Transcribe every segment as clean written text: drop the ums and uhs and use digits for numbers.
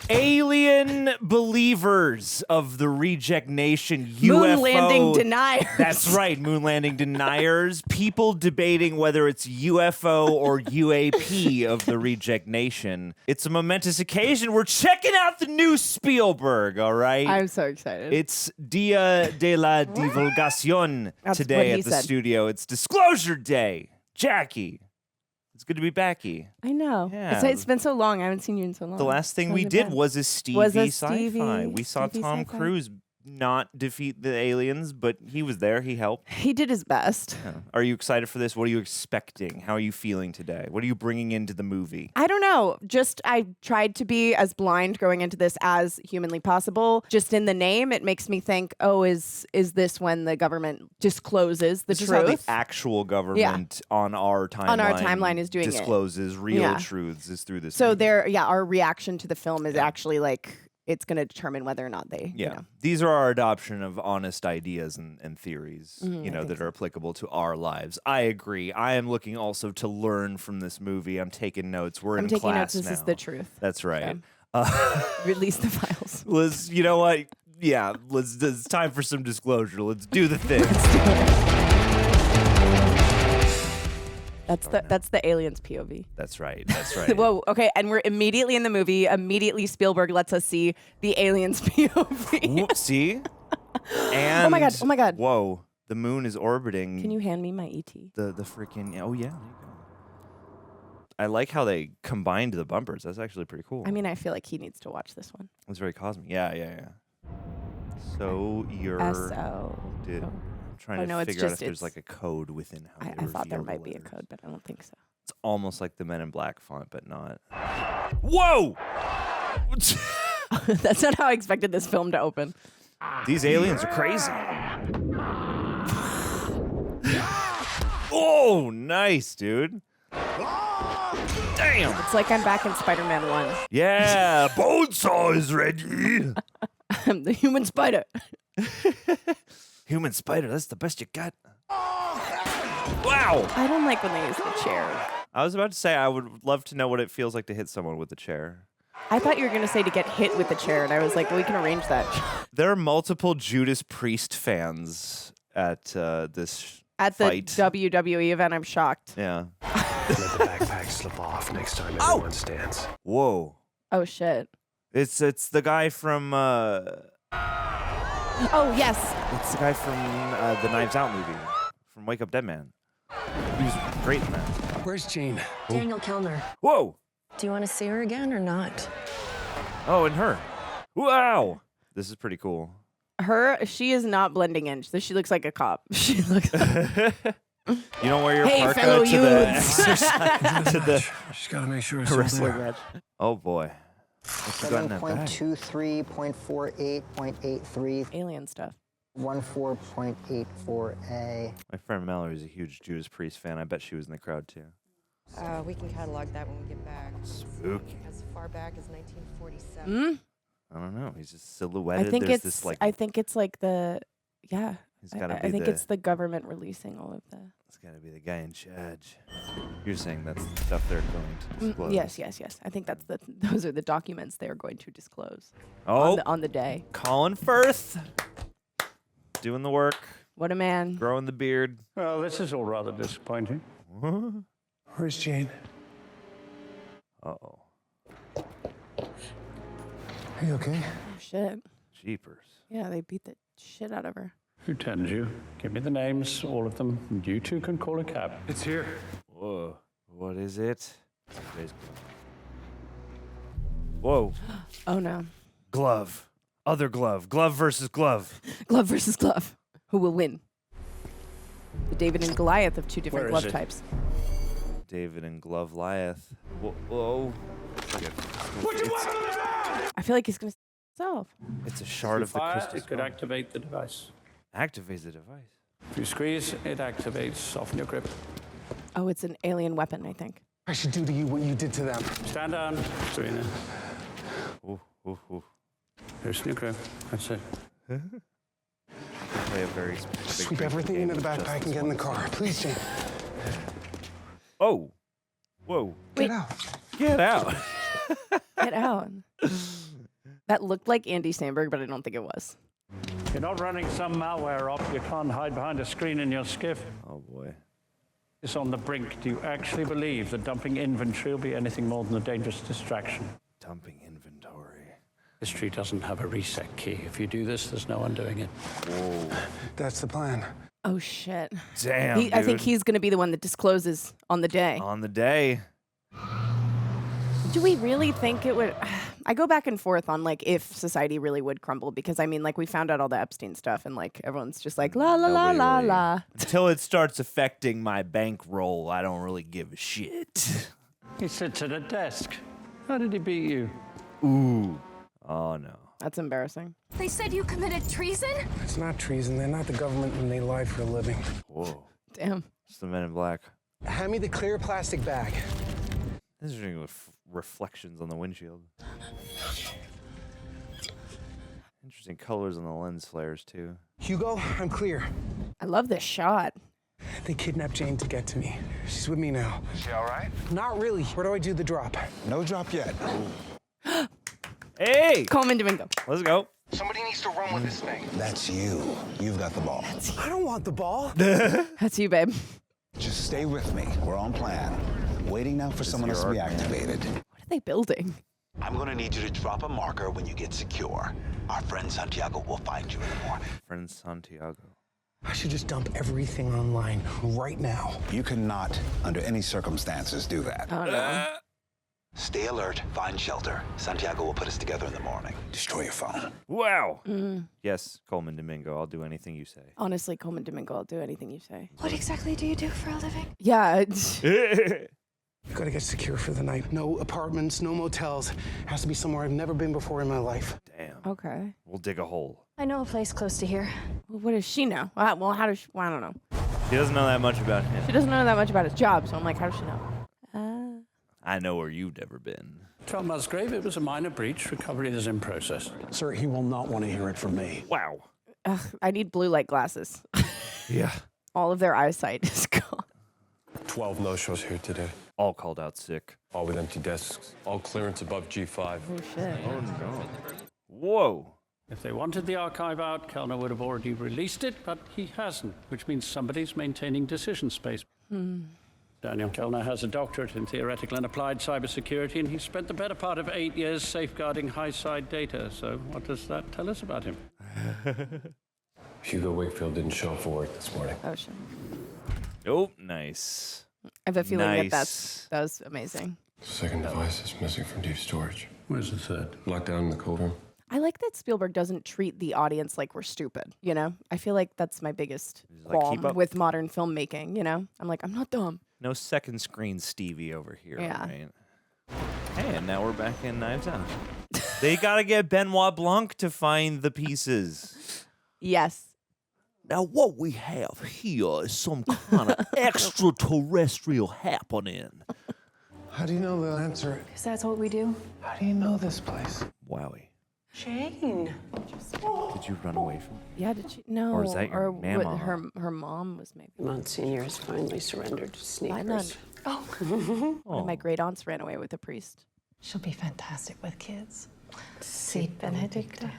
Alien believers of the Reject Nation, UFO. Moon landing deniers. That's right, moon landing deniers. People debating whether it's UFO or UAP of the Reject Nation. It's a momentous occasion. We're checking out the new Spielberg, all right? I'm so excited. It's Dia de la Divulgación today at the studio. It's Disclosure Day. Jackie. It's good to be backy. I know. Yeah. It's been so long. I haven't seen you in so long. The last thing we did was a Stevie sci-fi. We saw Tom Cruise not defeat the aliens, but he was there. He helped. He did his best. Yeah. Are you excited for this? What are you expecting? How are you feeling today? What are you bringing into the movie? I don't know. Just I tried to be as blind going into this as humanly possible. Just in the name, it makes me think, oh, is this when the government discloses the truth? This is how the actual government on our timeline is doing discloses real truths is through this. So movie. our reaction to the film is actually like, it's going to determine whether or not they, you know. These are our adoption of honest ideas and theories, that are applicable to our lives. I agree. I am looking also to learn from this movie. I'm taking notes. I'm taking class notes. now. This is the truth. That's right. Release the files. You know what? Yeah, it's time for some disclosure. Let's do the thing. Let's do it. That's the aliens POV. That's right. That's right. Whoa. Okay, and we're immediately in the movie. Immediately, Spielberg lets us see the aliens POV. See? And oh my god. Whoa. The moon is orbiting. Can you hand me my ET? The freaking. Oh yeah. There you go. I like how they combined the bumpers. That's actually pretty cool. I mean, I feel like he needs to watch this one. It's very cosmic. Yeah. So you're. S-O. Dude. Trying to figure out if there's like a code within how I thought there might be a code, but I don't think so. It's almost like the Men in Black font, but not. Whoa! That's not how I expected this film to open. These aliens are crazy. Oh, nice, dude. Damn. It's like I'm back in Spider-Man 1. Yeah, Bonesaw is ready. I'm the human spider. Human spider, that's the best you got. Wow. I don't like when they use the chair. I was about to say I would love to know what it feels like to hit someone with a chair. I thought you were going to say to get hit with the chair, and I was like, well, we can arrange that. There are multiple Judas Priest fans at this fight. The WWE event. I'm shocked. Yeah. Let the backpack slip off next time everyone stands. Whoa. Oh, shit. It's the guy from... Oh, yes. It's the guy from the Knives Out movie, from Wake Up Dead Man. He was great in that. Where's Jane? Daniel Kellner. Whoa. Do you want to see her again or not? Oh, and her. Wow. This is pretty cool. She is not blending in. She looks like a cop. She looks. You don't wear your parka fellow to the exercise. Just gotta make sure it's all there. Oh boy. What you got in that bag? 7.23.48.83. Alien stuff. 14.84A. My friend Mallory is a huge Judas Priest fan. I bet she was in the crowd too. We can catalog that when we get back. Spooky. As far back as 1947. I don't know. He's just silhouetted. I think There's it's this, like, I think it's like the He's gotta be I think the- it's the government releasing all of the. It's got to be the guy in charge. You're saying that's the stuff they're going to disclose. Yes. I think those are the documents they are going to disclose. Oh, on the day. Colin Firth doing the work, What a man. growing the beard. Well, this is all rather disappointing. Where's Jane? Uh-oh. Are you okay? Oh, shit. Jeepers. Yeah, they beat the shit out of her. Who tends you? Give me the names, all of them, and you two can call a cab. It's here. Whoa. What is it? Whoa. Oh no. Glove. Other glove. Glove versus glove. Glove versus glove. Who will win? The David and Goliath of two different Where is glove it? types. David and Glove Liath. Whoa. I feel like he's gonna himself. It's a shard of the Fire, crystal it could skull. activate the device. Activates the device. If you squeeze, it activates. Soften your grip. Oh, it's an alien weapon, I think. I should do to you what you did to them. Stand down, Serena. Ooh. Here's your grip. That's it. Play a very specific Sweep drinking everything game into the of backpack Justice and get in the Force. car. Please, Jane. Oh. Whoa. Get out. Get out. Get out. That looked like Andy Samberg, but I don't think it was. You're not running some malware op. You can't hide behind a screen in your skiff. Oh, boy. It's on the brink. Do you actually believe that dumping inventory will be anything more than a dangerous distraction? Dumping inventory. History doesn't have a reset key. If you do this, there's no undoing it. Whoa. That's the plan. Oh, shit. Damn, I think dude. he's going to be the one that discloses on the day. On the day. Do we really think it would? I go back and forth on like if society really would crumble because I mean like we found out all the Epstein stuff and like everyone's just like la la la Nobody la really- la. Until it starts affecting my bankroll, I don't really give a shit. He sits at a desk. How did he beat you? Ooh. Oh, no. That's embarrassing. They said you committed treason? It's not treason. They're not the government and they lie for a living. Whoa. Damn. It's the Men in Black. Hand me the clear plastic bag. This is with reflections on the windshield. Interesting colors on the lens flares, too. Hugo, I'm clear. I love this shot. They kidnapped Jane to get to me. She's with me now. Is she all right? Not really. Where do I do the drop? No drop yet. Hey! Colman Domingo. Let's go. Somebody needs to run with this thing. That's you. You've got the ball. I don't want the ball. That's you, babe. Just stay with me. We're on plan. Waiting now for someone else to be activated. What are they building? I'm gonna need you to drop a marker when you get secure. Our friend Santiago will find you in the morning. Friend Santiago. I should just dump everything online right now. You cannot, under any circumstances, do that. Oh no. Stay alert, find shelter. Santiago will put us together in the morning. Destroy your phone. Wow. Yes, Colman Domingo. I'll do anything you say. Honestly, Colman Domingo, I'll do anything you say. What exactly do you do for a living? Yeah. We've got to get secure for the night. No apartments, no motels. Has to be somewhere I've never been before in my life. Damn. Okay. We'll dig a hole. I know a place close to here. Well, what does she know? Well, how does she? Well, I don't know. He doesn't know that much about him. She doesn't know that much about his job, so I'm like, how does she know? I know where you've never been. Tell Musgrave it was a minor breach. Recovery is in process. Sir, he will not want to hear it from me. Wow. Ugh, I need blue light glasses. Yeah. All of their eyesight is gone. 12 no-shows here today. All called out sick. All with empty desks. All clearance above G5. Oh shit. Whoa. If they wanted the archive out, Kellner would have already released it, but he hasn't, which means somebody's maintaining decision space. Daniel Kellner has a doctorate in theoretical and applied cybersecurity, and he spent the better part of 8 years safeguarding high-side data. So what does that tell us about him? Hugo Wakefield didn't show up for work this morning. Oh shit. Oh, nice. I have a feeling Nice. that was amazing. The second device is missing from deep storage. Where's the third? Locked down in the cold room. I like that Spielberg doesn't treat the audience like we're stupid, you know? I feel like that's my biggest like, keep qualm up. with modern filmmaking, you know? I'm like, I'm not dumb. No second screen Stevie over here, Yeah. right? Hey, and now we're back in Knives Out. They gotta get Benoit Blanc to find the pieces. Yes. Now, what we have here is some kind of extraterrestrial happening. How do you know the answer? Because that's what we do. How do you know this place? Wowie. Jane. Did you run away from me? Yeah, did she? No. Or is that your what, mama? her mom was maybe. Monsignor has finally surrendered to Why not? sneakers. One of my great aunts ran away with a priest. She'll be fantastic with kids. Saint Benedicta.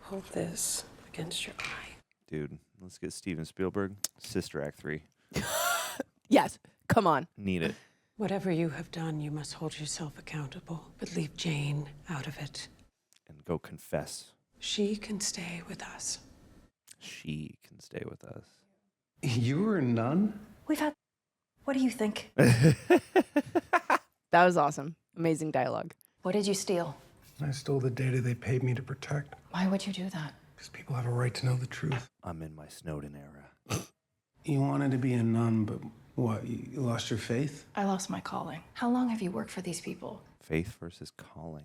Hold this against your eye. Dude, let's get Steven Spielberg. Sister Act 3. Yes. Come on. Need it. Whatever you have done, you must hold yourself accountable. But leave Jane out of it. And go confess. She can stay with us. She can stay with us. You were a nun? We've had. What do you think? That was awesome. Amazing dialogue. What did you steal? I stole the data they paid me to protect. Why would you do that? Because people have a right to know the truth. I'm in my Snowden era. You wanted to be a nun, but what? You lost your faith? I lost my calling. How long have you worked for these people? Faith versus calling.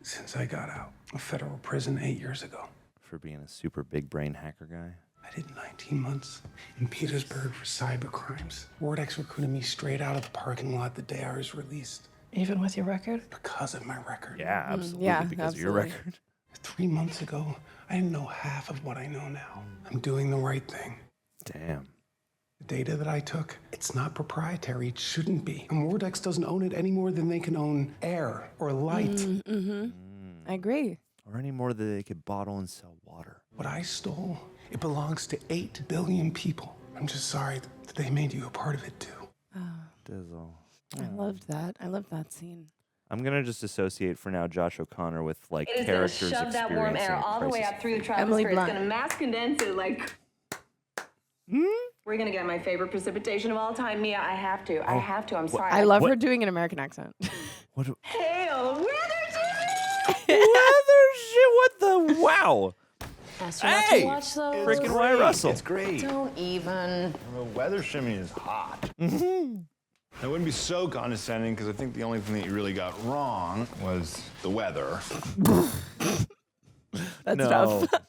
Since I got out of federal prison 8 years ago. For being a super big brain hacker guy. I did 19 months in Petersburg for cyber crimes. Vortex recruited me straight out of the parking lot the day I was released. Even with your record? Because of my record. Yeah, absolutely. yeah, because of your absolutely. record. 3 months ago, I didn't know half of what I know now. I'm doing the right thing. Damn. The data that I took, it's not proprietary. It shouldn't be. And Vortex doesn't own it any more than they can own air or light. I agree. Or any more that they could bottle and sell water. What I stole, it belongs to 8 billion people. I'm just sorry that they made you a part of it too. Dizzle. I loved that. I loved that scene. I'm gonna just associate for now Josh O'Connor with like It is characters gonna shove that warm air experiencing all the way crisis up through the Emily troposphere. It's Blunt. gonna mass condense it like. We're gonna get my favorite precipitation of all time, Mia. I have to. I have to. I'm sorry. I love her doing an American accent. What? Hail, weather Weather shit. What the wow? Asked you not Hey! to watch those. Freaking Wyatt Russell. It's great. Don't even. The weather shimmy is hot. I wouldn't be so condescending because I think the only thing that you really got wrong was the weather. That's No. tough.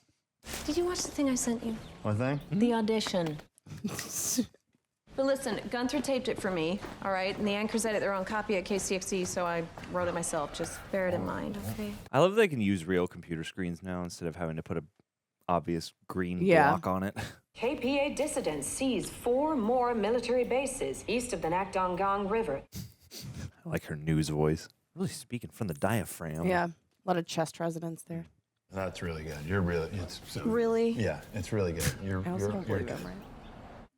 Did you watch the thing I sent you? What thing? The audition. But listen, Gunther taped it for me, all right? And the anchors edit their own copy at KCXE, so I wrote it myself. Just bear it in mind, okay? I love that they can use real computer screens now instead of having to put a obvious green Yeah. block on it. KPA dissidents seize 4 more military bases east of the Nakdongang River. I like her news voice. Really speaking from the diaphragm. Yeah. A lot of chest residents there. That's really good. You're really. It's so, Really? Yeah, it's really good. You're. I also don't you're believe good. him, right?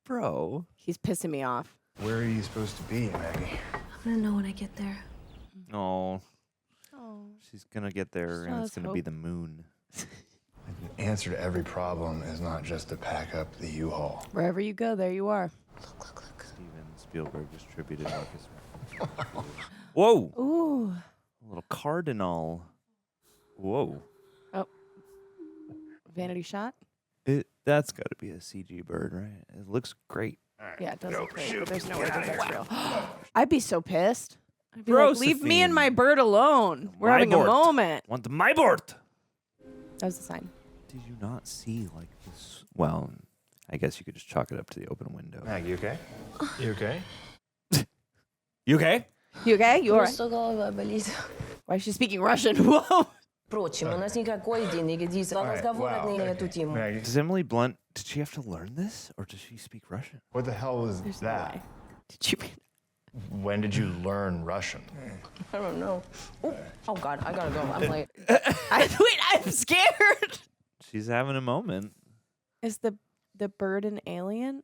Bro. He's pissing me off. Where are you supposed to be, Maggie? I'm gonna know when I get there. Oh. Oh. She's gonna get there and Shows it's gonna be hope. the moon. The answer to every problem is not just to pack up the U-Haul. Wherever you go, there you are. Steven Spielberg distributed Marcus. Whoa! Ooh. A little cardinal. Whoa. Oh. Vanity shot? That's got to be a CG bird, right? It looks great. Yeah, it does look great, but there's no way that's real. I'd be so pissed. I'd be Gross, like, leave me and Josephine. my bird alone. We're My having a board. moment. Want my board? That was the sign. Did you not see like this? Well, I guess you could just chalk it up to the open window. Maggie, you okay? You okay? You okay? You okay? You alright? Просто голова болит. Why is she speaking Russian? Whoa. Впрочем, у нас никакой денег разговора на эту тему. Maggie, Does Emily Blunt? Did she have to learn this, or does she speak Russian? what the hell was There's no that? way. Did you? When did you learn Russian? I don't know. Oh God, I gotta go. I'm late. Wait, I'm scared. She's having a moment. Is the bird an alien?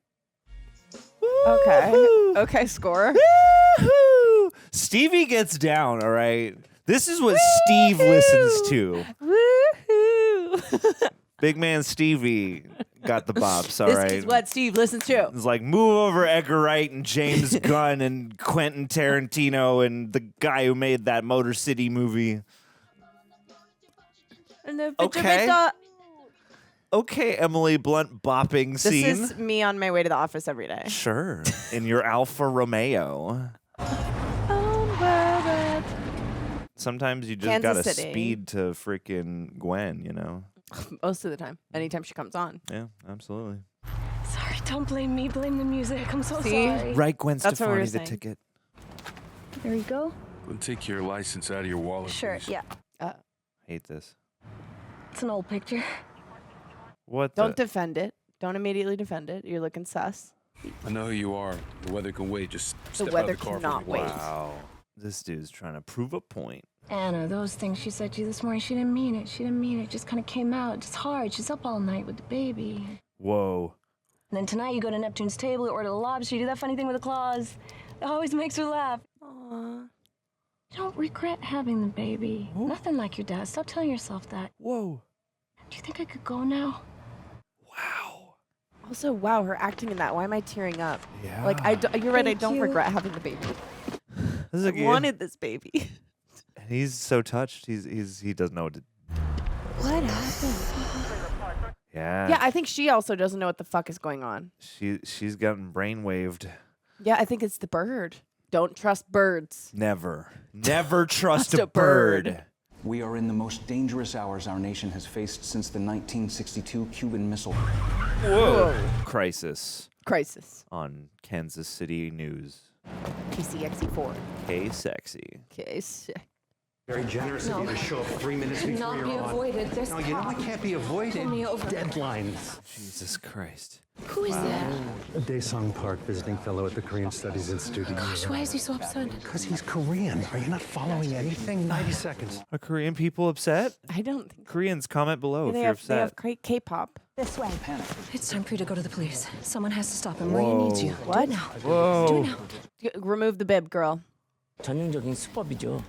Okay. Okay, score. Woo-hoo! Stevie gets down, all right? This is what Steve listens to. Woohoo! Big man Stevie got the bops, all right? This is what Steve listens to. It's like move over Edgar Wright and James Gunn and Quentin Tarantino and the guy who made that Motor City movie. Okay. Okay, Emily Blunt bopping This scene. is me on my way to the office every day. Sure. In your Alfa Romeo. Sometimes you just Kansas gotta City. speed to freaking Gwen, you know? Most of the time. Anytime she comes on. Yeah, absolutely. Sorry, don't blame me. Blame the music. I'm so See? sorry. Write Gwen That's what we were Stefani the saying. ticket. There you go. We'll take your license out of your wallet. Sure, please. yeah. Hate this. It's an old picture. What Don't the? defend it. Don't immediately defend it. You're looking sus. I know who you are. The weather can wait. Just The step out weather of the car cannot for me. wait. Wow. This dude's trying to prove a point. Anna, those things she said to you this morning, she didn't mean it. She didn't mean it. It just kind of came out. Just hard. She's up all night with the baby. Whoa. And then tonight you go to Neptune's table, order the lobster, you do that funny thing with the claws. It always makes her laugh. Aww. You don't regret having the baby. Ooh. Nothing like your dad. Stop telling yourself that. Whoa. Do you think I could go now? Wow. Also, wow, her acting in that. Why am I tearing up? Yeah. Like, you're right. I Thank don't you. regret having the baby. This is I wanted this baby. And he's so touched. He doesn't know what to. What happened? Yeah. Yeah, I think she also doesn't know what the fuck is going on. She's gotten brainwaved. Yeah, I think it's the bird. Don't trust birds. Never trust a bird. We are in the most dangerous hours our nation has faced since the 1962 Cuban Missile. Whoa. Crisis on Kansas City News. KCXE4. K sexy. KC. Very generous of you to show up 3 minutes before Not you're be on. avoided. This No, you know I can't be avoided. Pull me over. Deadlines. Jesus Christ. Who is that? Daesung Park, visiting fellow at the Korean Studies Institute. Gosh, why is he so upset? Because he's Korean. Are you not following anything? 90 seconds. Are Korean people upset? I don't think Koreans, comment below if they you're have, upset. They have great K-pop. This way. It's time for you to go to the police. Someone has to stop him. Maria needs you. What? Do it now. Whoa. Do it now. Remove the bib, girl. 전형적인 수법이죠.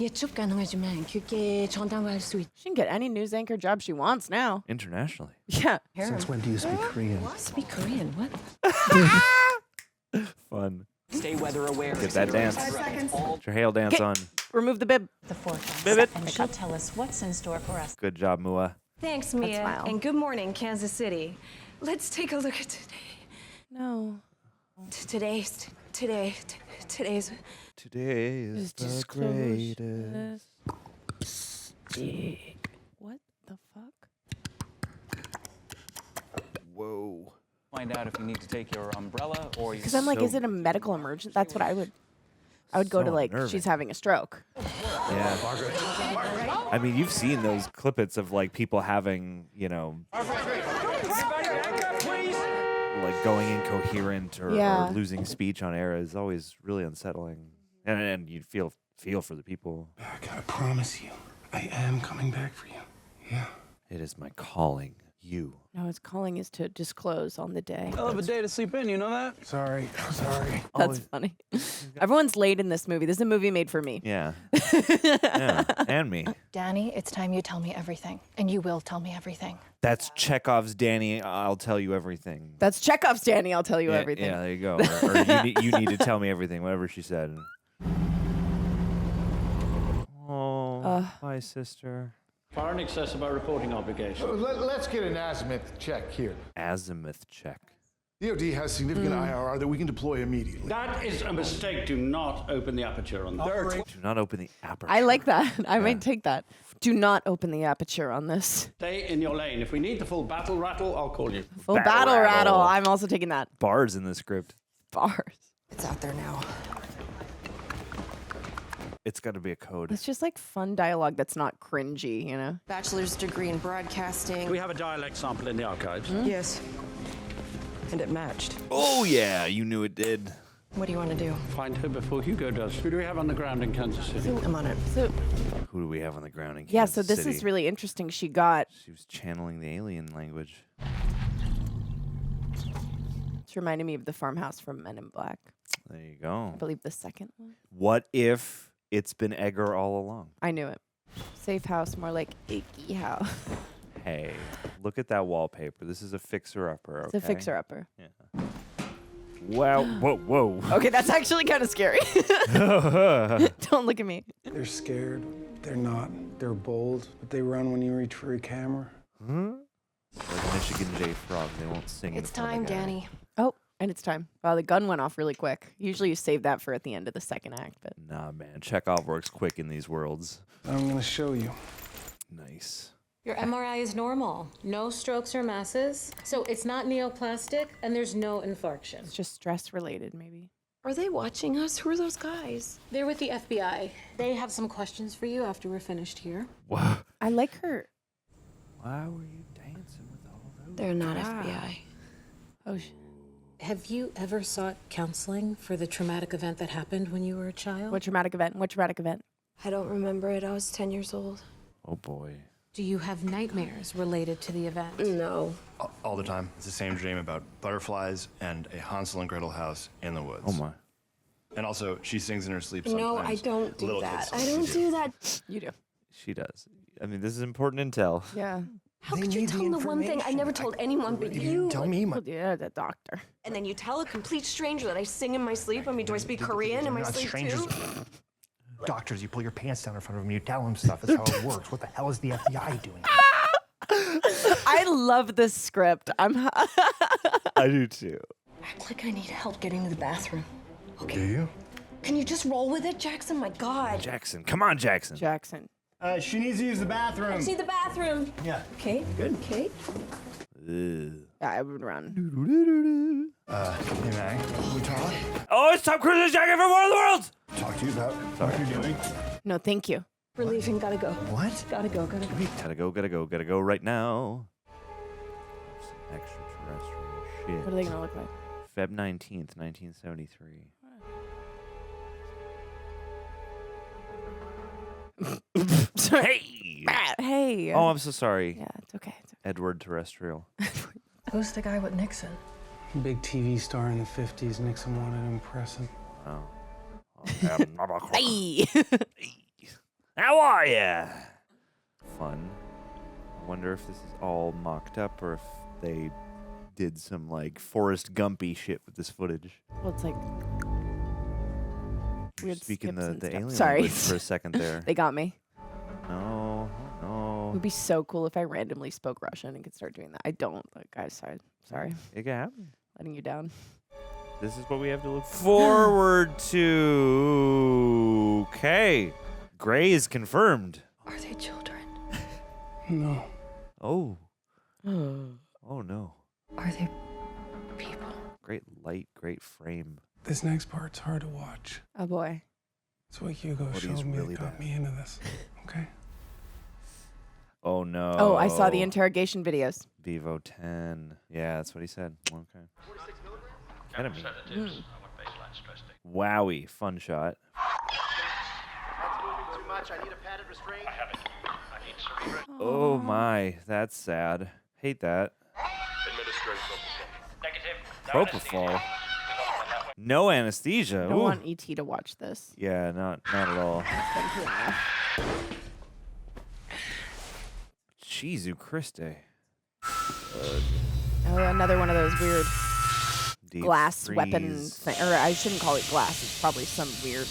예측 가능하지만 그게 정당화할 수 있. She can get any news anchor job she wants now. Internationally. Yeah. Since when do you speak Korean? Speak Korean. What? Fun. Stay weather aware. Get that dance. Get your hail dance on. Remove the bib. The forecast. Bib it. And should tell us what's in store for us. Good job, Mua. Thanks, Mia. smile. And good morning, Kansas City. Let's take a look at today. No. Today's. Today is the greatest. What the fuck? Whoa. Find out if you need to take your umbrella or you. Because I'm like, is it a medical emergency? That's what I would go to, So like, unnerving. she's having a stroke. Yeah. I mean, you've seen those clippets of like people having, you know, like going incoherent or losing speech on air is always really unsettling. And you feel for the people. I gotta promise you, I am coming back for you. Yeah. It is my calling. You. No, his calling is to disclose on the day. Hell of a day to sleep in, you know that? Sorry. That's funny. Everyone's late in this movie. This is a movie made for me. Yeah. Yeah. And me. Danny, it's time you tell me everything. And you will tell me everything. That's Chekhov's Danny. I'll tell you everything. That's Chekhov's Danny. I'll tell you Yeah, everything. Yeah, there you go. Or you need to tell me everything, whatever she said. Oh, my sister. Far in excess of our reporting obligation. Let's get an azimuth check here. Azimuth check. DOD has significant IRR that we can deploy immediately. That is a mistake. Do not open the aperture on that. Do not open the aperture. I like that. I might take that. Do not open the aperture on this. Stay in your lane. If we need the full battle rattle, I'll call you. Full battle rattle. I'm also taking that. Bars in the script. Bars. It's out there now. It's got to be a code. It's just like fun dialogue that's not cringy, you know? Bachelor's degree in broadcasting. Do we have a dialect sample in the archives? Yes. And it matched. Oh, yeah. You knew it did. What do you want to do? Find her before Hugo does. Who do we have on the ground in Kansas City? I'm on it. So, Who do we have on the ground in Kansas yeah, so this City? is really interesting. She was channeling the alien language. It's reminding me of the farmhouse from Men in Black. There you go. I believe the second one. What if it's been Edgar all along? I knew it. Safe house, more like achy house. Hey, look at that wallpaper. This is a fixer-upper, okay? It's a fixer-upper. Yeah. Wow. Whoa. Okay, that's actually kind of scary. Don't look at me. They're scared. They're not. They're bold, but they run when you reach for a camera. Like Michigan J. Frog. They won't sing. It's time, Danny. Oh, and it's time. Wow, the gun went off really quick. Usually you save that for at the end of the second act, but Nah, man. Chekhov works quick in these worlds. I'm gonna show you. Nice. Your MRI is normal. No strokes or masses. So it's not neoplastic, and there's no infarction. it's just stress related, maybe. Are they watching us? Who are those guys? They're with the FBI. They have some questions for you after we're finished here. What? I like her. Why were you dancing with all those? They're not FBI. Oh, Have you ever sought counseling for the traumatic event that happened when you were a child? what traumatic event? What traumatic event? I don't remember it. I was 10 years old. Oh, boy. Do you have nightmares related to the event? No. All the time. It's the same dream about butterflies and a Hansel and Gretel house in the woods. Oh, my. And also, she sings in her sleep sometimes. No, I don't do Little that. kids I don't do that. You do. She does. I mean, this is important intel. Yeah. How could you tell me the one thing I never told anyone but you? Tell me, my. Yeah, the doctor. And then you tell a complete stranger that I sing in my sleep? I mean, do I speak Korean in my Not sleep strangers. too? Doctors, you pull your pants down in front of them, you tell them stuff. That's how it works. What the hell is the FBI doing? I love this script. I do, too. Act like I need help getting to the bathroom. Do you? Can you just roll with it, Jackson? My God. Jackson. Come on, Jackson. Jackson. She needs to use the bathroom. I see the bathroom. Yeah. Okay. Good. Okay. Ugh. Yeah, I would run. Hey, Mag, can we talk? Oh, it's Tom Cruise's jacket from War of the Worlds! Talk to you about what you're doing. No, thank you. We're leaving. Gotta go. What? Gotta go. Gotta go right now. Some extraterrestrial shit. What are they gonna look like? Feb 19th, 1973. Hey! Hey. Oh, I'm so sorry. Yeah, it's okay. Edward Terrestrial. Who's the guy with Nixon? Big TV star in the 50s. Nixon wanted to impress him. Oh. Hey. How are ya? Fun. I wonder if this is all mocked up or if they did some like Forrest Gumpy shit with this footage. Well, it's like weird Speaking skips and the stuff. alien Sorry. language for a second there. They got me. No. It would be so cool if I randomly spoke Russian and could start doing that. I don't. Like, guys, sorry. It can happen. Letting you down. This is what we have to look forward to. Okay. Gray is confirmed. Are they children? No. Oh. Oh no. Are they people? Great light, great frame. This next part's hard to watch. Oh boy. That's what Hugo What showed is me really that got bad. me into this. Okay? Oh no. Oh, I saw the interrogation videos. Vivo 10. Yeah, that's what he said. Okay. Enemy. Wowie. Fun shot. Oh my, that's sad. Hate that. Propofol. No anesthesia. I don't Ooh. want ET to watch this. Yeah, not at all. Jesu Christe. Oh, another one of those weird Deep glass weapon freeze. thing. Or I shouldn't call it glass. It's probably some weird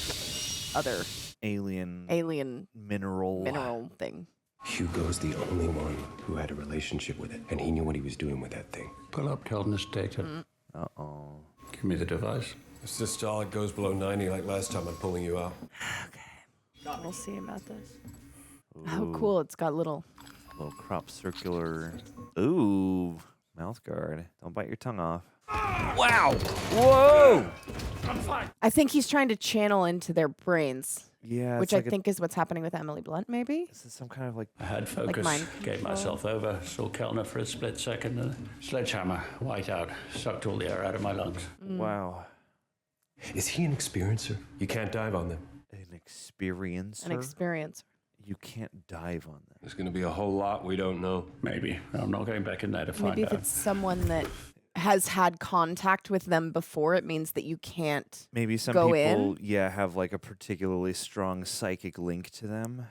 other alien mineral thing. Hugo's the only one who had a relationship with it, and he knew what he was doing with that thing. Pull up Kellner's data. Uh-oh. Give me the device. If systolic goes below 90 like last time, I'm pulling you out. We'll see about this. How cool. It's got little crop circular. Ooh. Mouth guard. Don't bite your tongue off. Wow. Whoa. I think he's trying to channel into their brains. Yeah. Which I think is what's happening with Emily Blunt, maybe? This is some kind of like... I had focus, mind gave control. myself over, saw Kellner for a split second, and sledgehammer, white out, sucked all the air out of my lungs. Wow. Is he an experiencer? You can't dive on them. An experiencer? An experience. You can't dive on them. There's going to be a whole lot we don't know. Maybe. I'm not going back in there to find Maybe if out. it's someone that has had contact with them before, it means that you can't Maybe some go people, in. have like a particularly strong psychic link to them.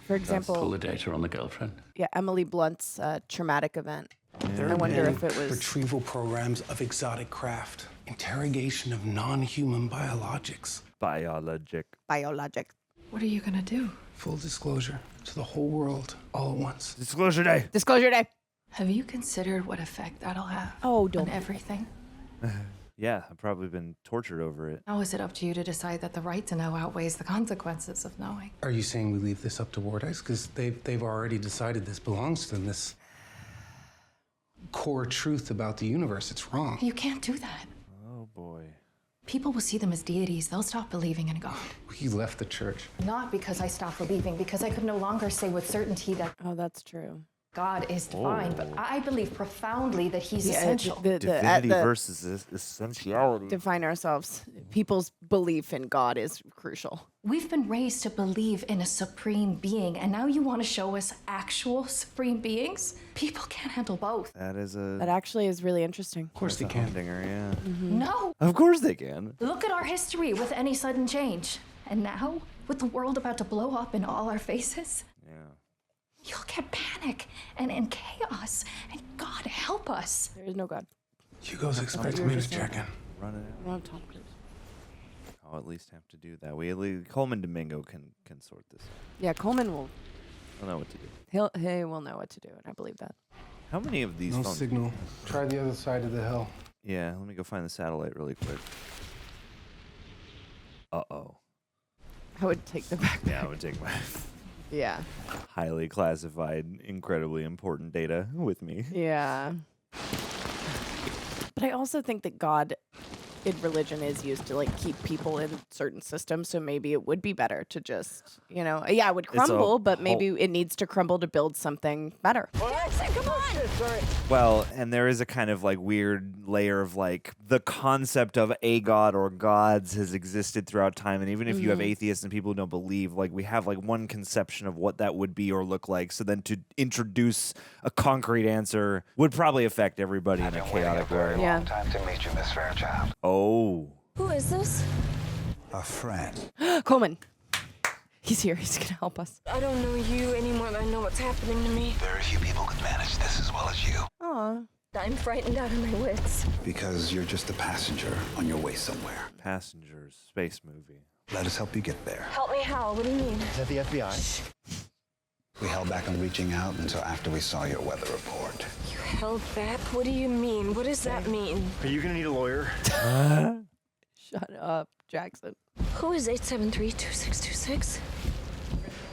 For example, Pull the data on the girlfriend. Yeah, Emily Blunt's traumatic event. There I have wonder been if it was retrieval programs of exotic craft, interrogation of non-human biologics. Biologic. What are you gonna do? Full disclosure to the whole world all at once. Disclosure day. Disclosure day. Have you considered what effect that'll have Oh, on don't. everything? Yeah, I've probably been tortured over it. Now is it up to you to decide that the right to know outweighs the consequences of knowing? Are you saying we leave this up to Vortex? Because they've already decided this belongs to them, this core truth about the universe. It's wrong. You can't do that. Oh boy. People will see them as deities. They'll stop believing in God. He left the church. Not because I stopped believing, because I could no longer say with certainty that Oh, that's true. God is divine, but I believe profoundly that he's essential. Divinity versus essentiality. Define ourselves. People's belief in God is crucial. We've been raised to believe in a supreme being, and now you want to show us actual supreme beings? People can't handle both. That is a... That actually is really interesting. Of course they can. Humdinger, yeah. No. Of course they can. Look at our history with any sudden change. And now, with the world about to blow up in all our faces, Yeah. you'll get panic and chaos. And God help us. There is no God. Hugo's expecting me to check in. Run it out. No, Tom Cruise. I'll at least have to do that. Colman Domingo can sort this. Yeah, Colman will. He'll know what to do. He will know what to do, and I believe that. How many of these No phones? signal. Try the other side of the hill. Yeah, let me go find the satellite really quick. Uh-oh. I would take the backpack. Yeah, I would take my Yeah. highly classified, incredibly important data with me. Yeah. But I also think that God religion is used to like keep people in certain systems. So maybe it would be better to just, it would crumble, but maybe it needs to crumble to build something better. Jackson, come on! Well, and there is a kind of like weird layer of like the concept of a god or gods has existed throughout time. And even if you have atheists and people who don't believe, like we have like one conception of what that would be or look like. So then to introduce a concrete answer would probably affect everybody in a chaotic way. Yeah. Time to meet you, Miss Fairchild. Oh. Who is this? A friend. Coleman. He's here. He's going to help us. I don't know you anymore than I know what's happening to me. Very few people could manage this as well as you. Aw. I'm frightened out of my wits. Because you're just a passenger on your way somewhere. Passengers, space movie. Let us help you get there. Help me how? What do you mean? Is that the FBI? We held back on reaching out until after we saw your weather report. You held back? What do you mean? What does that mean? Are you gonna need a lawyer? Shut up, Jackson. Who is 873-2626?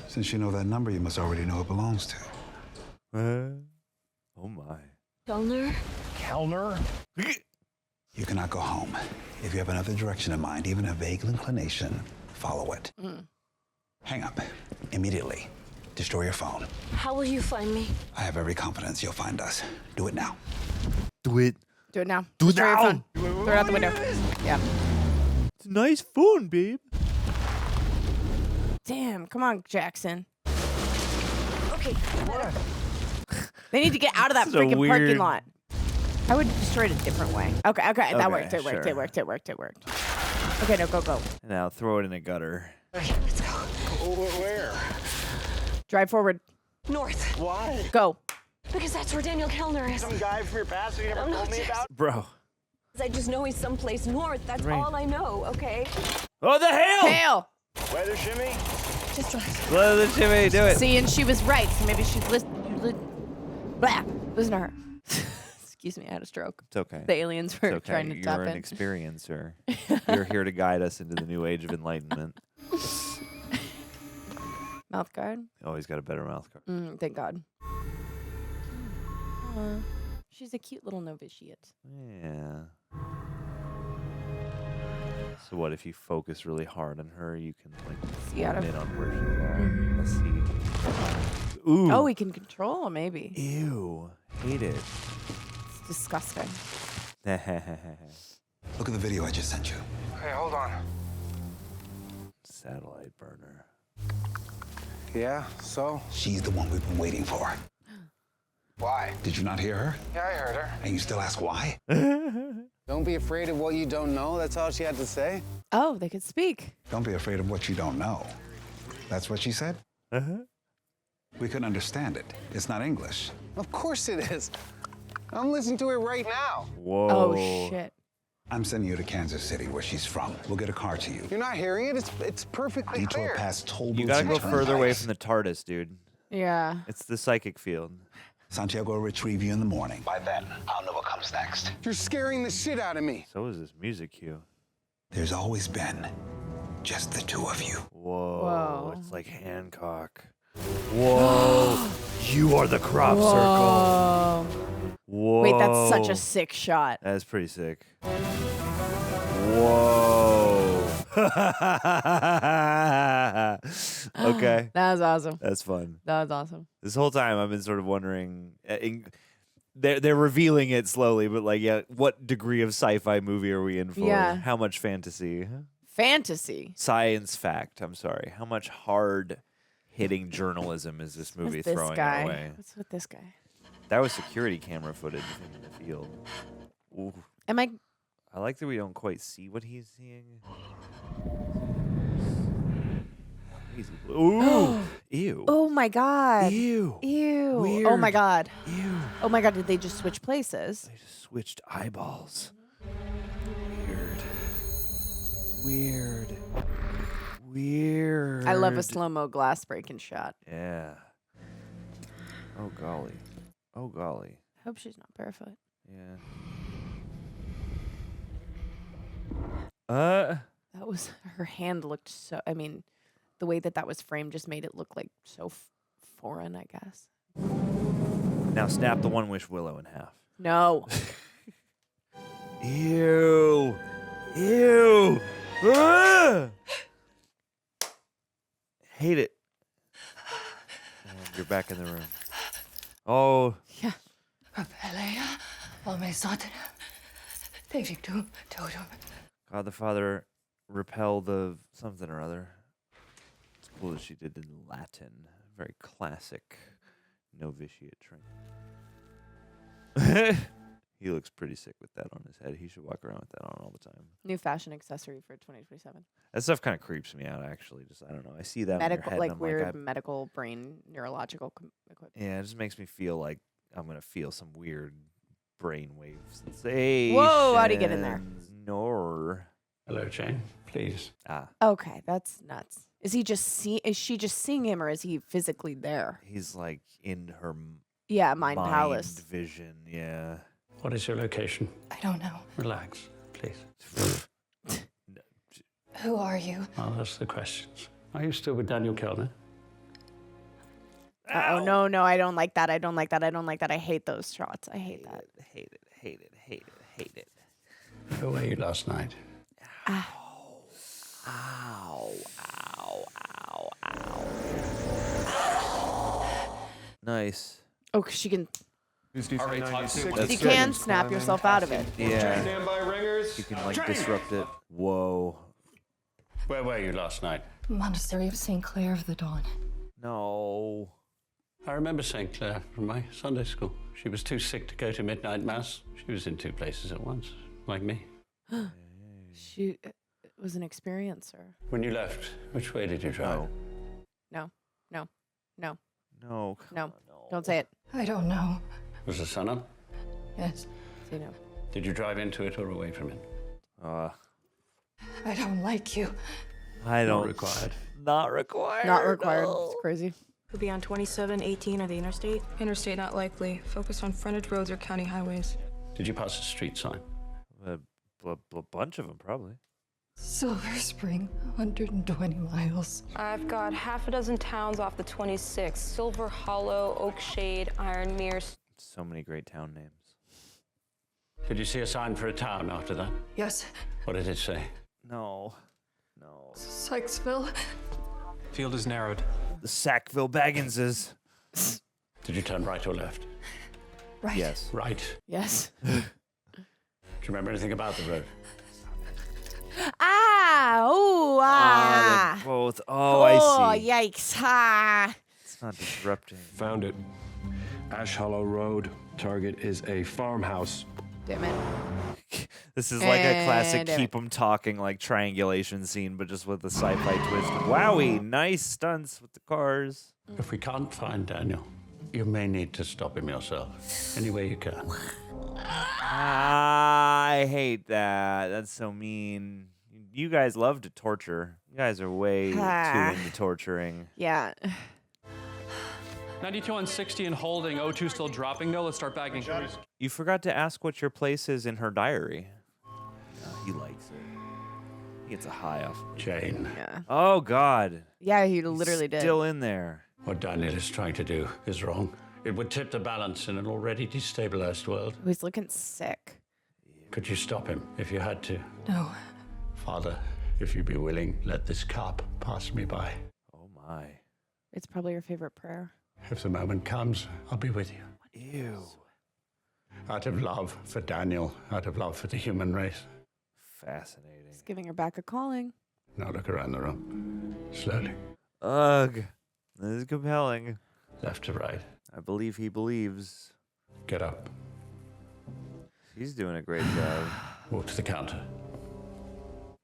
Since you know that number, you must already know who it belongs to. Oh my. Kellner? Kellner? You cannot go home. If you have another direction in mind, even a vague inclination, follow it. Hang up immediately. Destroy your phone. How will you find me? I have every confidence you'll find us. Do it now. Do it. Do it now. Do it Destroy your now. phone. Throw it out the window. Yeah. It's a nice phone, babe. Damn. Come on, Jackson. Okay. They need to get out of that This is a freaking parking weird- lot. I would destroy it a different way. Okay. That Okay, worked. It worked. sure. It worked. It worked. It worked. Okay, no, go. Now throw it in a gutter. Let's go. Where? Drive forward. North. Why? Go. Because that's where Daniel Kellner is. Some guy from your past that you never I'm told not me about? Bro. I just know he's someplace north. That's Right. all I know, okay? Oh, the hail! Hail. Weather shimmy? Just drive. Let the Jimmy do it. See, and she was right. So maybe she's listen to her. Excuse me, I had a stroke. It's okay. The aliens were It's okay. trying to tap You're an in. experiencer. You're here to guide us into the new age of enlightenment. Mouth guard. Oh, he's got a better mouth guard. Thank God. She's a cute little novitiate. Yeah. So what if you focus really hard on her, you can like See out zoom of- in on where she's at. Let's see. Ooh. Oh, we can control maybe. Ew. Hate it. It's disgusting. Look at the video I just sent you. Hey, hold on. Satellite burner. Yeah, so? She's the one we've been waiting for. Why? Did you not hear her? Yeah, I heard her. And you still ask why? Don't be afraid of what you don't know. That's all she had to say. Oh, they could speak. Don't be afraid of what you don't know. That's what she said? We couldn't understand it. It's not English. Of course it is. I'm listening to it right now. Whoa. Oh, shit. I'm sending you to Kansas City, where she's from. We'll get a car to you. You're not hearing it? It's perfectly Detour clear. past toll You booths gotta and go further away turnpikes. from the TARDIS, dude. Yeah. It's the psychic field. Santiago will retrieve you in the morning. By then, I'll know what comes next. You're scaring the shit out of me. So is this music cue. There's always been just the two of you. Whoa. It's like Hancock. Whoa. You are the crop circle. Whoa. Whoa. Wait, that's such a sick shot. That's pretty sick. Whoa. Okay. That was awesome. That's fun. That was awesome. This whole time I've been sort of wondering, they're revealing it slowly, but like, yeah, what degree of sci-fi movie are we in for? Yeah. How much fantasy? Fantasy. Science fact, I'm sorry. How much hard-hitting journalism is this movie What's this throwing guy? away? What's with this guy? That was security camera footage in the field. Ooh. I like that we don't quite see what he's seeing. Ooh. Ew. Oh my God. Ew. Ew. Weird. Oh my God. Ew. Oh my God. Did they just switch places? They just switched eyeballs. Weird. Weird. I love a slow-mo glass breaking shot. Yeah. Oh golly. Oh golly. I hope she's not barefoot. Yeah. That was, her hand looked so, I mean, the way that was framed just made it look like so foreign, I guess. Now snap the One Wish Willow in half. No. Ew. Ew. Ah! Hate it. And you're back in the room. Oh. Yeah. God the Father repel the something or other. It's cool that she did in Latin. Very classic novitiate training. He looks pretty sick with that on his head. He should walk around with that on all the time. New fashion accessory for 2027. That stuff kind of creeps me out, actually. Just I don't know. I see that Medical, on your head, like and I'm weird like, medical brain neurological equipment. yeah, it just makes me feel like I'm gonna feel some weird brainwave sensation. Whoa, how'd he get in there? Nor. Hello, Jane. Please. Okay, that's nuts. Is he just is she just seeing him, or is he physically there? He's like in her mind palace vision. Yeah. What is your location? I don't know. Relax, please. Who are you? I'll ask the questions. Are you still with Daniel Kellner? Oh no, I don't like that. I don't like that. I don't like that. I hate those shots. I hate that. Hate it. Hate it. Hate it. Hate it. Where were you last night? Ow. Ow. Ow. Ow. Nice. Oh, 'cause she can. That's You can snap yourself out of it. Yeah. Standby ringers. You can like disrupt it. Whoa. Where were you last night? Monastery of St. Clair of the Dawn. No. I remember St. Clair from my Sunday school. She was too sick to go to midnight mass. She was in two places at once, like me. She was an experiencer. When you left, which way did you drive? No. No. No. Don't say it. I don't know. Was the sun up? Yes. Say no. Did you drive into it or away from it? I don't like you. I don't. Not required. Not required. Not required. No. It's crazy. We'll be on 27, 18, or the interstate. Interstate not likely. Focus on frontage roads or county highways. Did you pass a street sign? A bunch of them, probably. Silver Spring, 120 miles. I've got half a dozen towns off the 26. Silver Hollow, Oakshade, Ironmere. So many great town names. Did you see a sign for a town after that? Yes. What did it say? No. Sykesville. Field is narrowed. The Sackville Bagginses. Did you turn right or left? Right. Yes. Right. Yes. Do you remember anything about the road? They both. Oh, I see. Yikes. Ah. It's not disrupting. Found it. Ash Hollow Road. Target is a farmhouse. Damn it. This is like a classic Damn keep 'em talking like triangulation scene, but just with a sci-fi twist. Wowie, nice stunts with the cars. If we can't find Daniel, you may need to stop him yourself. Any way you can. I hate that. That's so mean. You guys love to torture. You guys are way too into torturing. Yeah. 92 on 60 and holding. O2 still dropping though. Let's start bagging. You forgot to ask what your place is in her diary. He likes it. He gets a high off. Jane. Yeah. Oh, God. Yeah, he literally did. Still in there. What Daniel is trying to do is wrong. It would tip the balance in an already destabilized world. He's looking sick. Could you stop him if you had to? No. Father, if you be willing, let this cup pass me by. Oh, my. It's probably your favorite prayer. If the moment comes, I'll be with you. Ew. Out of love for Daniel, out of love for the human race. Fascinating. He's giving her back a calling. Now look around the room. Slowly. Ugh. This is compelling. Left to right. I believe he believes. Get up. He's doing a great job. Walk to the counter.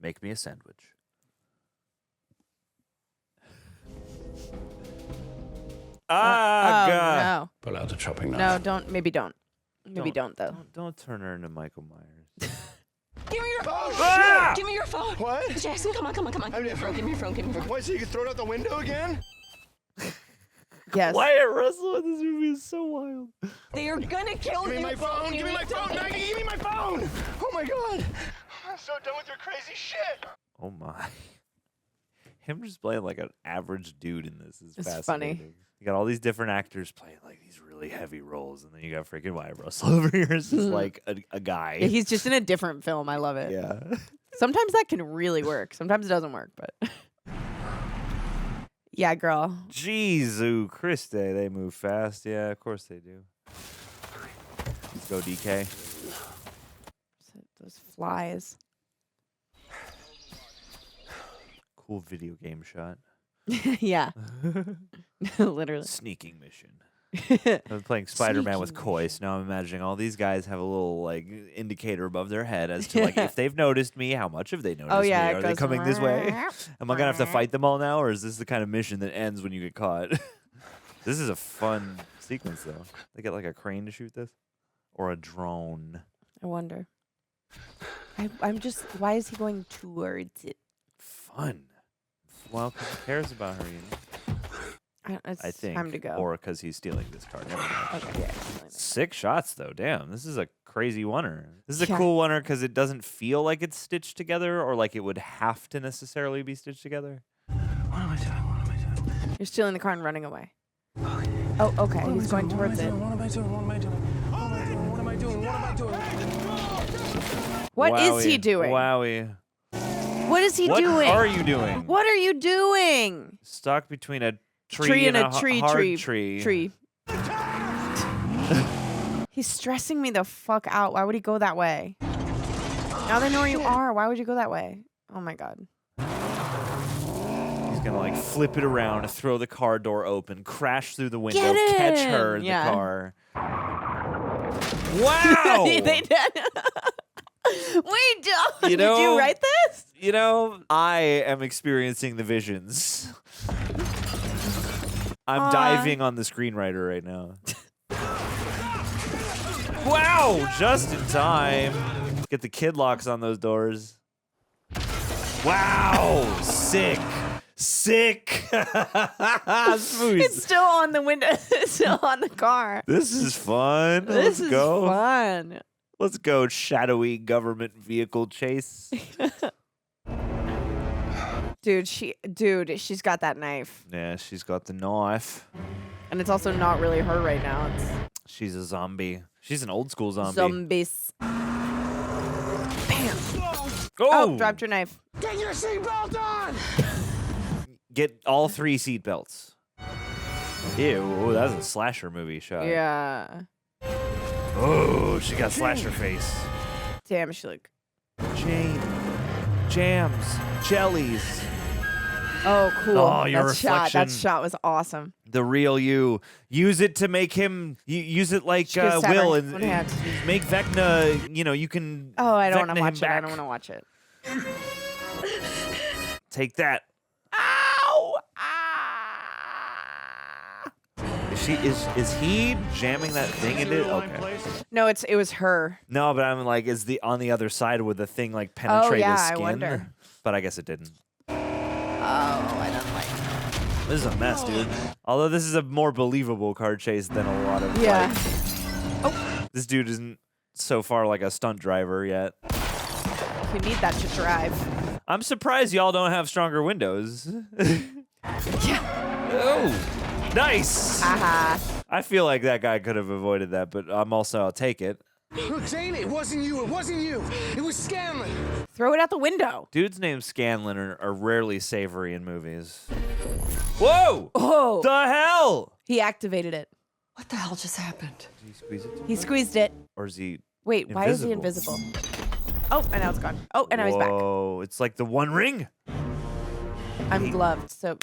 Make me a sandwich. God. No. Pull out the chopping knife. No, don't. Maybe don't. Maybe don't, though. Don't turn her into Michael Myers. Give me your phone! Ah! Give me your phone! What? Jackson, come on. Give me your phone, give me your phone, give me your phone. What, so you can throw it out the window again? Yes. Wyatt Russell in this movie is so wild. They are gonna kill Give me you. my phone! Give me my phone! Maggie, give me my phone! Oh my God! I'm so done with your crazy shit! Oh my. Him just playing like an average dude in this is It's fascinating. funny. You got all these different actors playing like these really heavy roles, and then you got freaking Wyatt Russell over here. It's just like a guy. Yeah, he's just in a different film. I love it. Yeah. Sometimes that can really work. Sometimes it doesn't work, but yeah, girl. Jeez, Christe, they move fast. Yeah, of course they do. Let's go, DK. Those flies. Cool video game shot. Yeah. Literally. Sneaking mission. I was playing Spider-Man with Koi, so now I'm imagining all these guys have a little like indicator above their head as to like if they've noticed me, how much have they noticed me? Are they coming this way? Am I gonna have to fight them all now, or is this the kind of mission that ends when you get caught? This is a fun sequence, though. They get like a crane to shoot this, or a drone. I wonder. I'm just. Why is he going towards it? Fun. Well, because he cares about her, you know. I think, time to go. Or because he's stealing this car. Never mind. Okay, yeah. 6 shots, though. Damn, this is a crazy oneer. This is a cool oneer because it doesn't feel like it's stitched together or like it would have to necessarily be stitched together. What am I doing? What am I doing? You're stealing the car and running away. Oh, okay. He's going towards it. What am I doing? What am I doing? What am I doing? What am I doing? What is he doing? Wowie. What is he doing? What are you doing? What are you doing? Stuck between a tree and a hard tree. He's stressing me the fuck out. Why would he go that way? Now they know where you are. Why would you go that way? Oh my god. He's gonna like flip it around, throw the car door open, crash through the window, Get in! catch her in the car. Wow! They did. Wait, John, you know, did you write this? You know, I am experiencing the visions. I'm diving on the screenwriter right now. Wow, just in time. Get the kid locks on those doors. Wow, sick. Sick. It's still on the window. It's still on the car. This is fun. This Let's go. is fun. Let's go, shadowy government vehicle chase. Dude, she's got that knife. Yeah, she's got the knife. And it's also not really her right now. She's a zombie. She's an old school zombie. Zombies. Bam. Oh, dropped your knife. Get your seatbelt on! Get all 3 seatbelts. Ew, that was a slasher movie shot. Yeah. Oh, she got slasher face. Damn, she look. Jane. Jams. Jellies. Oh, cool. Oh, your reflection. That shot was awesome. The real you. Use it to make him. Use it like Will and make Vecna. You know, you can. Oh, I don't want to Vecna him watch it. I back. don't want to watch it. Take that. Ow! Is he jamming that thing into it? Okay. No, it was her. No, but I'm like, is the on the other side would the thing like penetrate his skin? I wonder. But I guess it didn't. Oh, I don't like it. This is a mess, dude. Although this is a more believable car chase than a lot of like, this dude isn't so far like a stunt driver yet. You need that to drive. I'm surprised y'all don't have stronger windows. Oh, nice. I feel like that guy could have avoided that, but I'll take it. Look, Jane, it wasn't you. It wasn't you. It was Scanlon. Throw it out the window. Dudes named Scanlon are rarely savory in movies. Whoa! Oh! The hell! He activated it. What the hell just happened? Did he squeeze it? He squeezed it. Or is he? Wait, why is he invisible? Oh, and now it's gone. Oh, and now he's back. Oh, it's like the One Ring. I'm gloved, so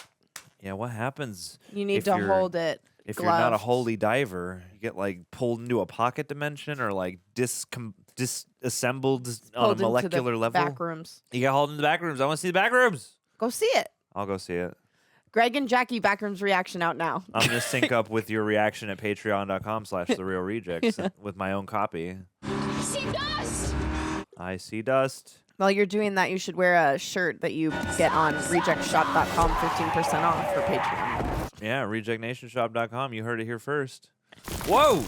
Yeah, what happens? you need if to you're- hold it. If you're not a gloved. holy diver, you get like pulled into a pocket dimension or like disassembled on Pulled a molecular into the level. back rooms. You get hauled into the back rooms. I want to see the back rooms. Go see it. I'll go see it. Greg and Jackie backrooms reaction out now. I'm gonna sync up with your reaction at patreon.com/therealrejects with my own copy. See dust! I see dust. While you're doing that, you should wear a shirt that you get on rejectshop.com, 15% off for Patreon. Yeah, rejectnationshop.com. You heard it here first. Whoa!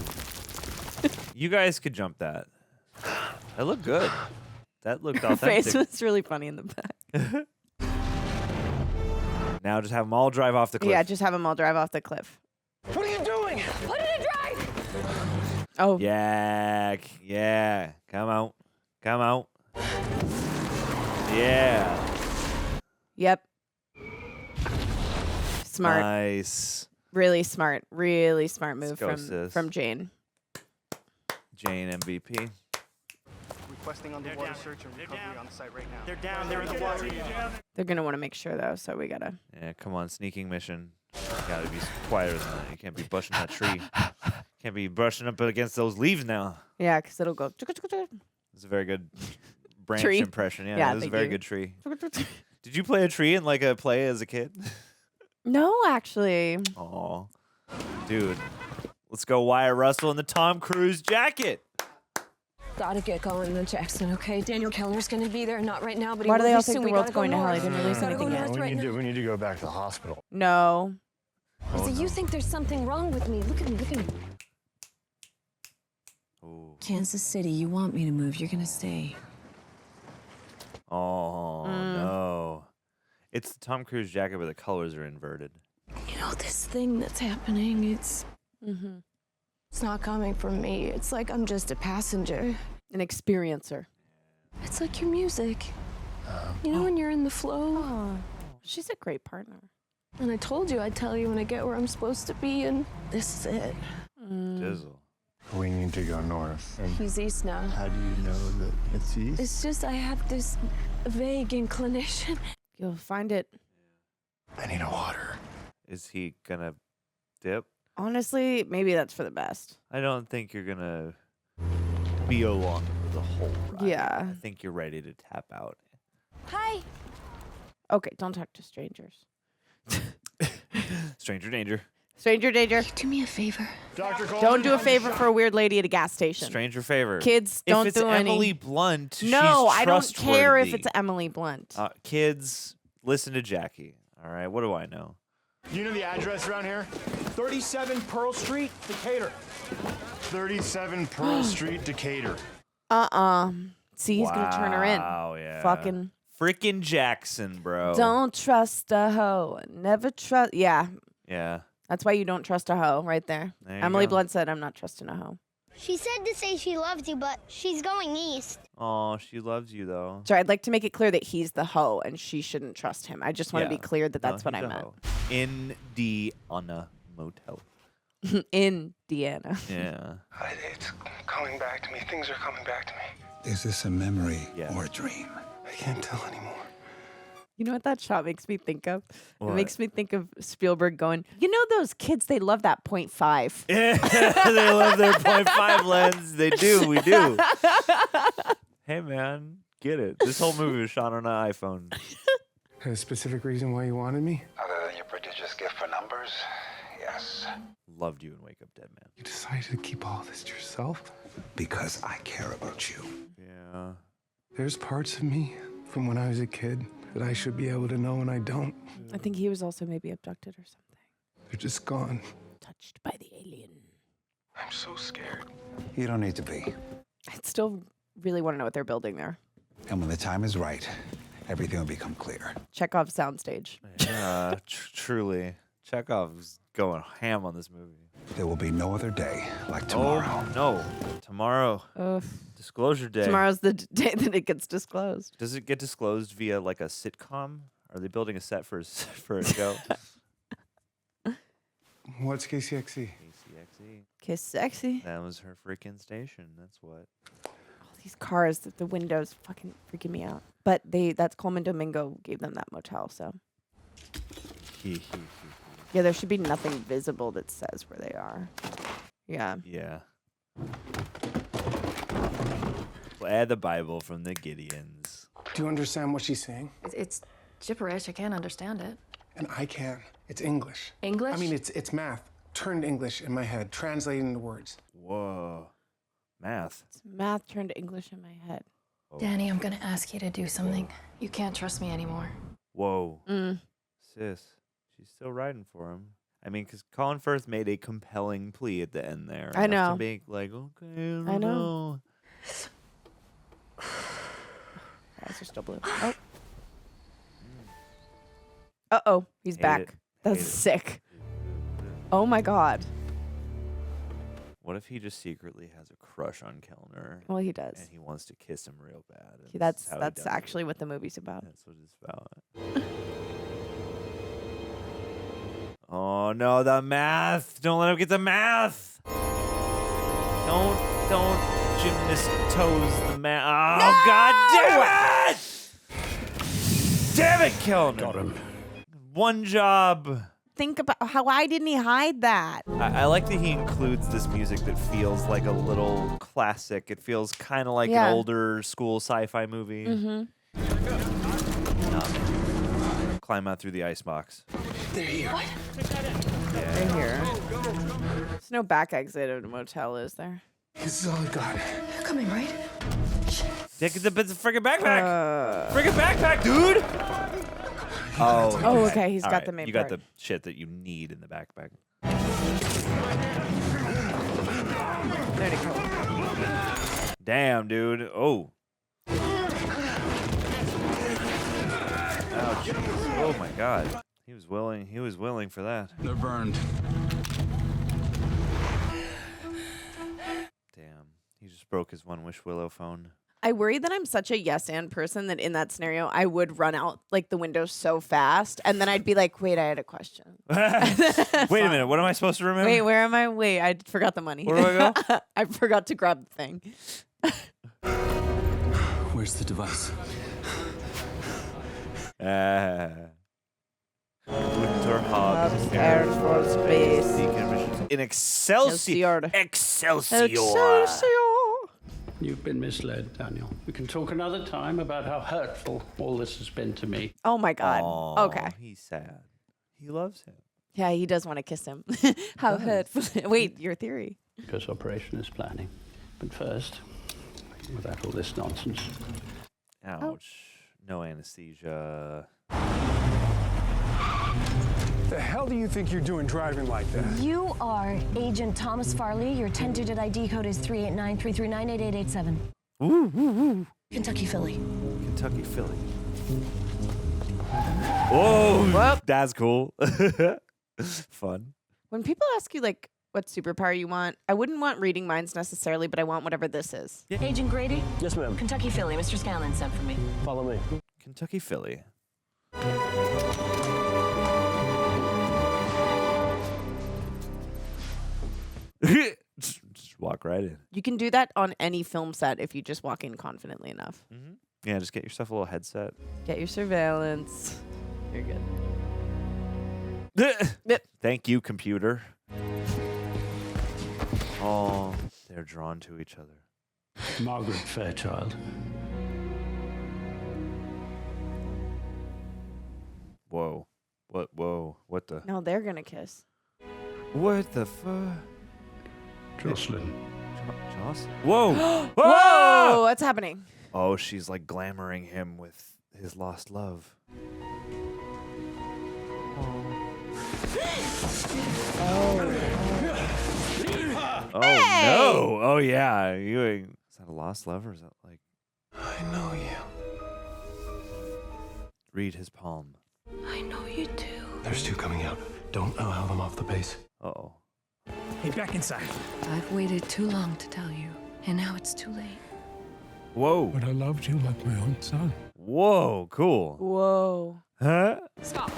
You guys could jump that. That looked good. That looked Her authentic. face was really funny in the back. Now just have them all drive off the cliff. Yeah, just have them all drive off the cliff. What are you doing? Put it in drive! Oh. Yeah. Come out. Come out. Yeah. Yep. Smart. Nice. Really smart. Really smart move Let's go, from Jane. Jane MVP. Requesting underwater search and recovery on the site right now. They're down. They're in the water. They're gonna want to make sure though, so we gotta. Yeah, come on, sneaking mission. You gotta be quieter than that. You can't be brushing that tree. Can't be brushing up against those leaves now. Yeah, because it'll go. It's a very good branch Tree? impression. Yeah, Yeah, it was a thank very you. good tree. Did you play a tree in like a play as a kid? No, actually. Oh, dude. Let's go Wyatt Russell in the Tom Cruise jacket. Gotta get going to Jackson, okay? Daniel Kellner's gonna be there, not right now, but he Why do will they be all think soon. the We world's gotta go going to hell? north. He didn't release Gotta go anything yet. north right now. We need to go back to the hospital. No. So you think there's something wrong with me? Look at me, look at me. Kansas City, you want me to move, you're gonna stay. Oh no. It's the Tom Cruise jacket, but the colors are inverted. You know, this thing that's happening, it's not coming from me. It's like I'm just a passenger. An experiencer. It's like your music. You know, when you're in the flow. Oh, she's a great partner. And I told you I'd tell you when I get where I'm supposed to be, and this is it. Jizzle. We need to go north. And He's east now. how do you know that it's east? It's just I have this vague inclination. You'll find it. I need a water. Is he gonna dip? Honestly, maybe that's for the best. I don't think you're gonna be along for the whole ride. Yeah. I think you're ready to tap out. Hi. Okay, don't talk to strangers. Stranger danger. Stranger danger. Do me a favor. Dr. Colman, Don't do a favor for a weird lady at a gas station. Stranger favor. Kids, don't if it's do any. Emily Blunt, No, she's I don't care if trustworthy. it's Emily Blunt. Kids, listen to Jackie. All right, what do I know? You know the address around here? 37 Pearl Street, Decatur. 37 Pearl Street, Decatur. See, he's gonna turn her in. Wow, yeah. Fucking. Frickin' Jackson, bro. Don't trust a hoe. Never trust. Yeah. Yeah. That's why you don't trust a hoe right there. There you Emily go. Blunt said, I'm not trusting a hoe. She said to say she loves you, but she's going east. Oh, she loves you though. So I'd like to make it clear that he's the hoe and she shouldn't trust him. I just want to be clear that that's what I he's a meant. hoe. Indiana Motel. Indiana. Yeah. It's coming back to me. Things are coming back to me. Is this a memory or a dream? I can't tell anymore. You know what that shot makes me think of? What? It makes me think of Spielberg going, you know those kids, they love that 0.5. Yeah, they love their 0.5 lens. They do. We do. Hey, man, get it. This whole movie was shot on an iPhone. A specific reason why you wanted me? Other than your prodigious gift for numbers, yes. Loved you in Wake Up Dead Man. You decided to keep all this to yourself? Because I care about you. Yeah. There's parts of me from when I was a kid that I should be able to know and I don't. I think he was also maybe abducted or something. They're just gone. Touched by the alien. I'm so scared. You don't need to be. I'd still really want to know what they're building there. And when the time is right, everything will become clear. Chekhov's soundstage. Yeah, truly. Chekhov's going ham on this movie. There will be no other day like tomorrow. Oh, no. Tomorrow. Disclosure day. Tomorrow's the day that it gets disclosed. Does it get disclosed via like a sitcom? Are they building a set for a show? What's KCXE? KCXE. Kiss sexy. That was her freaking station. That's what. All these cars, the windows fucking freaking me out. But that's Colman Domingo gave them that motel, so. Yeah, there should be nothing visible that says where they are. Yeah. Yeah. We'll add the Bible from the Gideons. Do you understand what she's saying? It's gibberish. I can't understand it. And I can. It's English. English? I mean, it's math. Turned English in my head, translated into words. Whoa. Math. It's math turned to English in my head. Danny, I'm gonna ask you to do something. You can't trust me anymore. Whoa. Sis. She's still riding for him. I mean, because Colin Firth made a compelling plea at the end there. I know. To make like, okay, I know. Eyes are still blue. Oh. Uh-oh. He's Hate back. it. That's Hate it. sick. Oh my God. What if he just secretly has a crush on Kellner? Well, he does. And he wants to kiss him real bad. and That's this is how he that's does actually what the movie's about. That's what it's about. Oh no, the math! Don't let him get the math! Don't gymnast toes the math. Oh No! God damn it! Damn it, Kellner! Got him. One job. Think about why didn't he hide that? I like that he includes this music that feels like a little classic. It feels kind of like Yeah. an older school sci-fi movie. Mm-hmm. Climb out through the icebox. They're here. They're here. There's no back exit at a motel, is there? This is all I got. You're coming, right? Take the friggin' backpack! Friggin' backpack, dude! Oh, Oh, okay, he's All got right, the main You got part. the shit that you need in the backpack. There you go. Damn, dude. Oh. Oh, jeez. Oh my God. He was willing for that. They're burned. Damn. He just broke his One Wish Willow phone. I worry that I'm such a yes and person that in that scenario I would run out like the window so fast, and then I'd be like, "Wait, I had a question." Wait a minute. What am I supposed to remember? Wait, where am I? Wait, I forgot the money. Where do I go? I forgot to grab the thing. Where's the device? Winter Hobbs. Air Force Base. In Excelsior. Excelsior. You've been misled, Daniel. We can talk another time about how hurtful all this has been to me. Oh my God. Aw, Okay. He's sad. He loves him. Yeah, he does want to kiss him. How hurtful. Wait, your theory. Because operation is planning. But first, without all this nonsense. Ouch. No anesthesia. The hell do you think you're doing driving like that? You are Agent Thomas Farley. Your 10-digit ID code is 389-339-8887. Ooh, ooh, ooh. Kentucky, Philly. Kentucky, Philly. Whoa, that's cool. Fun. When people ask you like what superpower you want, I wouldn't want reading minds necessarily, but I want whatever this is. Agent Grady? Yes, ma'am. Kentucky, Philly. Mr. Scanlon sent for me. Follow me. Kentucky, Philly. Just walk right in. You can do that on any film set if you just walk in confidently enough. Yeah, just get yourself a little headset. Get your surveillance. You're good. Thank you, computer. Oh, they're drawn to each other. Margaret Fairchild. Whoa. What? Whoa. What the? No, they're gonna kiss. What the fuck? Jocelyn. Joss? Whoa. Whoa! What's happening? Oh, she's like glamoring him with his lost love. Oh Hey! no! Oh yeah, is that a lost love or is that like? I know you. Read his palm. I know you do. There's two coming out. Don't allow them off the base. Uh-oh. Hey, back inside. I've waited too long to tell you, and now it's too late. Whoa. But I loved you like my own son. Whoa, cool. Whoa. Huh? Stop.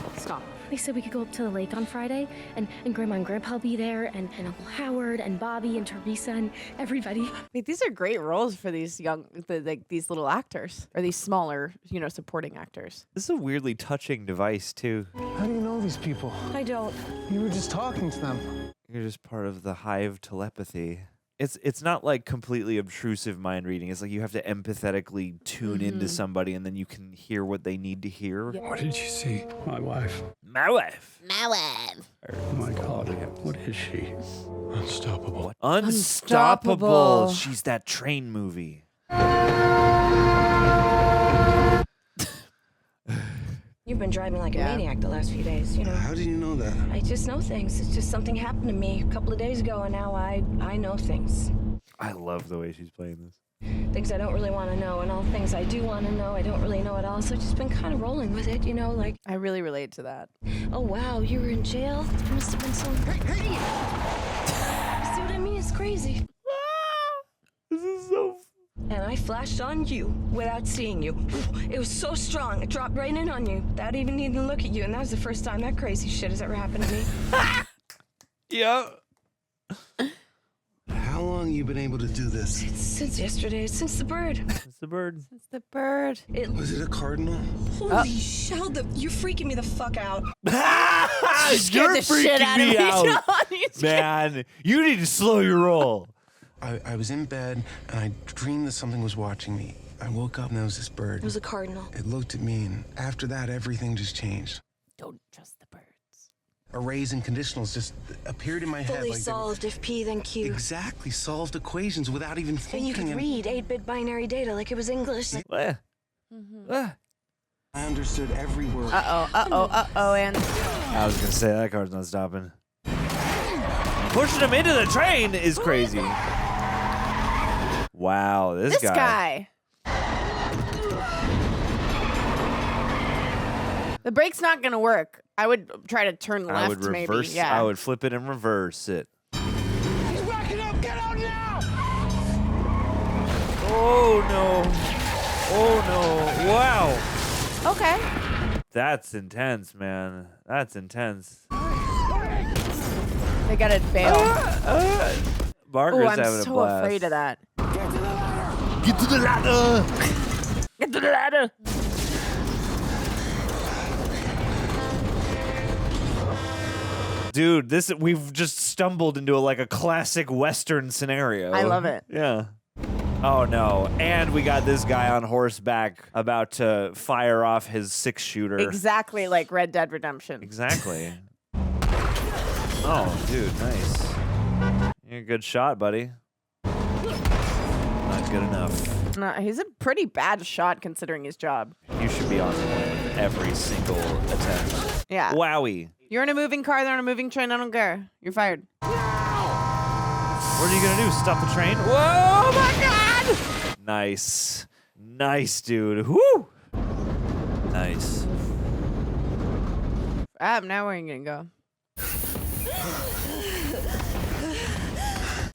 They said we could go up to the lake on Friday, and Grandma and Grandpa will be there, and Uncle Howard, and Bobby, and Teresa, and everybody. Wait, these are great roles for these these little actors, or these smaller, supporting actors. This is a weirdly touching device too. How do you know these people? I don't. You were just talking to them. You're just part of the hive telepathy. It's not like completely obtrusive mind reading. It's like you have to empathetically tune into somebody and then you can hear what they need to hear. What did you see? My wife. My wife. My wife. Oh my God. What is she? Unstoppable. Unstoppable. She's that train movie. You've been driving like a maniac the last few days, How do you know that? I just know things. It's just something happened to me a couple of days ago, and now I know things. I love the way she's playing this. Things I don't really want to know, and all things I do want to know, I don't really know at all. So I've just been kind of rolling with it, like... I really relate to that. Oh, wow, you were in jail? It must have been so... See what I mean? It's crazy. flashed on you without seeing you. It was so strong, it dropped right in on you without even needing to look at you, and that was the first time that crazy shit has ever happened to me. Yeah. How long you been able to do this? Since yesterday, since the bird. It's the bird. It's the bird. Was it a cardinal? Holy shit, you're freaking me the fuck out. You're the shit freaking out of me me, out, John. man. You need to slow your roll. I was in bed and I dreamed that something was watching me. I woke up and there was this bird. It was a cardinal. It looked at me, and after that, everything just changed. Don't trust the birds. Arrays and conditionals just appeared in my head. Fully Like solved if P then Q. Exactly, solved equations without even And thinking. you could read 8-bit binary data like it was English. I I understood every word. And was gonna say that card's not stopping. Pushing him into the train is crazy. Wow, this guy. The brake's not gonna work. I would try to turn left, I would reverse. maybe. Yeah. I would flip it and reverse it. He's backing up! Get out now! Oh no! Oh no! Wow! Okay. That's intense, man. That's intense. They gotta bail. Margaret's I'm having so a blast. afraid of that. Get to the ladder! Get to the ladder! Dude, we've just stumbled into a classic Western scenario. I love it. Yeah. Oh no. And we got this guy on horseback about to fire off his 6-shooter. Exactly like Red Dead Redemption. Exactly. Oh, dude, nice. You're a good shot, buddy. Not good enough. No, he's a pretty bad shot considering his job. You should be on the one with every single attempt. Yeah. Wowie. You're in a moving car, they're on a moving train, I don't care. You're fired. What are you gonna do? Stop the train? Whoa, my God! Nice. Nice, dude. Whoo! Nice. Now where are you gonna go?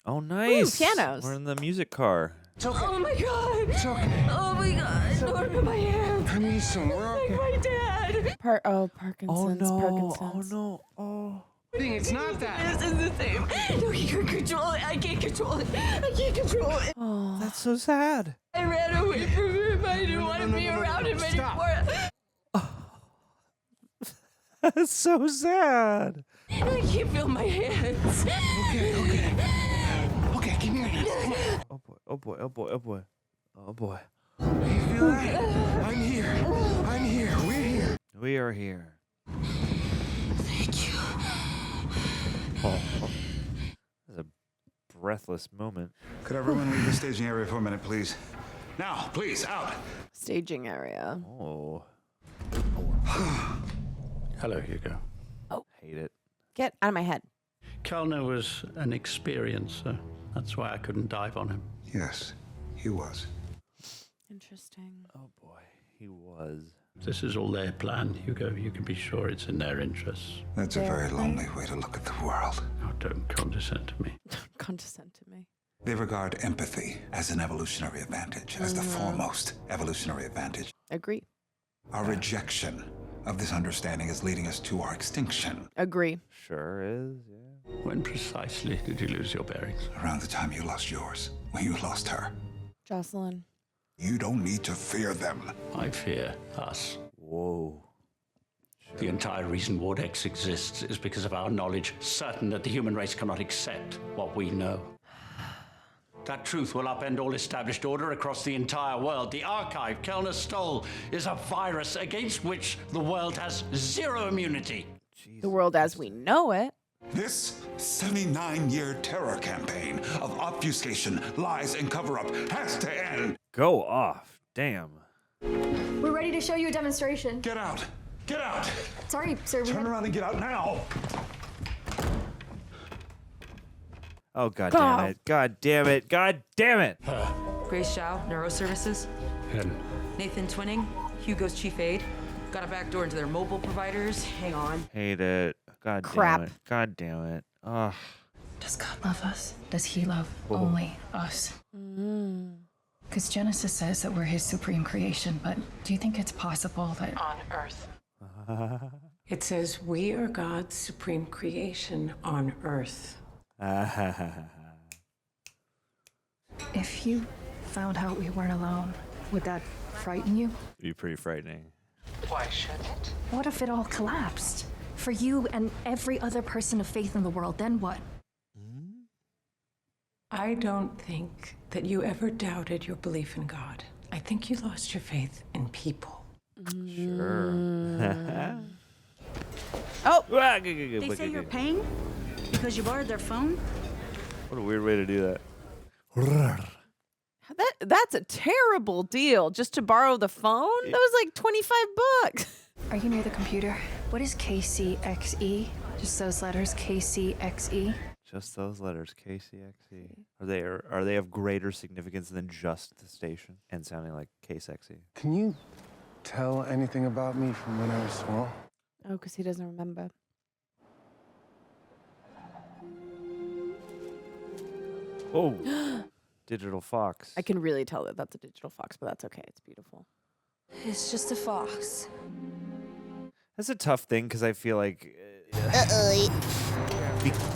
Oh, nice. Ooh, pianos. We're in the music car. Oh my god! It's okay. Oh my god! Norm in my hand. I need some. We're okay. Like my dad. Parkinson's. Parkinson's. Oh no! Oh. It's not that. This is the same. No, you can control it. I can't control it. I can't control it. Oh. That's so sad. I ran away from him. I didn't want to be around him anymore. That's so sad. I can't feel my hands. Okay, give me your hands. Come on. Oh boy! Oh boy! Oh boy! Oh boy! Oh boy! You feel that? I'm here. I'm here. We're here. We are here. Thank you. Oh. That's a breathless moment. Could everyone leave the staging area for a minute, please? Now, please, out. Staging area. Oh. Hello, Hugo. Hate it. Get out of my head. Kellner was an experiencer. That's why I couldn't dive on him. Yes, he was. Interesting. Oh boy, he was. This is all their plan, Hugo. You can be sure it's in their interests. That's a very lonely way to look at the world. Oh, don't condescend to me. Don't condescend to me. They regard empathy as an evolutionary advantage, as the foremost evolutionary advantage. Agree. Our rejection of this understanding is leading us to our extinction. Agree. Sure is, yeah. When precisely did you lose your bearings? Around the time you lost yours, when you lost her. Jocelyn. You don't need to fear them. I fear us. Whoa. The entire reason Ward X exists is because of our knowledge, certain that the human race cannot accept what we know. That truth will upend all established order across the entire world. The archive Kellner stole is a virus against which the world has zero immunity. The world as we know it. This 79-year terror campaign of obfuscation, lies, and cover-up has to end. Go off. Damn. We're ready to show you a demonstration. Get out. Get out. Sorry, sir. Turn around and get out now. Oh, God damn it. God damn it. God damn it. Grace Zhao, Neuroservices. Nathan Twinning, Hugo's chief aide. Got a back door into their mobile providers. Hang on. Hate it. God Crap. damn it. God damn it. Ugh. Does God love us? Does he love only us? Because Genesis says that we're his supreme creation, but do you think it's possible that... On Earth. It says we are God's supreme creation on Earth. If you found out we weren't alone, would that frighten you? It'd be pretty frightening. Why should it? What if it all collapsed? For you and every other person of faith in the world, then what? I don't think that you ever doubted your belief in God. I think you lost your faith in people. Sure. Oh! They say you're paying because you borrowed their phone? What a weird way to do that. That's a terrible deal. Just to borrow the phone? That was like $25. Are you near the computer? What is KCXE? Just those letters, KCXE? Just those letters, KCXE. Are they of greater significance than just the station and sounding like KCXE? Can you tell anything about me from when I was small? Oh, because he doesn't remember. Oh, digital fox. I can really tell that that's a digital fox, but that's okay. It's beautiful. It's just a fox. That's a tough thing because I feel like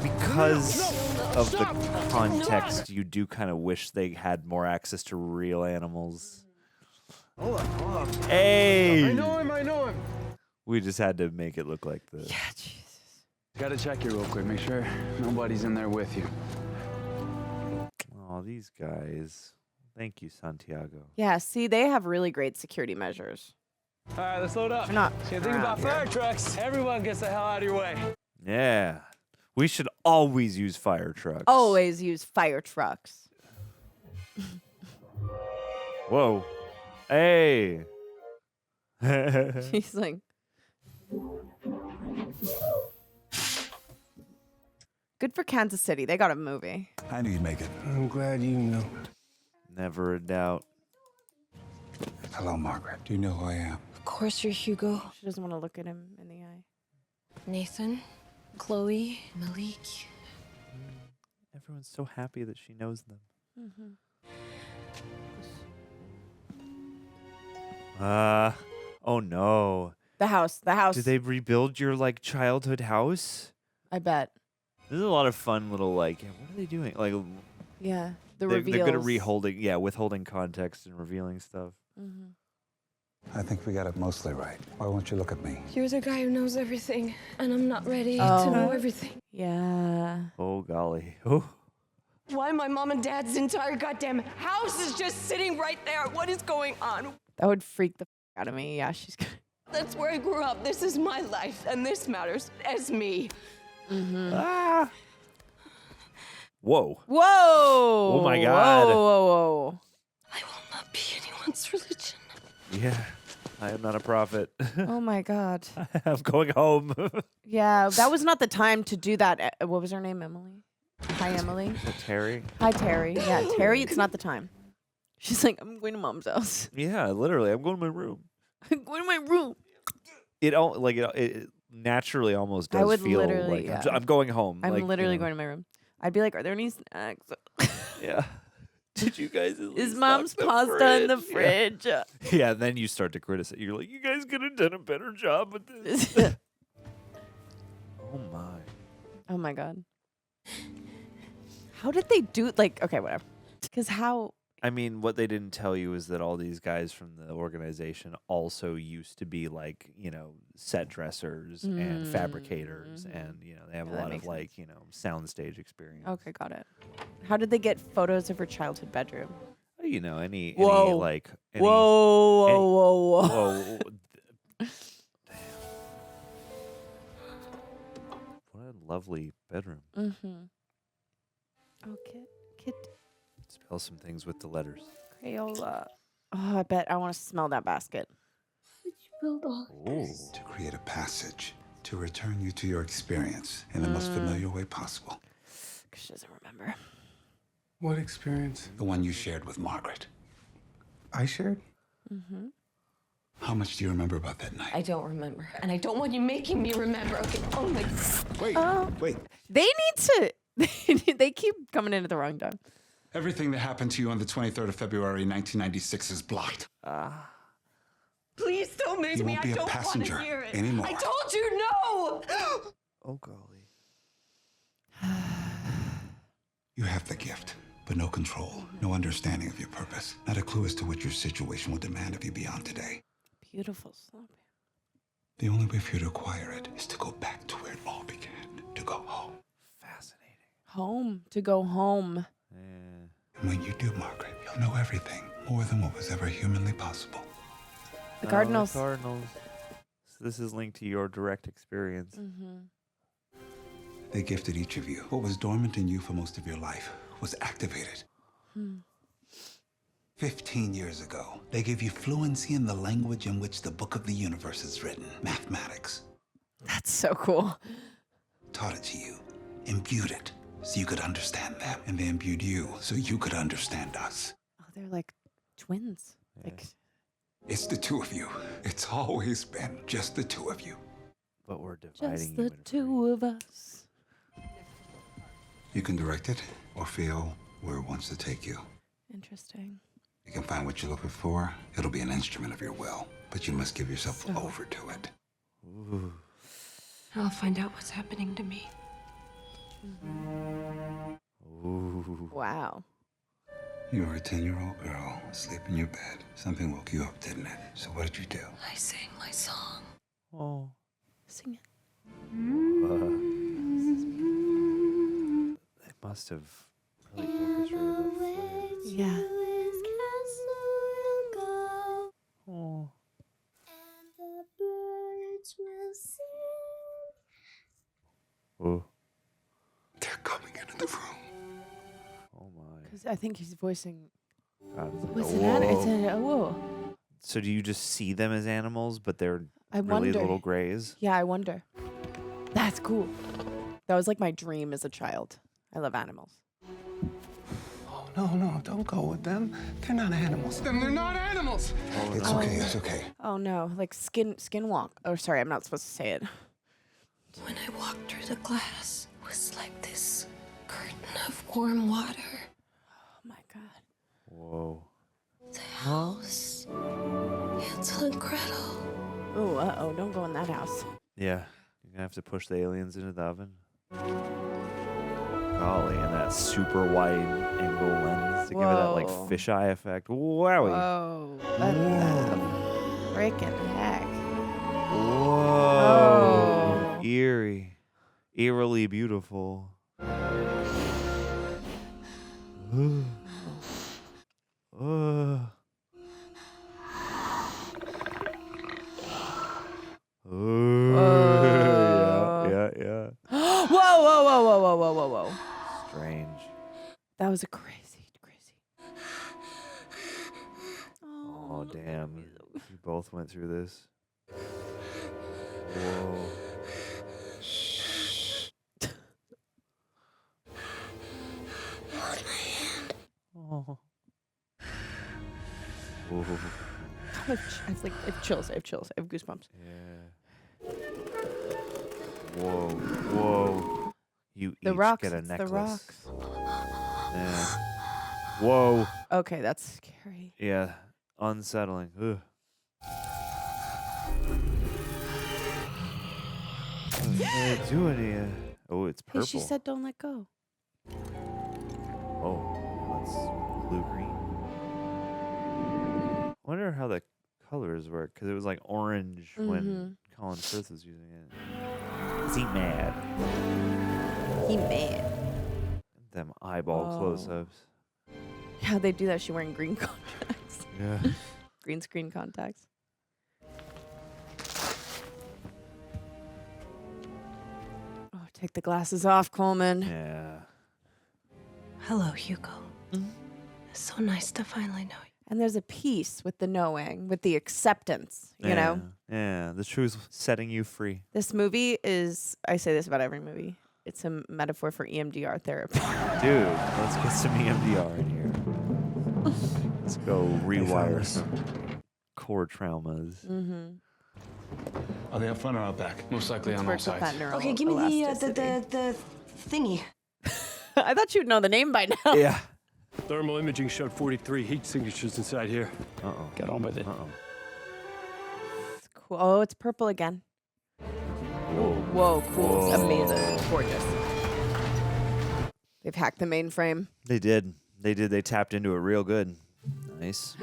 because of the context, you do kind of wish they had more access to real animals. Hold on. Hey! I know him. We just had to make it look like this. Yeah, Jesus. Gotta check here real quick. Make sure nobody's in there with you. Oh, these guys. Thank you, Santiago. Yeah, see, they have really great security measures. All right, let's load up. They're not See, the thing about around fire here. trucks, everyone gets the hell out of your way. Yeah. We should always use fire trucks. Always use fire trucks. Whoa. Hey. She's like... Good for Kansas City. They got a movie. I knew you'd make it. I'm glad you know. Never a doubt. Hello, Margaret. Do you know who I am? Of course you're Hugo. She doesn't want to look at him in the eye. Nathan, Chloe, Malik. Everyone's so happy that she knows them. Oh no. The house. Did they rebuild your like childhood house? I bet. This is a lot of fun little like, what are they doing? Like, Yeah, the they're reveals. good at withholding context and revealing stuff. I think we got it mostly right. Why won't you look at me? You're the guy who knows everything, and I'm not ready to know everything. Yeah. Oh golly. Oh. Why my mom and dad's entire goddamn house is just sitting right there? What is going on? That would freak the out of me. Yeah, she's good. That's where I grew up. This is my life, and this matters as me. Ah. Whoa. Whoa! Oh my God. Whoa. I will not be anyone's religion. Yeah. I am not a prophet. Oh my God. I'm going home. Yeah, that was not the time to do that. What was her name? Emily? Hi, Emily. Terry? Hi, Terry. Yeah, Terry, it's not the time. She's like, I'm going to mom's house. Yeah, literally. I'm going to my room. I'm going to my room. It naturally almost does I would feel literally, like yeah. I'm going home. I'm like, literally going to my room. I'd be like, are there any snacks? Yeah. Did you guys at Is least mom's stock the pasta in the fridge? fridge? Yeah, and then you start to criticize. You're like, you guys could have done a better job with this. Oh my. Oh my God. How did they do okay, whatever. Because how I mean, what they didn't tell you is that all these guys from the organization also used to be like, set dressers and fabricators, and they have a that lot of makes like, soundstage experience. Okay, got it. How did they get photos of her childhood bedroom? Any Whoa. like Whoa. Damn. What a lovely bedroom. Oh, kid. Spell some things with the letters. Crayola. Oh, I bet I want to smell that basket. To create a passage to return you to your experience in the most familiar way possible. Because she doesn't remember. What experience? The one you shared with Margaret. I shared? How much do you remember about that night? I don't remember, and I don't want you making me remember. Okay. Oh my. Wait. They need to. They keep coming in at the wrong time. Everything that happened to you on the 23rd of February, 1996 is blocked. Please don't make You me. won't be I a don't passenger want to hear it. anymore. I told you no. Oh, golly. You have the gift, but no control, no understanding of your purpose, not a clue as to what your situation will demand of you beyond today. Beautiful song. The only way for you to acquire it is to go back to where it all began, to go home. Home. To go home. And when you do, Margaret, you'll know everything, more than what was ever humanly possible. The Cardinals. The Cardinals. So this is linked to your direct experience. They gifted each of you. What was dormant in you for most of your life was activated. 15 years ago, they gave you fluency in the language in which the book of the universe is written, mathematics. That's so cool. Taught it to you, imbued it, so you could understand them, and they imbued you so you could understand us. Oh, they're like twins. Like It's the two of you. It's always been just the two of you. But we're dividing just the two of us. You can direct it or feel where it wants to take you. Interesting. You can find what you're looking for. It'll be an instrument of your will, but you must give yourself over to it. Ooh. I'll find out what's happening to me. Ooh. Wow. You were a 10-year-old girl asleep in your bed. Something woke you up, didn't it? So what did you do? I sang my song. Oh. Sing it. They must have really orchestrated the flutes. Yeah. Oh. Oh. They're coming into the room. Oh my. Because I think he's voicing. God, it's like, What's a an whoa. It's a whoa. So do you just see them as animals, but they're I really wonder. little grays? Yeah, I wonder. That's cool. That was like my dream as a child. I love animals. Oh, no, don't go with them. They're not animals. Then they're not animals. It's okay, it's okay. Oh no, like skinwalk. Oh, sorry, I'm not supposed to say it. When I walked through the glass, it was like this curtain of warm water. Oh my god. Whoa. The house. It's incredible. Oh, uh-oh, don't go in that house. Yeah. You're gonna have to push the aliens into the oven. Golly, and that super wide angle lens to give it that like Whoa. fisheye effect. Wowie. Whoa. What the freaking heck? Whoa. Eerie. Eerily beautiful. Yeah. Whoa. Strange. That was a crazy. Oh, damn. You both went through this. Whoa. Oh. Whoa. I have chills. I have goosebumps. Yeah. Whoa. You The each rocks. get a It's necklace. the rocks. Yeah. Whoa. Okay, that's scary. Yeah. Unsettling. Ugh. What are they doing here? Oh, it's purple. Hey, she said don't let go. Oh, that's blue-green. I wonder how the colors work, because it was like orange when Colin Firth was using it. Is he mad? He mad. Them eyeball close-ups. How'd they do that? She wearing green contacts. Yeah. Green screen contacts. Oh, take the glasses off, Colman. Yeah. Hello, Hugo. It's so nice to finally know you. And there's a peace with the knowing, with the acceptance, you know? Yeah, the truth setting you free. This movie is, I say this about every movie, it's a metaphor for EMDR therapy. Dude, let's get some EMDR in here. Let's go rewire some core traumas. Are they up front or out back? Most likely on all sides. Okay, give me the thingy. I thought you'd know the name by now. Yeah. Thermal imaging showed 43 heat signatures inside here. Uh-oh. Get on with it. Uh-oh. Cool. Oh, it's purple again. Whoa, cool. It's amazing. Gorgeous. They've hacked the mainframe. They did. They tapped into it real good. Nice.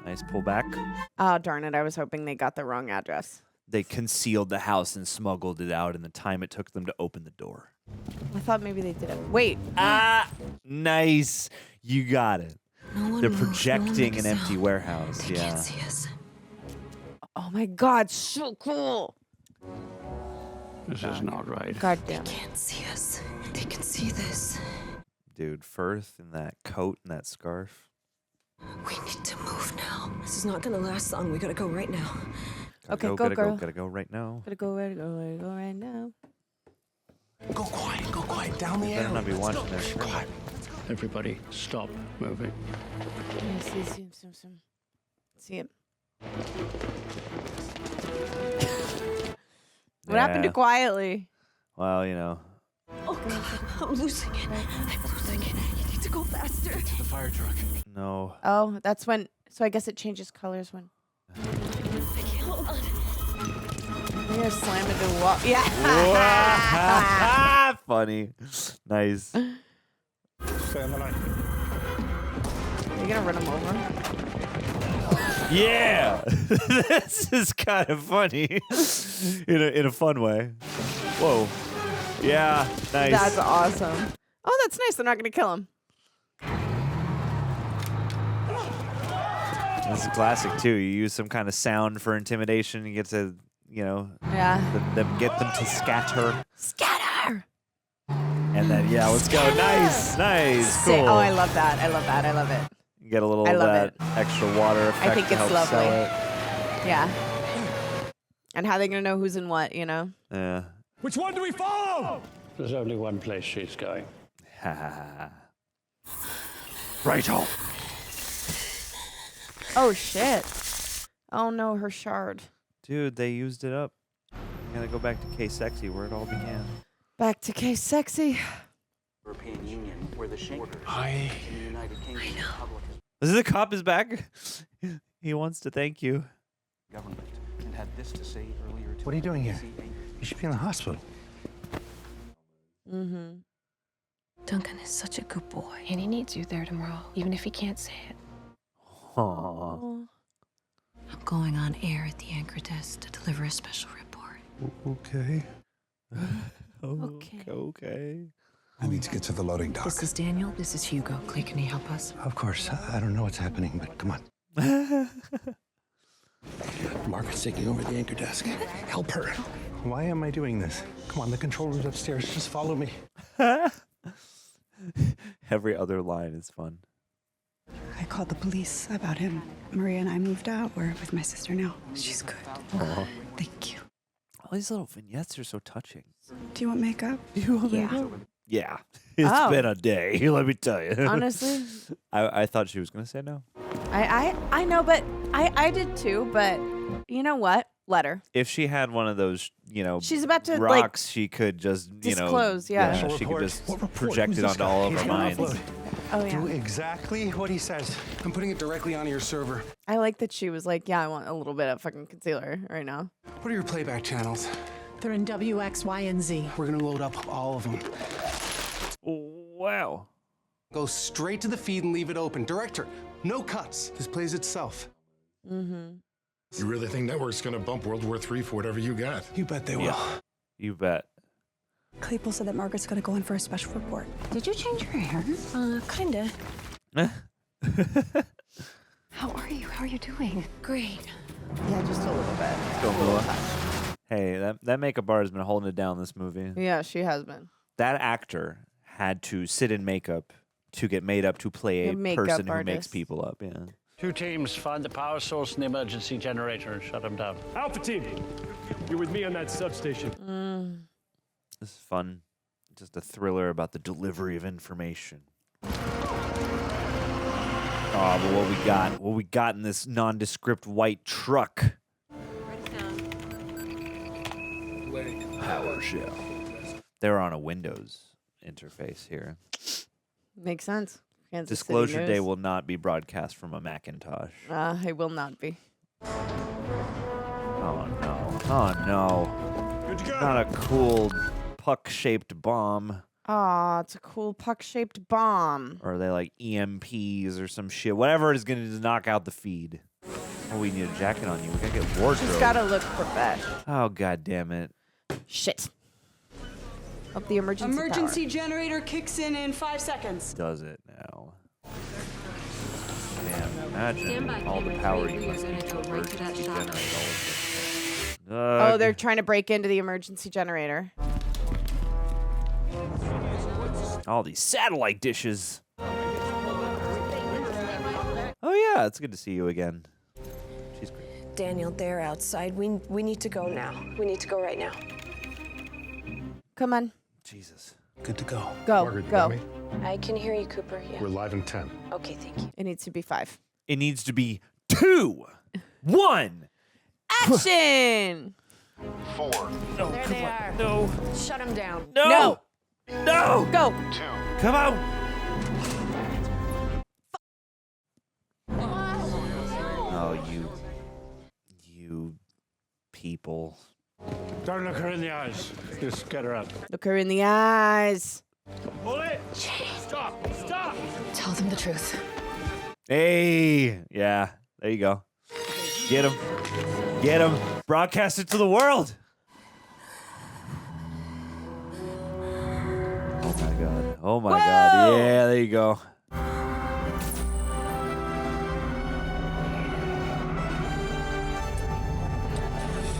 Nice pullback. Oh, darn it. I was hoping they got the wrong address. They concealed the house and smuggled it out in the time it took them to open the door. I thought maybe they did it. Wait. Nice. You got it. They're projecting an No one empty warehouse. They Yeah. can't see us. Oh my God. So cool. This is not right. God damn. They can't see us. They can see this. Dude, Firth in that coat and that scarf. We need to move now. This is not gonna last long. We gotta go right now. Okay, go, gotta girl. Gotta go right now. Gotta go right now. Go quiet. Down the Better alley. not be watching Let's this. go. Quiet. Everybody, stop moving. See him. What happened to Yeah. quietly? Well, you know. Oh God, I'm losing it. I'm losing it. You need to go faster. The fire truck. No. Oh, that's when. So I guess it changes colors when. I can't hold on. You're gonna slam into the wall. Yeah. Funny. Nice. Stay on the line. You're gonna run him over. Yeah. This is kind of funny. in a fun way. Whoa. Yeah. Nice. That's awesome. Oh, that's nice. They're not gonna kill him. This is classic too. You use some kind of sound for intimidation. You get to, Yeah. get them to scatter. Scatter. And then let's go. Nice. Cool. Oh, I love that. I love it. You get a little I of love that it. extra water effect. I think to it's help lovely. sell it. Yeah. And how are they gonna know who's in what? Yeah. Which one do we follow? There's only one place she's going. Right home. Oh shit. Oh no, her shard. Dude, they used it up. You gotta go back to K-Sexy where it all began. Back to K Sexy. European Union, where the Schengen I in the United Kingdom Republic The cop is back. He wants to thank you. government and had this to say earlier today. What are you doing here? You should be in the hospital. Mm-hmm. Duncan is such a good boy, and he needs you there tomorrow, even if he can't say it. Aww. I'm going on air at the anchor desk to deliver a special report. Okay. Okay. I need to get to the loading dock. This is Daniel. This is Hugo. Clay, can you help us? Of course. I don't know what's happening, but come on. Margaret's taking over the anchor desk. Help her. Why am I doing this? Come on, the control room's upstairs. Just follow me. Every other line is fun. I called the police about him. Maria and I moved out. We're with my sister now. She's good. Aw. Thank you. All these little vignettes are so touching. Do you want makeup? Yeah. It's been a day, let me tell you. Honestly. I thought she was going to say no. I know, but I did too, but you know what? Let her. If she had one of those, She's about to, rocks, she could just, disclose, yeah. she could just project it onto all of our minds. Oh, yeah. Do exactly what he says. I'm putting it directly onto your server. I like that she was like, yeah, I want a little bit of fucking concealer right now. What are your playback channels? They're in W, X, Y, and Z. We're gonna load up all of them. Wow. Go straight to the feed and leave it open. Director, no cuts. This plays itself. Mm-hmm. You really think network's gonna bump World War III for whatever you got? You bet they will. You bet. Claypool said that Margaret's going to go in for a special report. Did you change your hair? Kinda. How are you? How are you doing? Great. Yeah, just a little bit. Go, Mila. Hey, that makeup art has been holding it down this movie. Yeah, she has been. That actor had to sit in makeup to get made up to play a makeup person who makes artist. people up. Yeah. 2 teams, find the power source and the emergency generator and shut them down. Alpha team, you're with me on that substation. This is fun. Just a thriller about the delivery of information. Oh, but what we got in this nondescript white truck? PowerShell. They're on a Windows interface here. Makes sense. Kansas City Disclosure News. Day will not be broadcast from a Macintosh. It will not be. Oh no. Oh no. Good to go. Not a cool puck-shaped bomb. Aw, it's a cool puck-shaped bomb. Or are they like EMPs or some shit? Whatever is going to knock out the feed. Oh, we need a jacket on you. We gotta get wardrobe. She's gotta look professional. Oh, god damn it. Shit. Up the emergency generator kicks in 5 seconds. Does it now? Damn, imagine all the power you must need to emergency generate all of this. Oh, they're trying to break into the emergency generator. All these satellite dishes. Oh yeah, it's good to see you again. She's great. Daniel, they're outside. We need to go now. We need to go right now. Come on. Jesus. Good to go. Go. Margaret, you Go. got me? I can hear you, Cooper. Yeah. We're live in 10. Okay, thank you. It needs to be 5. It needs to be 2, 1. Action! 4. No, There they are. No. Shut them down. No. No. Go. 2. Come on. Oh, you people. Don't look her in the eyes. Just get her out. Look her in the eyes. Pull it! Stop! Stop! Tell them the truth. Hey. Yeah. There you go. Get him. Get him. Broadcast it to the world. Oh my god. Oh my god. Yeah, there you go.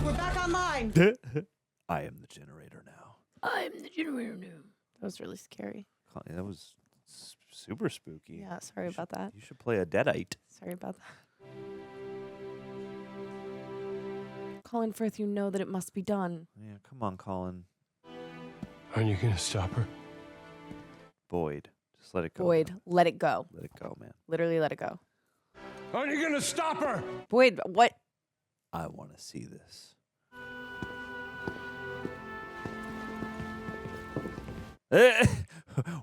We're back online. I am the generator now. I'm the generator now. That was really scary. That was super spooky. Yeah, sorry about that. You should play a deadite. Sorry about that. Colin Firth, you know that it must be done. Yeah, come on, Colin. Aren't you gonna stop her? Boyd. Just let it go. Boyd, let it go. Let it go, man. Literally let it go. Aren't you gonna stop her? Boyd, what? I want to see this.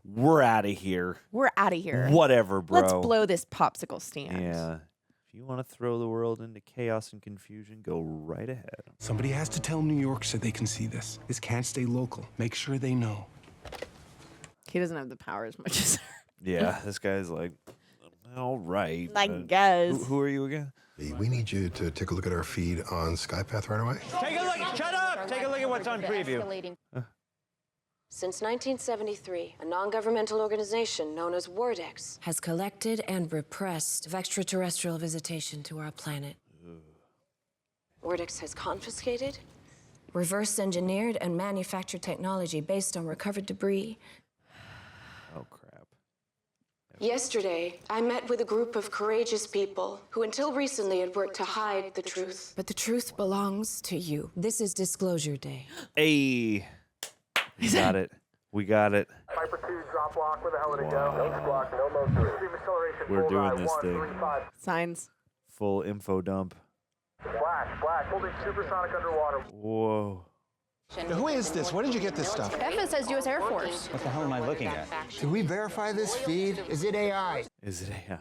We're out of here. We're out of here. Whatever, bro. Let's blow this popsicle stand. Yeah. If you want to throw the world into chaos and confusion, go right ahead. Somebody has to tell New York so they can see this. This can't stay local. Make sure they know. He doesn't have the power as much as her. Yeah, this guy's like, all right. I guess. Who are you again? We need you to take a look at our feed on SkyPath right away. Take a look. Shut up. Take a look at what's on preview. Since 1973, a non-governmental organization known as Wardex has collected and repressed extraterrestrial visitation to our planet. Wardex has confiscated, reverse-engineered, and manufactured technology based on recovered debris. Oh, crap. Yesterday, I met with a group of courageous people who until recently had worked to hide the truth. But the truth belongs to you. This is Disclosure Day. Hey. We got it. We got it. Viper 2, drop lock, where the hell did it go? H-block, no mode 3. Extreme acceleration, We're doing this 1, thing. 3, 5. Signs. Full info dump. Flash, holding supersonic underwater. Whoa. Who is this? Where did you get this stuff? EFA says U.S. Air Force. What the hell am I looking at? Did we verify this feed? Is it AI? Is it AI?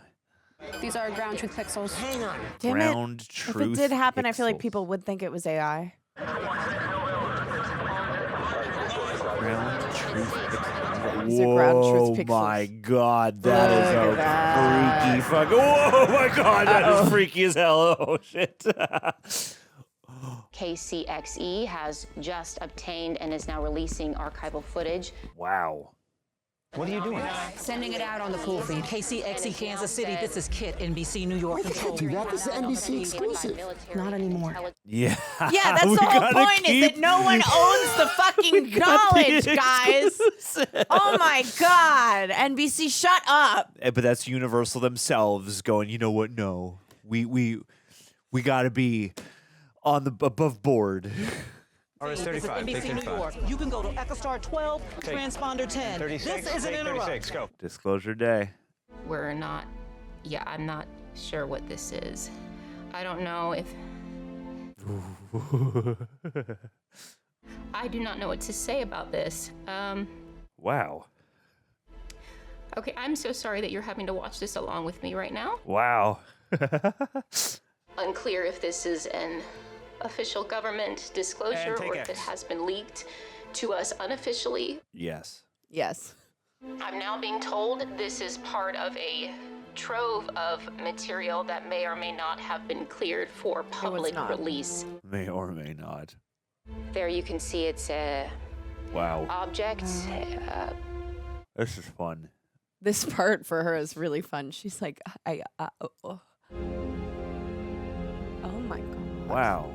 These are ground truth pixels. Hang on. Damn Ground it. truth If it did happen, I feel like pixels. people would think it was AI. Ground truth pixels. These are ground truth Whoa, pixels. my God. That is Look a at that. freaky fuck. Whoa, my God. That is freaky as hell. Oh, shit. KCXE has just obtained and is now releasing archival footage. Wow. What are you doing? Sending it out on the cool feed. KCXE Kansas City, this is Kit, NBC New York. We can't do that. This is NBC exclusive. Not anymore. Yeah. Yeah, that's We the whole gotta point is that keep- no one owns the fucking knowledge, guys. Oh my God. NBC, shut up. But that's Universal themselves going, you know what? No. We got to be on the above board. RS-35, NBC take New 35. York. You can go to Echostar 12, Take transponder 10. 36, This is an take interrupt. 36, go. Disclosure Day. We're not, I'm not sure what this is. I don't know if, I do not know what to say about this. Wow. Okay, I'm so sorry that you're having to watch this along with me right now. Wow. Unclear if this is an official government disclosure or if it has been leaked to us unofficially. Yes. Yes. I'm now being told this is part of a trove of material that may or may not have been cleared for public release. May or may not. There you can see it's a Wow. object. This is fun. This part for her is really fun. She's like, oh my God. Wow.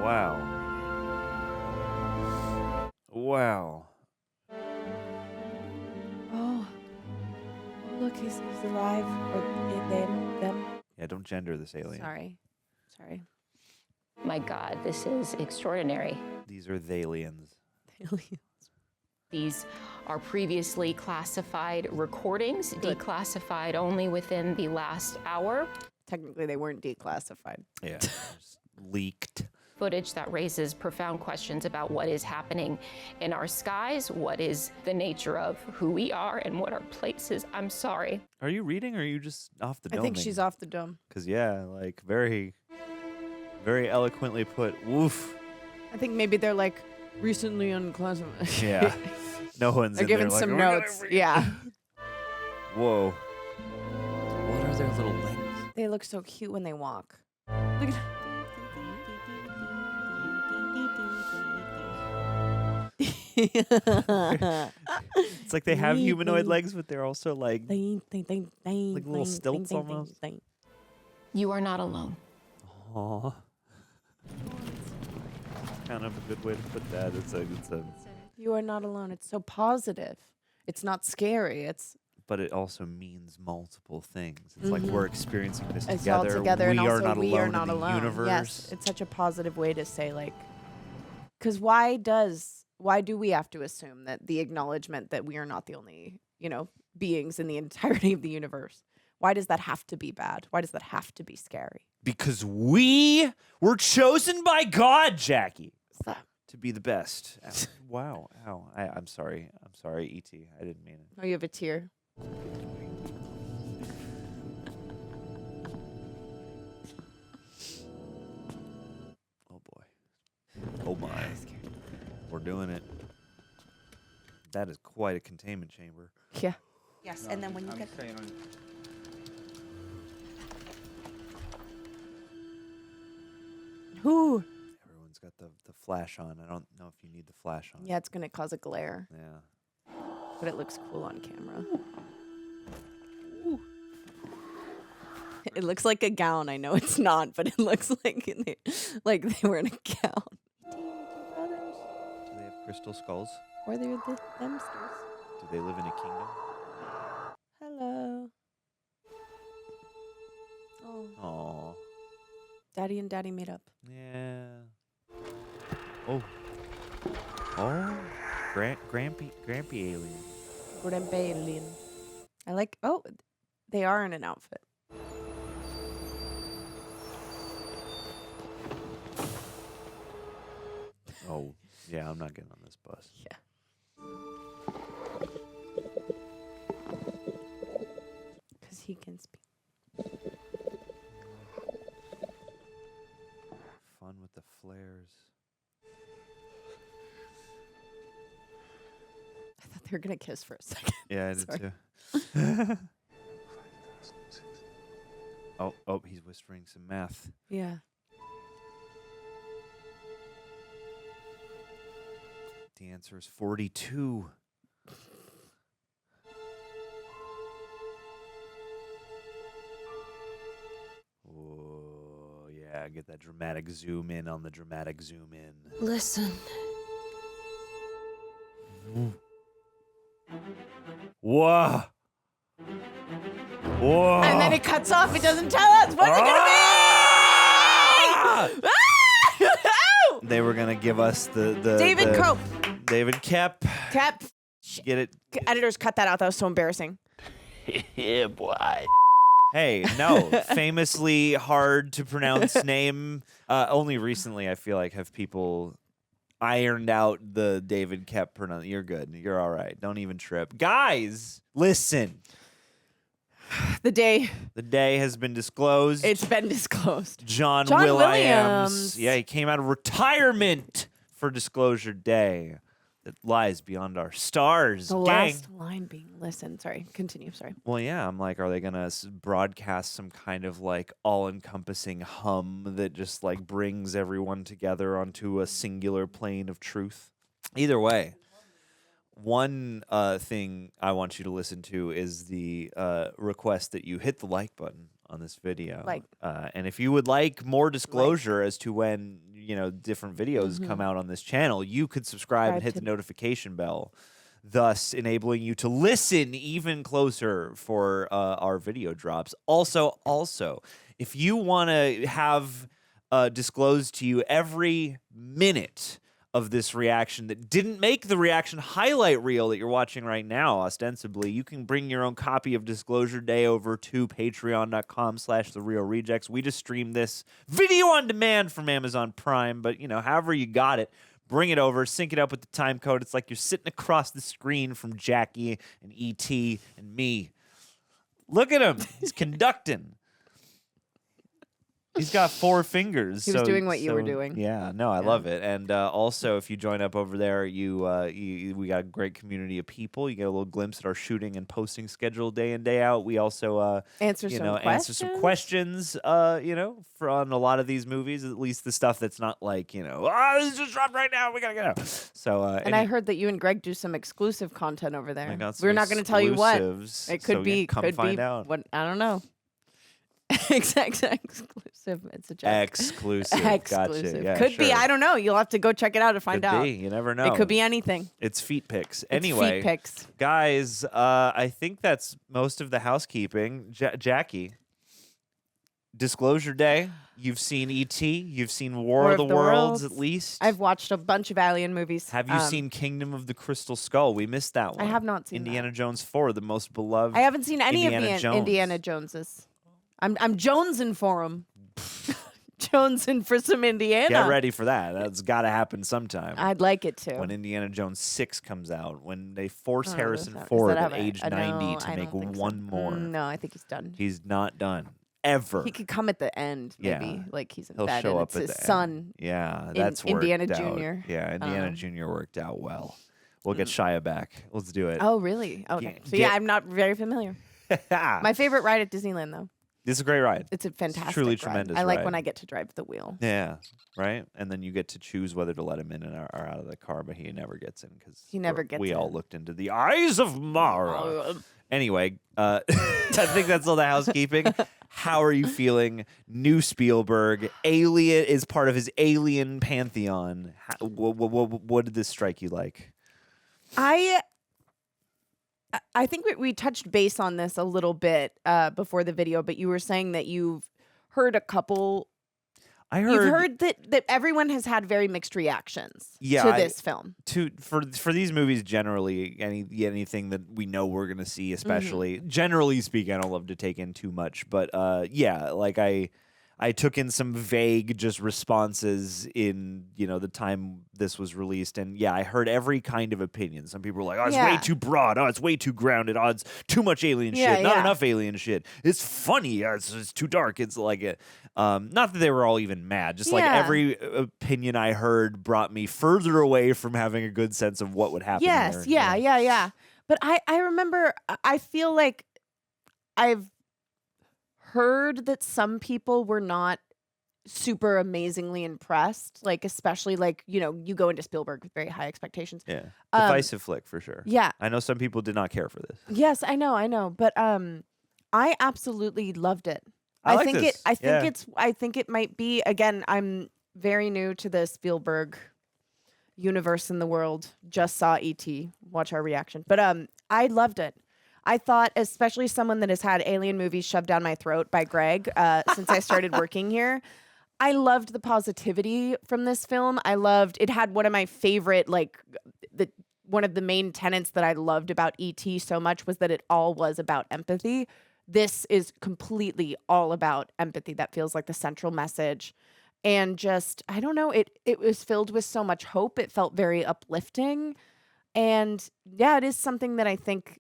Wow. Wow. Oh, look, he's alive. Or them. Yeah, don't gender this alien. Sorry. My God, this is extraordinary. These are the aliens. These are previously classified recordings, declassified only within the last hour. Technically, they weren't declassified. Yeah, just leaked. Footage that raises profound questions about what is happening in our skies, what is the nature of who we are, and what our place is. I'm sorry. Are you reading or are you just off the dome? I think she's off the dome. Because, yeah, like very, very eloquently put, woof. I think maybe they're like recently unclassified. Yeah. No one's They're in there giving like, some "We're gonna notes. read." Yeah. Whoa. What are their little legs? They look so cute when they walk. Look at It's like they have humanoid legs, but they're also like little stilts almost. You are not alone. Aw. Kind of a good way to put that. It's a You are not alone. It's so positive. It's not scary. but it also means multiple things. It's like we're experiencing this It's together. all together, We and are also not we alone are not in the alone. universe. Yes, it's such a positive way to say, like, because why do we have to assume that the acknowledgement that we are not the only, beings in the entirety of the universe? Why does that have to be bad? Why does that have to be scary? Because we were chosen by God, Jackie, to be the best. Ow. Wow. Ow. I'm sorry. I'm sorry, E.T. I didn't mean it. Oh, you have a tear. Oh, boy. Oh, my. We're doing it. That is quite a containment chamber. Yeah. Yes, and then when you get Who? Everyone's got the flash on. I don't know if you need the flash on. Yeah, it's gonna cause a glare. Yeah. But it looks cool on camera. It looks like a gown. I know it's not, but it looks like they were in a gown. Do they have crystal skulls? Or they're the hamsters. Do they live in a kingdom? Hello. Oh. Aw. Daddy and Daddy made up. Yeah. Oh. Oh. Grampy alien. Grampy alien. I like. Oh, they are in an outfit. Oh, yeah, I'm not getting on this bus. Yeah. Because he can speak. Fun with the flares. I thought they were going to kiss for a second. Yeah, I did Sorry. too. Oh, he's whispering some math. Yeah. The answer is 42. Oh, yeah, get that dramatic zoom in on the dramatic zoom in. Listen. Whoa. Whoa. And then it cuts off. It doesn't tell us. What's it going to be? They were going to give us the David Koepp. David Koepp. Koepp. Get it? Editors, cut that out. That was so embarrassing. Yeah, boy. Hey, no. Famously hard to pronounce name. Only recently, I feel like, have people ironed out the David Koepp pronunciation. You're good. You're all right. Don't even trip. Guys, listen. The day has been disclosed. It's been disclosed. John Williams. Williams. Yeah, he came out of retirement for Disclosure Day. That lies beyond our stars. The gang. last line being listened. Sorry, continue. Sorry. Well, yeah, I'm like, are they going to broadcast some kind of like all-encompassing hum that just like brings everyone together onto a singular plane of truth? Either way, one thing I want you to listen to is the request that you hit the like button on this video. And if you would like more disclosure as to when, different videos come out on this channel, you could subscribe and hit the notification bell, thus enabling you to listen even closer for our video drops. Also, if you want to have disclosed to you every minute of this reaction that didn't make the reaction highlight reel that you're watching right now, ostensibly, you can bring your own copy of Disclosure Day over to patreon.com/TheRealRejects. We just streamed this video on demand from Amazon Prime, but, however you got it, bring it over, sync it up with the time code. It's like you're sitting across the screen from Jackie and E.T. and me. Look at him. He's conducting. He's got 4 fingers. He was doing what you were doing. Yeah, no, I love it. And also, if you join up over there, we got a great community of people. You get a little glimpse at our shooting and posting schedule day in, day out. We also answer some questions. On a lot of these movies, at least the stuff that's not like this just dropped right now. We gotta get out. So and I heard that you and Greg do some exclusive content over there. I got some We're not going to tell you what. It could be. Come could find be out. what I don't know. Exclusive. It's a joke. Exclusive. Gotcha. Yeah, could be. sure. I don't know. You'll have to go check it out to find Could out. be. You never know. It could be anything. It's feet pics. It's Anyway, feet pics. Guys, I think that's most of the housekeeping. Jackie, Disclosure Day. You've seen E.T. You've seen War of the Worlds, at least. I've watched a bunch of Alien movies. Have you seen Kingdom of the Crystal Skull? We missed that one. I have not seen Indiana Jones 4, the most beloved. I haven't seen any Indiana of the Jones. Indiana Joneses. I'm jonesing for them. Jonesing for some Indiana. Get ready for that. That's got to happen sometime. I'd like it to. When Indiana Jones 6 comes out, when they force Harrison Ford at age 90 to make one more. No, I think he's done. He's not done. Ever. He could come at the end, maybe. Yeah. Like he's in He'll bed show and up it's at his the son. end. Yeah, that's worked Indiana out. Jr. Yeah, Indiana Jr. worked out well. We'll get Shia back. Let's do it. Oh, really? Okay. So yeah, I'm not very familiar. My favorite ride at Disneyland, though. It's a great ride. It's a fantastic It's truly ride. tremendous I like ride. when I get to drive the wheel. Yeah, right? And then you get to choose whether to let him in or out of the car, but he never gets in because He never gets we all in. looked into the eyes of Mara. Anyway, I think that's all the housekeeping. How are you feeling? New Spielberg. Alien is part of his Alien pantheon. What did this strike you like? I think we touched base on this a little bit before the video, but you were saying that you've heard a couple. You've heard that everyone has had very mixed reactions to this film. For these movies, generally, anything that we know we're gonna see, especially generally speaking, I don't love to take in too much, but like I took in some vague just responses in the time this was released, and I heard every kind of opinion. Some people were like, "Oh, it's way too broad. Oh, it's way too grounded. Oh, it's too much alien shit. Not enough alien shit. It's funny. It's too dark." It's like not that they were all even mad. Just like every opinion I heard brought me further away from having a good sense of what would happen. Yes, there. yeah. But I remember. I feel like I've heard that some people were not super amazingly impressed, like especially like you go into Spielberg with very high expectations. Yeah, divisive flick for sure. Yeah, I know some people did not care for this. Yes, I know, but I absolutely loved it. I think it might be, again, I'm very new to the Spielberg universe in the world. Just saw E.T. Watch our reaction, but I loved it. I thought, especially someone that has had alien movies shoved down my throat by Greg since I started working here, I loved the positivity from this film. It had one of my favorite, one of the main tenets that I loved about E.T. so much was that it all was about empathy. This is completely all about empathy. That feels like the central message. and just, I don't know, it was filled with so much hope. It felt very uplifting. And yeah, it is something that I think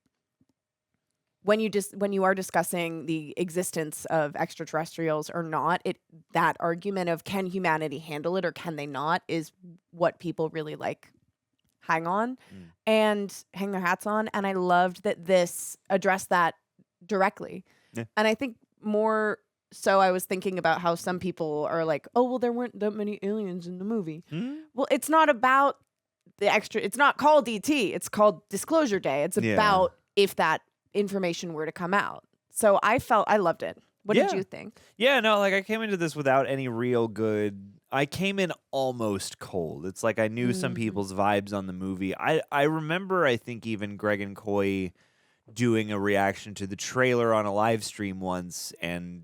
when you are discussing the existence of extraterrestrials or not, that argument of can humanity handle it or can they not is what people really like hang their hats on. And I loved that this addressed that directly. Yeah. And I think more so I was thinking about how some people are like, oh, well, there weren't that many aliens in the movie. Well, it's not about it's not called ET. It's called Disclosure Day. It's about if that information were to come out. So I loved it. What did you think? Yeah, no, like I came into this without any real good. I came in almost cold. It's like I knew some people's vibes on the movie. I remember, I think even Greg and Coy doing a reaction to the trailer on a live stream once, and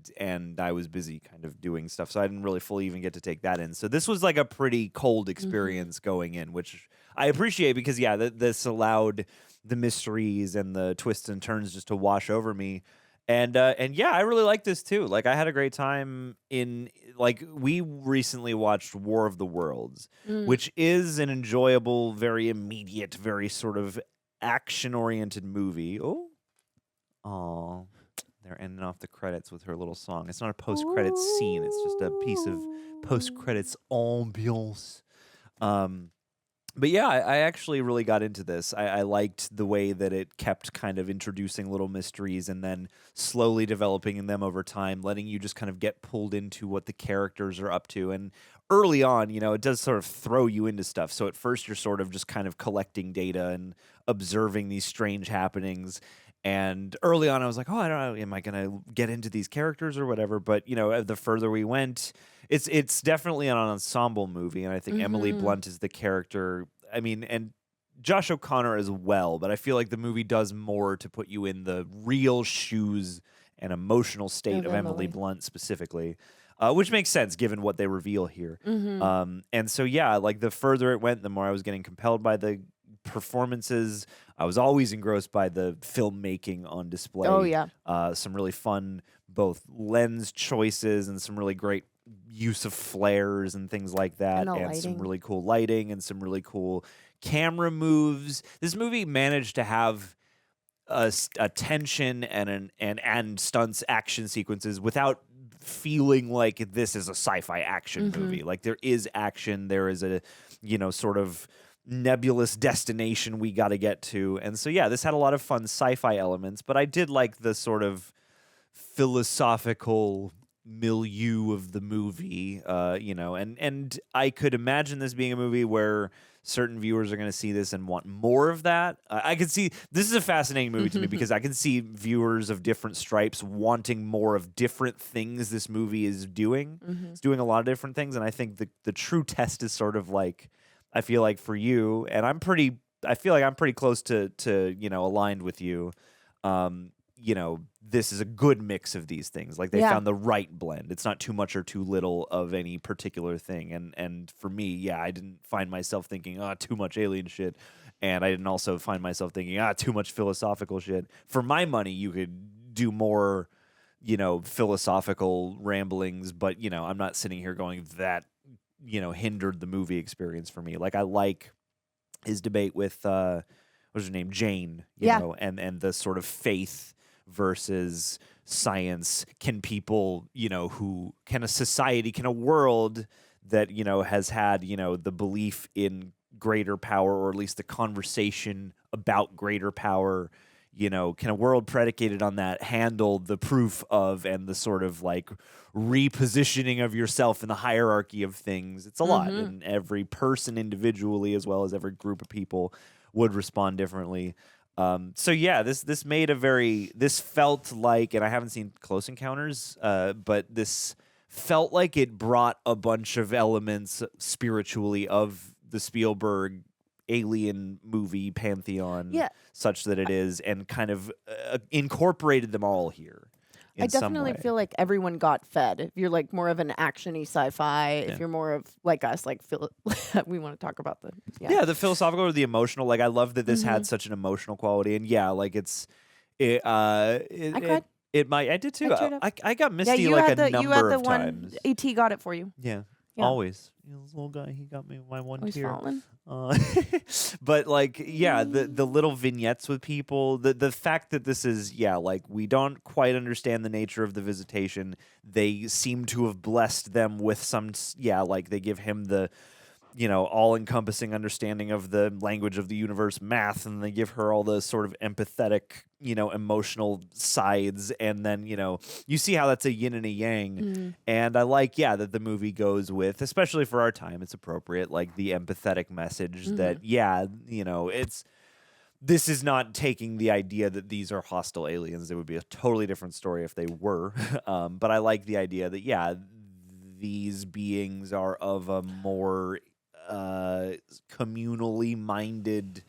I was busy kind of doing stuff, so I didn't really fully even get to take that in. So this was like a pretty cold experience going in, which I appreciate because this allowed the mysteries and the twists and turns just to wash over me. And yeah, I really like this too. Like I had a great time we recently watched War of the Worlds, which is an enjoyable, very immediate, very sort of action-oriented movie. Oh, they're ending off the credits with her little song. It's not a post-credits scene. It's just a piece of post-credits ambiance. But yeah, I actually really got into this. I liked the way that it kept kind of introducing little mysteries and then slowly developing them over time, letting you just kind of get pulled into what the characters are up to. And early on, it does sort of throw you into stuff. So at first you're sort of just kind of collecting data and observing these strange happenings. And early on I was like, oh, I don't know, am I going to get into these characters or whatever? But, the further we went, it's definitely an ensemble movie, and I think Emily Blunt is the character. I mean, and Josh O'Connor as well, but I feel like the movie does more to put you in the real shoes and emotional state of Emily Blunt specifically, which makes sense given what they reveal here. And so, yeah, like the further it went, the more I was getting compelled by the performances. I was always engrossed by the filmmaking on display. Oh, yeah. Some really fun both lens choices and some really great use of flares and things like that, and some really cool lighting and some really cool camera moves. This movie managed to have a tension and stunts action sequences without feeling like this is a sci-fi action movie. Like there is action, there is a sort of nebulous destination we got to get to, and so yeah, this had a lot of fun sci-fi elements, but I did like the sort of philosophical milieu of the movie, and I could imagine this being a movie where certain viewers are going to see this and want more of that. I could see this is a fascinating movie to me because I can see viewers of different stripes wanting more of different things this movie is doing. It's doing a lot of different things, and I think the true test is sort of like, I feel like for you, and I feel like I'm pretty close to aligned with you. This is a good mix of these things. Like they found the right blend. It's not too much or too little of any particular thing. And for me, I didn't find myself thinking, too much alien shit. And I didn't also find myself thinking, too much philosophical shit. For my money, you could do more, philosophical ramblings, but I'm not sitting here going that, hindered the movie experience for me. Like I like his debate with what's her name? Jane, you know, and the sort of faith versus science. Can people, can a society, can a world that, has had, the belief in greater power, or at least the conversation about greater power, can a world predicated on that handle the proof of and the sort of like repositioning of yourself in the hierarchy of things? It's a lot, and every person individually as well as every group of people would respond differently. So yeah, this made this felt like, and I haven't seen Close Encounters, but this felt like it brought a bunch of elements spiritually of the Spielberg alien movie pantheon, such that it is, and kind of incorporated them all here. I definitely feel like everyone got fed. If you're like more of an actiony sci-fi, if you're more of like us, like we want to talk about the the philosophical or the emotional. Like I love that this had such an emotional quality, and like I did too. I got misty like a number of times. ET got it for you. Yeah. Yeah. Always. This little guy, he got me my one Always tear. falling. But like, yeah, the little vignettes with people, the fact that this is, like we don't quite understand the nature of the visitation. They seem to have blessed them with some, like they give him the, all-encompassing understanding of the language of the universe, math, and they give her all the sort of empathetic, emotional sides, and then, you see how that's a yin and a yang, and I like, that the movie goes with, especially for our time, it's appropriate, like the empathetic message that, this is not taking the idea that these are hostile aliens. It would be a totally different story if they were, but I like the idea that, these beings are of a more communally minded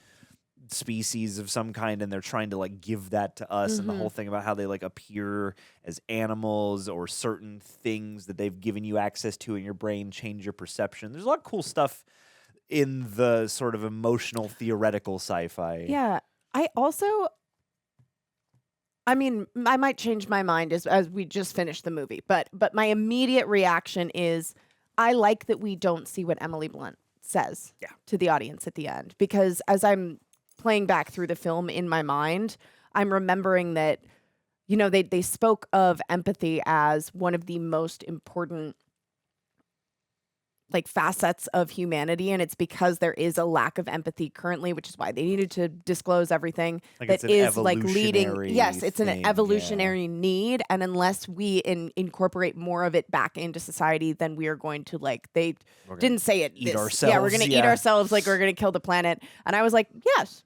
species of some kind, and they're trying to like give that to us, and the whole thing about how they like appear as animals or certain things that they've given you access to in your brain change your perception. There's a lot of cool stuff in the sort of emotional theoretical sci-fi. Yeah. I might change my mind as we just finished the movie, but my immediate reaction is I like that we don't see what Emily Blunt says to the audience at the end, because as I'm playing back through the film in my mind, I'm remembering that, they spoke of empathy as one of the most important like facets of humanity, and it's because there is a lack of empathy currently, which is why they needed to disclose everything that is like leading. Yes, it's an evolutionary need, and unless we incorporate more of it back into society, then we are going to they didn't say it. Eat ourselves. Yeah, we're going to eat ourselves. Like we're going to kill the planet. And I was like, yes.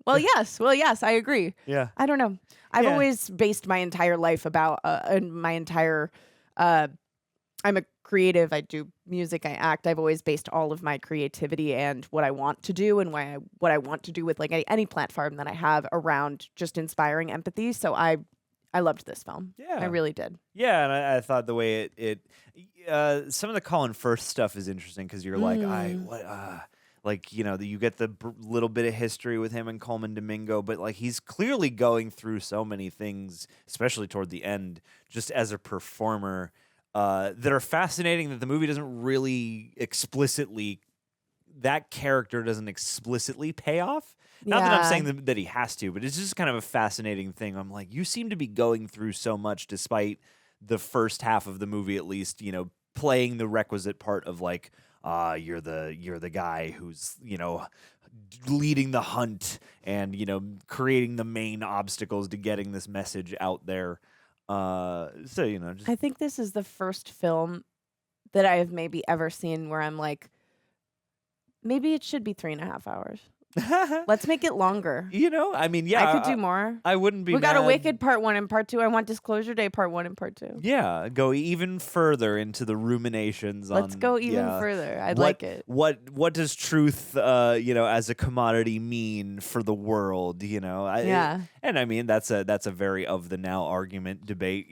Well, yes, I agree. Yeah. I don't know. I've always based my entire life about my entire. I'm a creative. I do music. I act. I've always based all of my creativity and what I want to do and what I want to do with like any platform that I have around just inspiring empathy. So I loved this film. Yeah, I really did. Yeah, and I thought the way it some of the Colin Firth stuff is interesting because you're like, you get the little bit of history with him and Colman Domingo, but like he's clearly going through so many things, especially toward the end, just as a performer. That are fascinating that the movie doesn't really that character doesn't explicitly pay off. Not that I'm saying that he has to, but it's just kind of a fascinating thing. I'm like, you seem to be going through so much despite the first half of the movie, at least, playing the requisite part of like, you're the guy who's, leading the hunt and, creating the main obstacles to getting this message out there. I think this is the first film that I have maybe ever seen where I'm like, maybe it should be 3.5 hours. Let's make it longer. I could do more. I wouldn't be. We got a Wicked Part 1 and Part 2. I want Disclosure Day Part 1 and Part 2. Yeah, go even further into the ruminations. Let's go even further. I'd like it. What does truth, as a commodity mean for the world? And I mean that's a very of the now argument debate.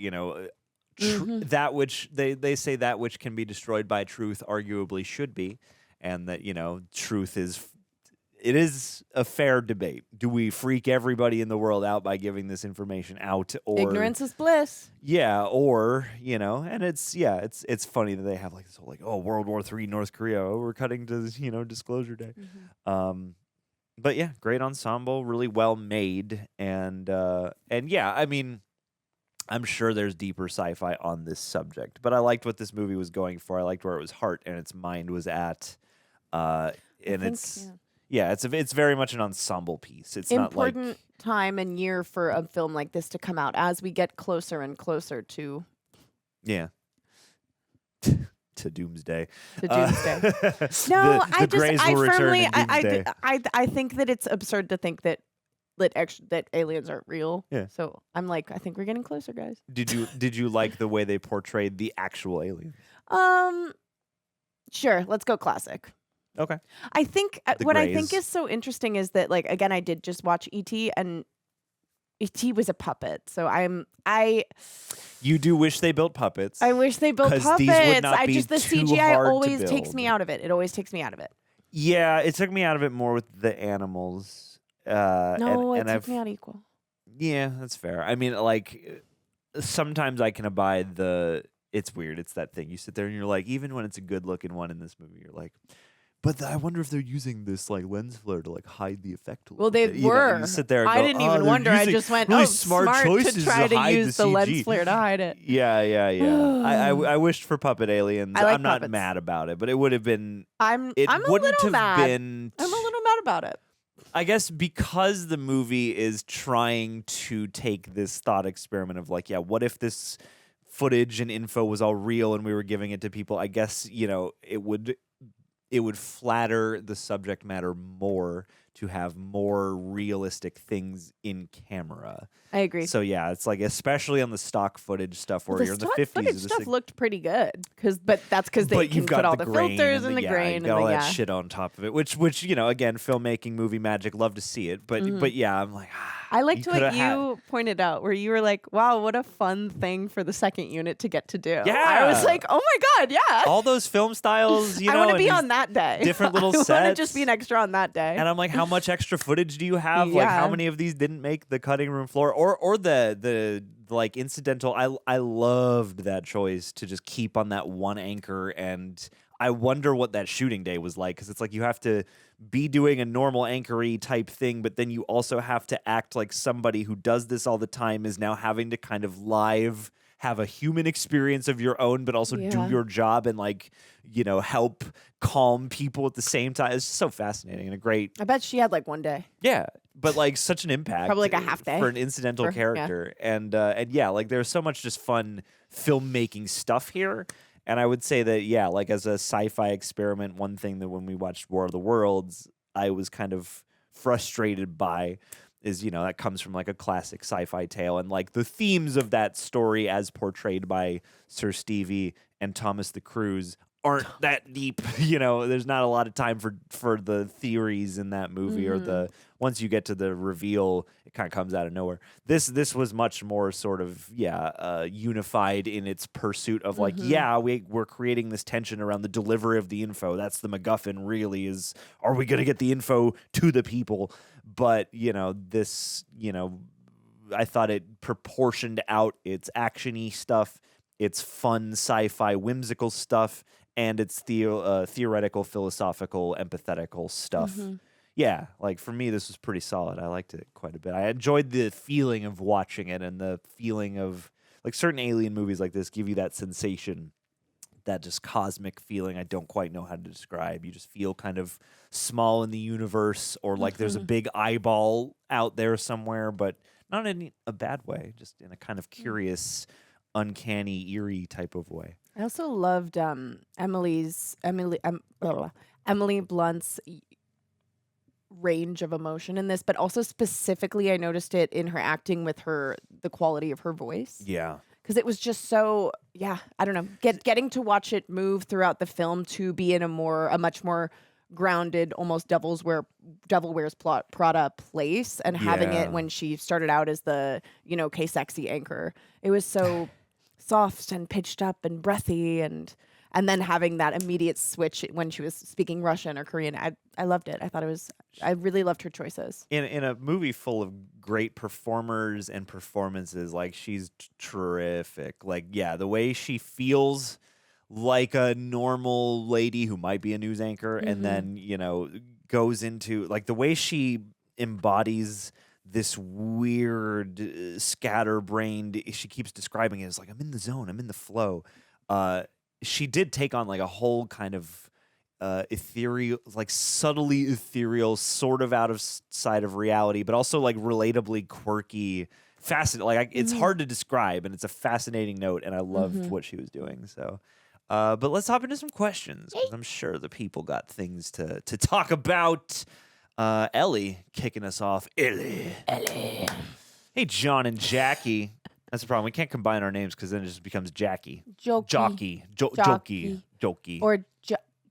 That which they say that which can be destroyed by truth arguably should be, and that truth is. It is a fair debate. Do we freak everybody in the world out by giving this information out, or ignorance is bliss? Yeah, or and it's funny that they have like this whole World War III, North Korea. Oh, we're cutting to Disclosure Day. But yeah, great ensemble, really well made, and yeah, I mean, I'm sure there's deeper sci-fi on this subject, but I liked what this movie was going for. I liked where its heart and its mind was at, it's very much an ensemble piece. It's important not like time and year for a film like this to come out as we get closer and closer to to Doomsday. No, I think that it's absurd to think that aliens aren't real. Yeah. So I'm like, I think we're getting closer, guys. Did you like the way they portrayed the actual alien? Sure. Let's go classic. Okay. I think I think is so interesting is that like again I did just watch E.T. and E.T. was a puppet. So You do wish they built puppets. I wish they built puppets. These would not be the too CGI hard to always takes build. me out of it. It always takes me out of it. Yeah, it took me out of it more with the animals. It took me out equal. Yeah, that's fair. I mean, like sometimes I can abide the it's weird. It's that thing. You sit there and you're like, even when it's a good looking one in this movie, you're like, but I wonder if they're using this like lens flare to like hide the effect a little Well, they bit. were. You sit there and I go, didn't "Oh, even they're wonder. I using just went, really oh, smart choices to try to hide use the the CG. lens flare to hide it. Yeah. I wished for puppet aliens. I like I'm not puppets. mad about it, but it would have been. I'm It a wouldn't little have mad. been. I'm a little mad about it. I guess because the movie is trying to take this thought experiment of like, yeah, what if this footage and info was all real and we were giving it to people? I guess, it would flatter the subject matter more to have more realistic things in camera. I agree. So yeah, it's like especially on the stock footage stuff where The you're in the stock 50s. footage this stuff thing- looked pretty good, but that's because they but can you've got put all the the grain filters and the yeah, grain you and got all the that shit on top of it, which again, filmmaking, movie magic, love to see it, but Mhm. yeah, I'm like, I liked you what coulda you pointed out, where you were like, "Wow, what a fun thing for the second unit to get to do." Yeah. I was like, "Oh my god, yeah!" all those film styles, I want to and be these on that day. different little I want to sets. just be an extra on that day. And I'm like, how much extra footage do you have? Like, how Yeah. many of these didn't make the cutting room floor, or the like incidental? I loved that choice to just keep on that one anchor, and I wonder what that shooting day was like, because it's like you have to be doing a normal anchory type thing, but then you also have to act like somebody who does this all the time is now having to kind of live have a human experience of your own, but also do Yeah. your job and help calm people at the same time. It's just so fascinating and a great. I bet she had like one day. Yeah, but such an impact. Probably like a half day for an incidental yeah. character, and yeah, there's so much just fun filmmaking stuff here. And I would say that as a sci-fi experiment, one thing that when we watched War of the Worlds, I was kind of frustrated by is that comes from a classic sci-fi tale, and the themes of that story as portrayed by Sir Stevie and Thomas the Cruise aren't that deep. There's not a lot of time for the theories in that movie, or the once you get to the reveal, it kind of comes out of nowhere. This was much more sort of unified in its pursuit of we're creating this tension around the delivery of the info. That's the MacGuffin. Really, is are we going to get the info to the people? But this I thought it proportioned out its actiony stuff, its fun sci-fi whimsical stuff, and its theoretical, philosophical, empathetical stuff. Mhm. Yeah, for me, this was pretty solid. I liked it quite a bit. I enjoyed the feeling of watching it, and the feeling of certain alien movies like this give you that sensation, that just cosmic feeling I don't quite know how to describe. You just feel kind of small in the universe, or there's a big eyeball out there somewhere, but not in a bad way, just in a kind of curious, uncanny, eerie type of way. I also loved Emily Blunt's range of emotion in this, but also specifically I noticed it in her acting with the quality of her voice. Yeah. Because it was just so, I don't know, getting to watch it move throughout the film to be in a much more grounded, almost Devil Wears Prada place, and having Yeah. it when she started out as the, K-Sexy anchor. It was so soft and pitched up and breathy, and then having that immediate switch when she was speaking Russian or Korean. I loved it. I really loved her choices. In a movie full of great performers and performances, she's terrific. The way she feels like a normal lady who might be a news anchor, and then goes into the way she embodies this weird scatterbrained. She keeps describing it as I'm in the zone, I'm in the flow. She did take on a whole kind of ethereal, subtly ethereal, sort of out of sight of reality, but also relatably quirky, fascinating. It's hard to describe, and it's a fascinating note, and I loved what she was doing. So, but let's hop into some questions, 'cause I'm sure the people got things to talk about. Ellie kicking us off. Ellie. Hey, John and Jackie. That's the problem. We can't combine our names because then it just becomes Jackie. Jokey. Jokey. Or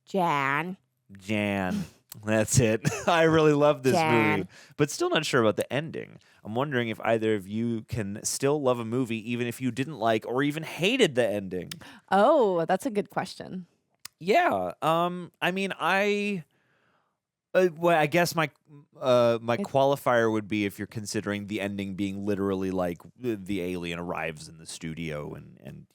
Jan. Jan. That's it. I really love this Jan. movie, but still not sure about the ending. I'm wondering if either of you can still love a movie even if you didn't like or even hated the ending. Oh, that's a good question. Yeah. I mean, well, I guess my qualifier would be if you're considering the ending being literally the alien arrives in the studio and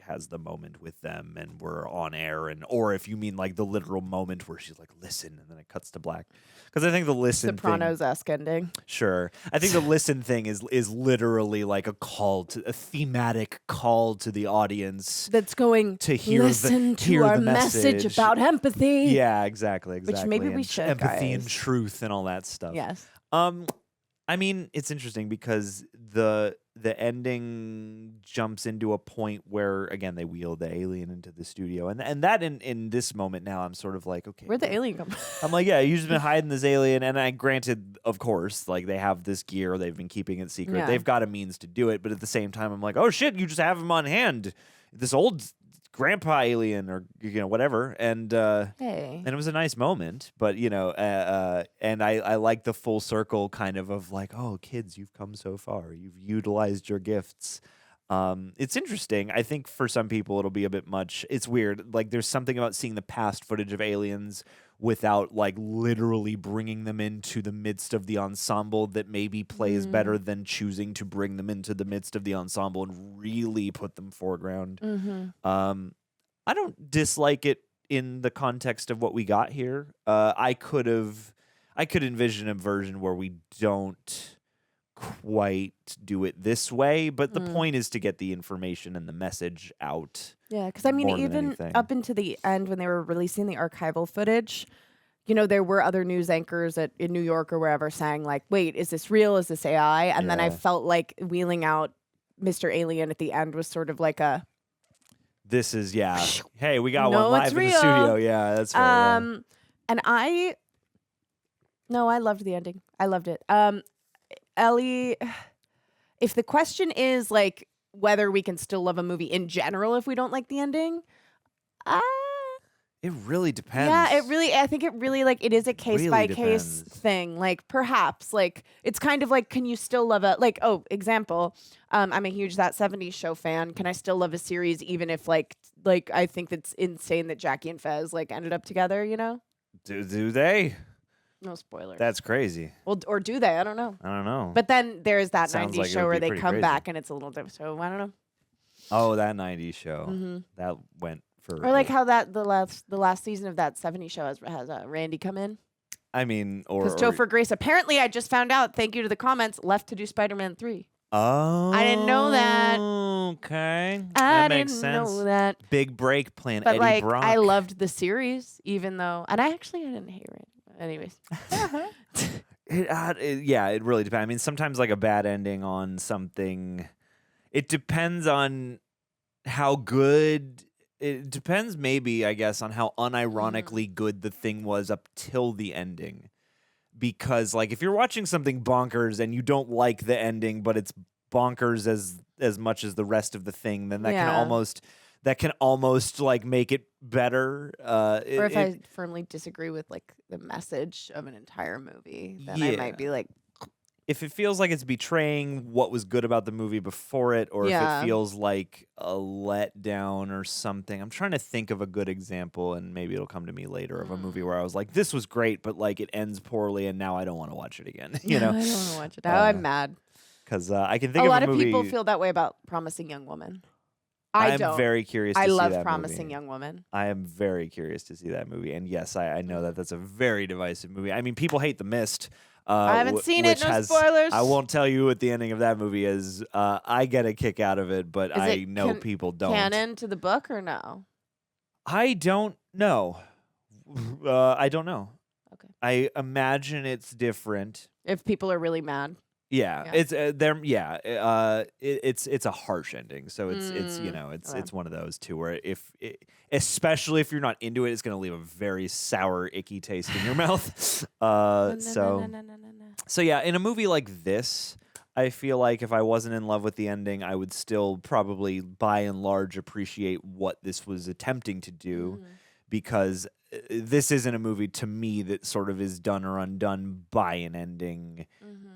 has the moment with them and we're on air, or if you mean like the literal moment where she's like, listen, and then it cuts to black. Because I think the listen Sopranos-esque ending. Sure. I think the listen thing is literally like a thematic call to the audience. That's going to listen to our the message about empathy. Yeah, exactly. Which maybe we should, empathy guys. and truth and all that stuff. Yes. I mean, it's interesting because the ending jumps into a point where, again, they wheel the alien into the studio, and that in this moment now, I'm sort of like, okay, where'd the alien come from? I'm like, yeah, you've just been hiding this alien, and granted, of course, like they have this gear, they've been keeping it secret, Yeah. they've got a means to do it, but at the same time, I'm like, oh shit, you just have him on hand, this old grandpa alien or whatever, and and it was a nice moment, but and I like the full circle kind of like, oh kids, you've come so far, you've utilized your gifts. It's interesting. I think for some people it'll be a bit much. It's weird, like there's something about seeing the past footage of aliens without like literally bringing them into the midst of the ensemble that maybe plays better than choosing to bring them into the midst of the ensemble and really put them foreground. I don't dislike it in the context of what we got here. I could envision a version where we don't quite do it this way, but the point is to get the information and the message out. Yeah, because I mean, even up into the end when they were releasing the archival footage, there were other news anchors in New York or wherever saying like, wait, is this real? Is this AI? And then I felt like wheeling out Mr. Alien at the end was sort of like a... This is, hey, we got No, one it's live in the real. studio. Yeah, that's right. And I loved the ending. I loved it. Ellie, if the question is like whether we can still love a movie in general if we don't like the ending, it really depends. yeah, I think it really like it is a case Really by case depends. thing. Like perhaps like it's kind of like, can you still love example, I'm a huge That 70s Show fan. Can I still love a series even if like I think that's insane that Jackie and Fez like ended up together, Do they? No spoilers. That's crazy. Well, or do they? I don't know. I don't know. But then there's that Sounds 90s like it show would where be they pretty come crazy. back and it's a little different. So I don't know. Oh, that 90s show. Mhm. That went for... Or like how that the last season of That 70s Show has Randy come in. I mean, or... Because Topher Grace, apparently I just found out, thank you to the comments, left to do Spider-Man 3. Oh. I didn't know that. Okay. I That makes didn't sense. know that. Big break playing But Eddie like, Brock. I loved the series, even though, and I didn't hate Randy. Anyways. It really depends. I mean, sometimes like a bad ending on something, it depends on how good. It depends, maybe, I guess, on how unironically good the thing was up till the ending. Because, like, if you're watching something bonkers and you don't like the ending, but it's bonkers as much as the rest of the thing, then that can almost like make it better. Or if I firmly disagree with like the message of an entire movie, then I might be like, if it feels like it's betraying what was good about the movie before it, or if it feels like a letdown or something. I'm trying to think of a good example, and maybe it'll come to me later, of a movie where I was like, this was great, but like it ends poorly, and now I don't want to watch it again. I don't want to watch it. Now I'm mad. Because I can think a of lot a of movie. people feel that way about Promising Young Woman. I'm very curious to I see love that Promising movie. Young Woman. I am very curious to see that movie. And yes, I know that that's a very divisive movie. I mean, people hate The Mist. I haven't seen it. No spoilers. I won't tell you what the ending of that movie is. I get a kick out of it, but I know people don't. Canon to the book or no? I don't know. I don't know. Okay. I imagine it's different. If people are really mad. Yeah, it's it's a harsh ending, so it's one of those too where especially if you're not into it, it's going to leave a very sour, icky taste in your mouth. So yeah, in a movie like this, I feel like if I wasn't in love with the ending, I would still probably by and large appreciate what this was attempting to do, because this isn't a movie to me that sort of is done or undone by an ending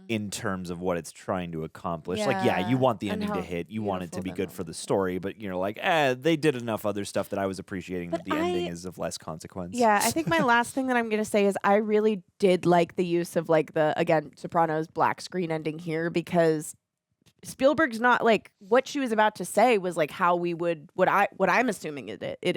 in terms of what it's trying to accomplish. Like, you want the ending to hit. You want it to be good for the story, but you're like, they did enough other stuff that I was appreciating that the ending is of less consequence. Yeah, I think my last thing that I'm going to say is I really did like the use of like the, again, Sopranos black screen ending here, because Spielberg's not like what she was about to say was like how we would what I'm assuming it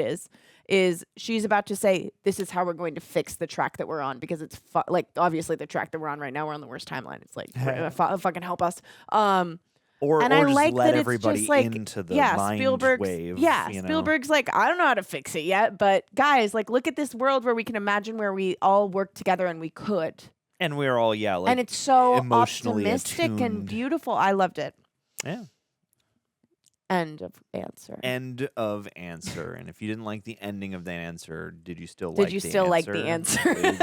is she's about to say this is how we're going to fix the track that we're on because it's like obviously the track that we're on right now we're on the worst timeline. It's like fucking help us. Or I just like let that everybody it's just like, into the mind Spielberg's, wave. Yeah, you know? Spielberg's like, I don't know how to fix it yet, but guys, like, look at this world where we can imagine where we all work together and we could. And we're all, like, and it's so emotionally optimistic attuned. and beautiful. I loved it. Yeah. End of answer. End of answer. And if you didn't like the ending of that answer, did you still Did like you the still answer? like the answer? There you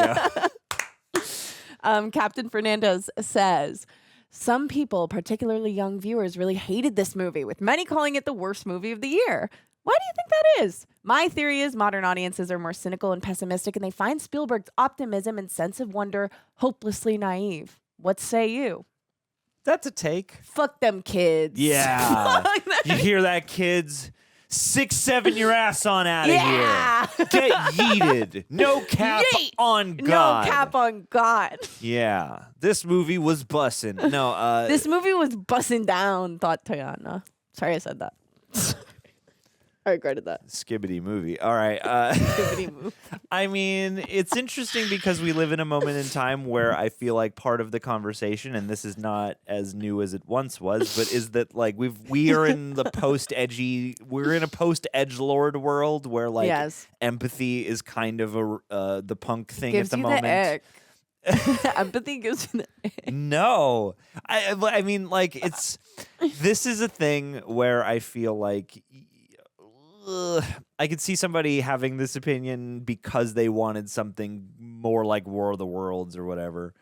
go. Captain Fernandez says, some people, particularly young viewers, really hated this movie, with many calling it the worst movie of the year. Why do you think that is? My theory is modern audiences are more cynical and pessimistic, and they find Spielberg's optimism and sense of wonder hopelessly naive. What say you? That's a take. Fuck them kids. Yeah. You hear that, kids? 6-7 your ass on out of here. Get yeeted. No cap on God. No cap on God. Yeah. This movie was bussin'. No, this movie was bussin' down, thought Tayana. Sorry I said that. I regretted that. Skibbity movie. All right. Skibbity movie. I mean, it's interesting because we live in a moment in time where I feel like part of the conversation, and this is not as new as it once was, but is that like we are in the we're in a post edgelord world where like empathy is kind of the punk thing Gives at the you moment. The ick. Empathy gives you the ick. No, I mean like this is a thing where I feel like. I could see somebody having this opinion because they wanted something more like War of the Worlds or whatever.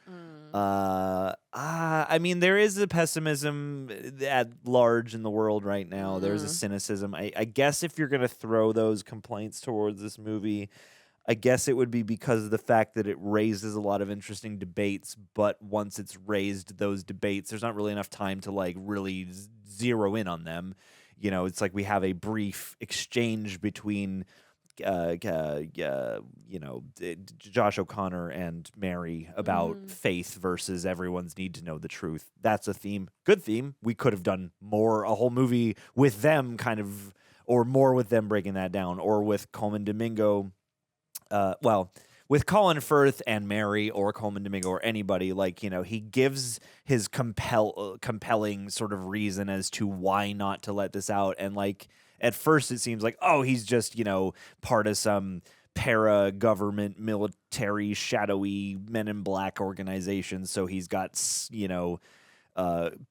I mean, there is a pessimism at large in the world right now. There's a cynicism. I guess if you're going to throw those complaints towards this movie, I guess it would be because of the fact that it raises a lot of interesting debates, but once it's raised those debates, there's not really enough time to like really zero in on them. You know, it's like we have a brief exchange between, Josh O'Connor and Mary about faith versus everyone's need to know the truth. That's a theme. Good theme. We could have done a whole movie with them kind of, or more with them breaking that down, or with Colman Domingo. With Colin Firth and Mary or Colman Domingo or anybody, like, you know, he gives his compelling sort of reason as to why not to let this out. And like, at first it seems like, oh, he's just, you know, part of some para-government, military, shadowy Men in Black organization. So he's got, you know,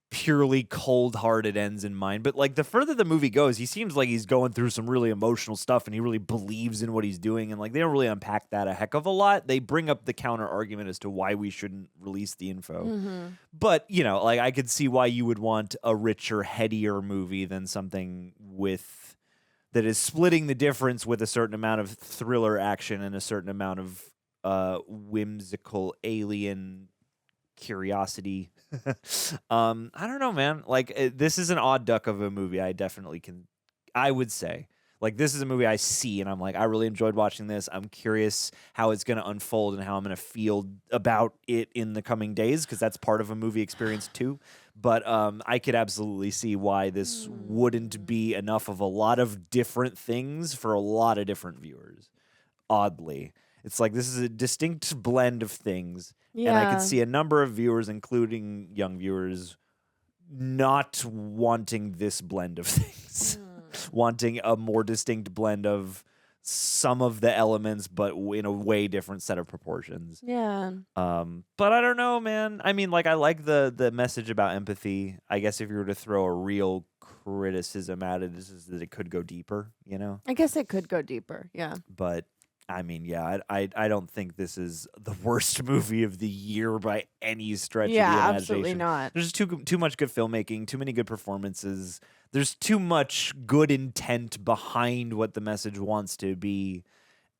purely cold-hearted ends in mind. But like the further the movie goes, he seems like he's going through some really emotional stuff and he really believes in what he's doing. And like they don't really unpack that a heck of a lot. They bring up the counter argument as to why we shouldn't release the info. But, you know, like I could see why you would want a richer, headier movie than something that is splitting the difference with a certain amount of thriller action and a certain amount of whimsical alien curiosity. I don't know, man. Like this is an odd duck of a movie. I would say like this is a movie I see and I'm like, I really enjoyed watching this. I'm curious how it's going to unfold and how I'm going to feel about it in the coming days, because that's part of a movie experience too. But I could absolutely see why this wouldn't be enough of a lot of different things for a lot of different viewers. Oddly, it's like this is a distinct blend of things. Yeah. And I could see a number of viewers, including young viewers, not wanting this blend of things, wanting a more distinct blend of some of the elements, but in a way different set of proportions. Yeah. But I don't know, man. I mean, like I like the message about empathy. I guess if you were to throw a real criticism at it, is that it could go deeper, you know? I guess it could go deeper, yeah. But I mean, yeah, I don't think this is the worst movie of the year by any stretch of the imagination. Absolutely not. There's too much good filmmaking, too many good performances. There's too much good intent behind what the message wants to be.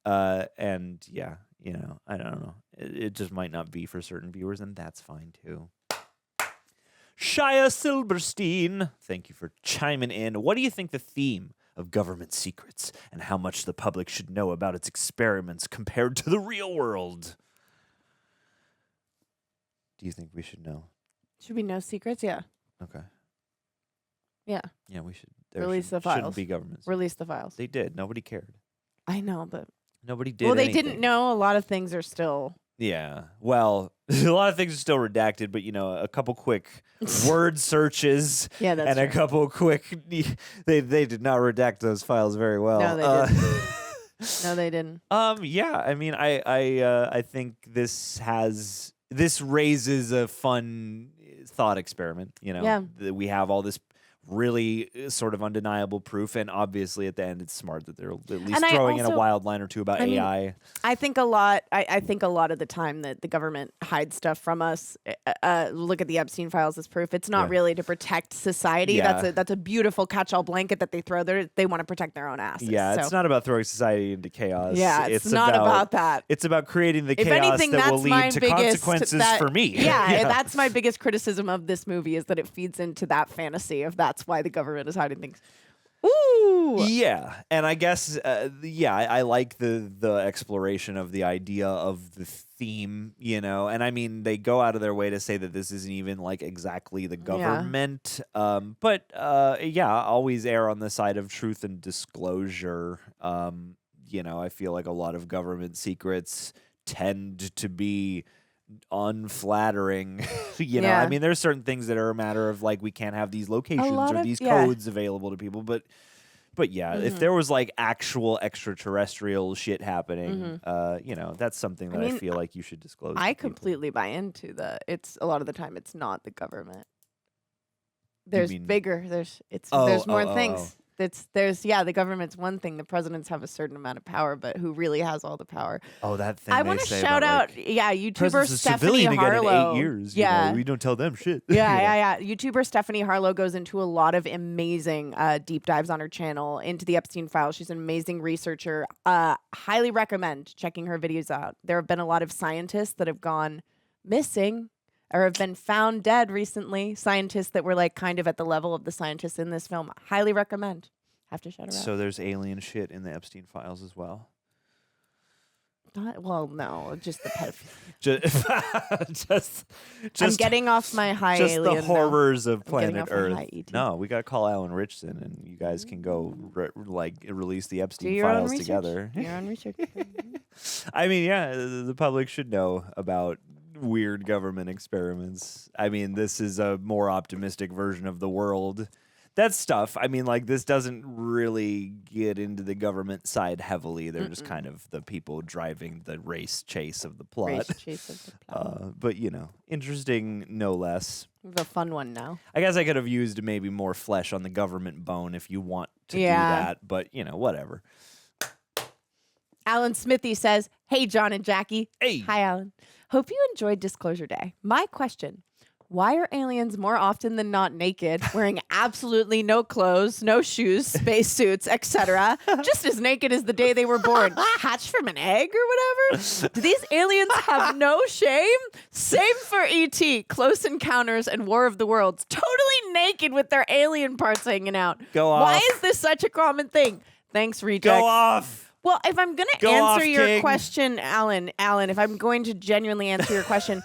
And yeah, you know, I don't know. It just might not be for certain viewers, and that's fine too. Shia Silverstein, thank you for chiming in. What do you think the theme of government secrets and how much the public should know about its experiments compared to the real world? Do you think we should know? Should we know secrets? Yeah. Okay. Yeah. Yeah, we should. Release the Shouldn't files. be governments. Release the files. They did. Nobody cared. I know, but Nobody did. well, they anything. didn't know. A lot of things are still. Yeah. Well, a lot of things are still redacted, but a couple quick word searches Yeah, that's and a true. couple quick they did not redact those files very well. No, they didn't. No, they didn't. Yeah, I mean I think this raises a fun thought experiment, Yeah. that we have all this really sort of undeniable proof, and obviously at the end it's smart that they're at least And I throwing in a also- wild line or two about I mean, AI. I think a lot. I think a lot of the time that the government hides stuff from us. Look at the Epstein files as proof. It's not Yeah. really to protect society. Yeah. That's a beautiful catch-all blanket that they throw there. They want to protect their own asses. Yeah, so. it's not about throwing society into chaos. Yeah, it's not about that. It's about creating the If chaos anything, that will that's my lead to biggest. consequences for me. Yeah, that's my biggest criticism of this movie is that it feeds into that fantasy of that's why the government is hiding things. Ooh. Yeah, and I guess I like the exploration of the idea of the theme, and I mean they go out of their way to say that this isn't even like exactly the government, but always err on the side of truth and disclosure. I feel like a lot of government secrets tend to be unflattering. Yeah. I mean there's certain things that are a matter of like we can't have these locations lot or of- these yeah. codes available to people, but yeah, if Mhm. there was like actual extraterrestrial shit happening, that's something that I mean, feel like you should disclose. I to people. completely buy into it's a lot of the time it's not the government. There's mean- bigger. There's more things. The government's one thing. The presidents have a certain amount of power, but who really has all the power? Oh, that thing. I want to shout out, YouTuber President's a Stephanie civilian again in Harlow. 8 years. Yeah. We don't tell them shit. Yeah. YouTuber Stephanie Harlow goes into a lot of amazing deep dives on her channel into the Epstein files. She's an amazing researcher. Highly recommend checking her videos out. There have been a lot of scientists that have gone missing or have been found dead recently. Scientists that were like kind of at the level of the scientists in this film. Highly recommend. Have to shout her out. So there's alien shit in the Epstein files as well. Well, no, just the pedophilia. just I'm getting off my high just alien the now. horrors of I'm getting planet off my Earth. high ET. No, we got to call Alan Richson, and you guys can go release the Do Epstein your own files research. together. Your own research. I mean, yeah, the public should know about weird government experiments. I mean, this is a more optimistic version of the world. That stuff, I mean, like, this doesn't really get into the government side heavily. They're just kind of the people driving the race chase of the plot. Race chase of the plot. But, interesting no less. We have a fun one now. I guess I could have used maybe more flesh on the government bone if you want to do Yeah. that. But, whatever. Alan Smithy says, "Hey, John and Jackie." Hey. Hi, Alan. Hope you enjoyed Disclosure Day. My question: why are aliens more often than not naked, wearing absolutely no clothes, no shoes, spacesuits, etc., just as naked as the day they were born, hatched from an egg or whatever? Do these aliens have no shame? Same for E.T., Close Encounters, and War of the Worlds. Totally naked with their alien parts hanging out. Go off. Why is this such a common thing? Thanks, Rejects. Go off. Well, if I'm going to Go answer off, your King. question, Alan, if I'm going to genuinely answer your question,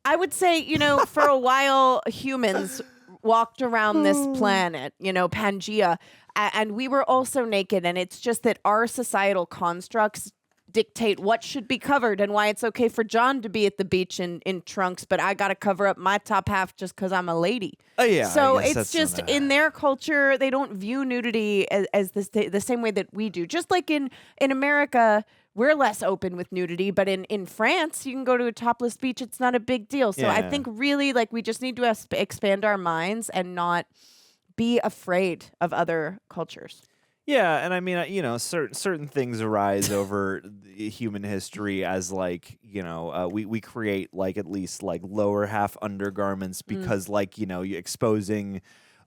I would say, for a while, humans walked around this planet, Pangea, and we were also naked. And it's just that our societal constructs dictate what should be covered and why it's okay for John to be at the beach in trunks, but I got to cover up my top half just because I'm a lady. Oh, yeah. So I guess it's that's just not in their culture, they don't view nudity as the same way that we do. Just like in America, we're less open with nudity, but in France, you can go to a topless beach. It's not a big deal. So I Yeah. think really we just need to expand our minds and not be afraid of other cultures. Yeah, and I mean, certain things arise over human history as we create at least lower half undergarments because you exposing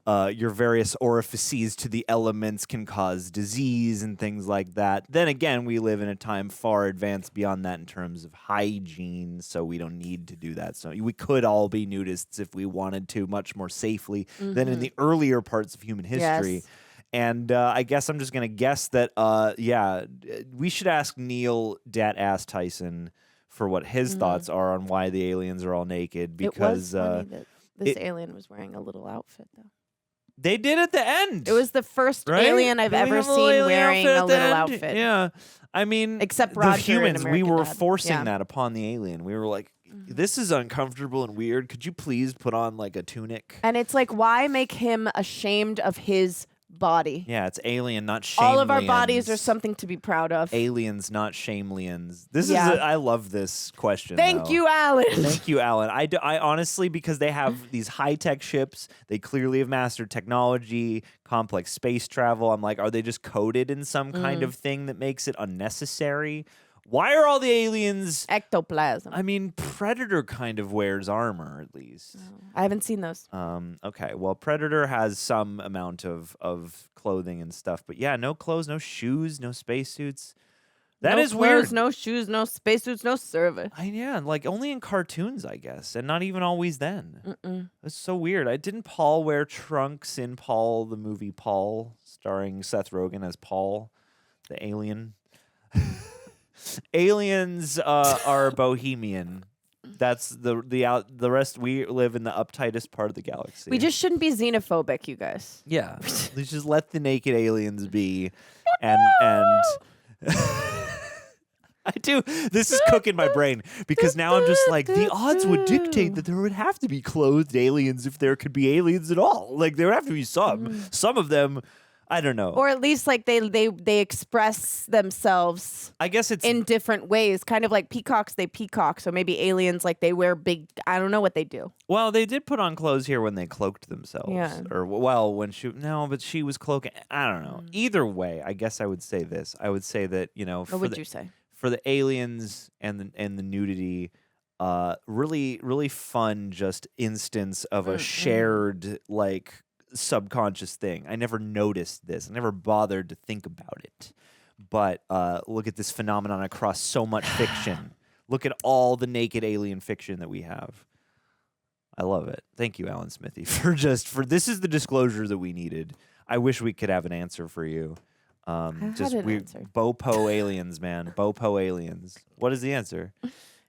your various orifices to the elements can cause disease and things like that. Then again, we live in a time far advanced beyond that in terms of hygiene, so we don't need to do that. So we could all be nudists if we wanted to, much more safely than in the earlier parts of human history. Yes. And I guess I'm just going to guess that, we should ask Neil Dat-Ass Tyson for what his thoughts are on why the aliens are all naked. Because it was funny that this alien was wearing a little outfit, though. They did at the end. It was the first right? alien I've Didn't we ever have a seen alien wearing outfit a at the little end? outfit. Yeah. I mean, Except the Roger in humans, we American were Dad. forcing Yeah. that upon the alien. We were like, this is uncomfortable and weird. Could you please put on like a tunic? And it's like, why make him ashamed of his body? Yeah, it's alien, not shame. All of our bodies are something to be proud of. Aliens, not shamelians. This Yeah. is. I love this question. Thank though. you, Alan. Thank you, Alan. I honestly, because they have these high-tech ships, they clearly have mastered technology, complex space travel. I'm like, are they just coded in some kind of thing that makes it unnecessary? Why are all the aliens ectoplasm? I mean, Predator kind of wears armor, at least. I haven't seen those. Okay, well, Predator has some amount of clothing and stuff, but yeah, no clothes, no shoes, no spacesuits. That no is clothes, weird. No shoes, no spacesuits, no service. Yeah, like only in cartoons, I guess, and not even always then. It's so weird. Didn't Paul wear trunks in Paul, the movie Paul, starring Seth Rogen as Paul, the alien? Aliens are bohemian. That's the rest. We live in the uptightest part of the galaxy. We just shouldn't be xenophobic, you guys. Yeah, let's just let the naked aliens be, and I do. This is cooking my brain because now I'm just like, the odds would dictate that there would have to be clothed aliens if there could be aliens at all. Like there would have to be some. Some of them, I don't know. Or at least like they express themselves. I guess it's in different ways, kind of like peacocks. They peacock, so maybe aliens like they wear big. I don't know what they do. Well, they did put on clothes here when they cloaked themselves. Yeah. Or well, when but she was cloaking. I don't know. Either way, I guess I would say this. I would say that What would you say? For the aliens and the nudity, really really fun just instance of a shared like subconscious thing. I never noticed this. I never bothered to think about it. But look at this phenomenon across so much fiction. Look at all the naked alien fiction that we have. I love it. Thank you, Alan Smithy, for this is the disclosure that we needed. I wish we could have an answer for you. Just an we answer. Bopo aliens, man. Bopo aliens. What is the answer?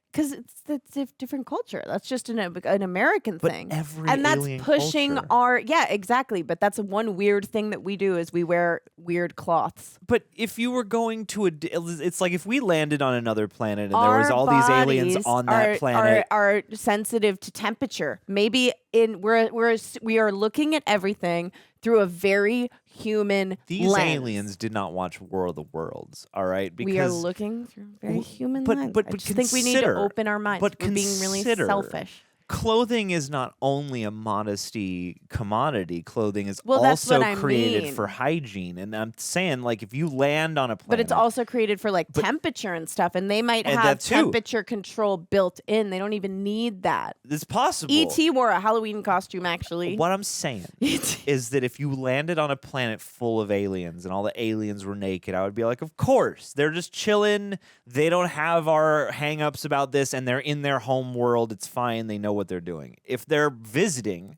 Because that's a different culture. That's just an American thing. Every and that's alien pushing culture. exactly. But that's one weird thing that we do is we wear weird cloths. But if you were going to it's like if we landed on another planet and there was all these aliens on that planet. Are sensitive to temperature. Maybe we are looking at everything through a very human These lens. aliens did not watch War of the Worlds, all right? Because We are looking through a very human lens. I just think we need to open our minds. But We're being really consider, selfish. Clothing is not only a modesty commodity. Clothing is that's also what I created mean. for hygiene. And I'm saying, like, if you land on a planet, But it's also created for like temperature and stuff, and they might And have that too. temperature control built in. They don't even need that. it's possible. E.T. wore a Halloween costume, actually. What I'm saying is that if you landed on a planet full of aliens and all the aliens were naked, I would be like, of course, they're just chilling. They don't have our hang-ups about this, and they're in their home world. It's fine. They know what they're doing. If they're visiting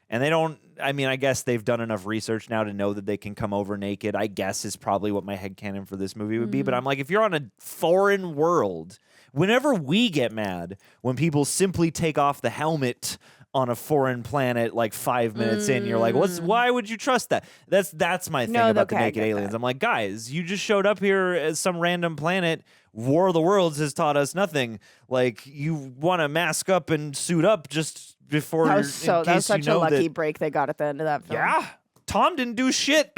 and they don't, I mean, I guess they've done enough research now to know that they can come over naked, I guess is probably what my headcanon for this movie would be. But I'm like, if you're on a foreign world, whenever we get mad when people simply take off the helmet on a foreign planet like 5 minutes in, you're like, why would you trust that? That's my thing about the okay, I naked get aliens. that. I'm like, guys, you just showed up here as some random planet. War of the Worlds has taught us nothing. Like, you want to mask up and suit up just before That was such a lucky break they got at the end of that film. Yeah, Tom didn't do shit.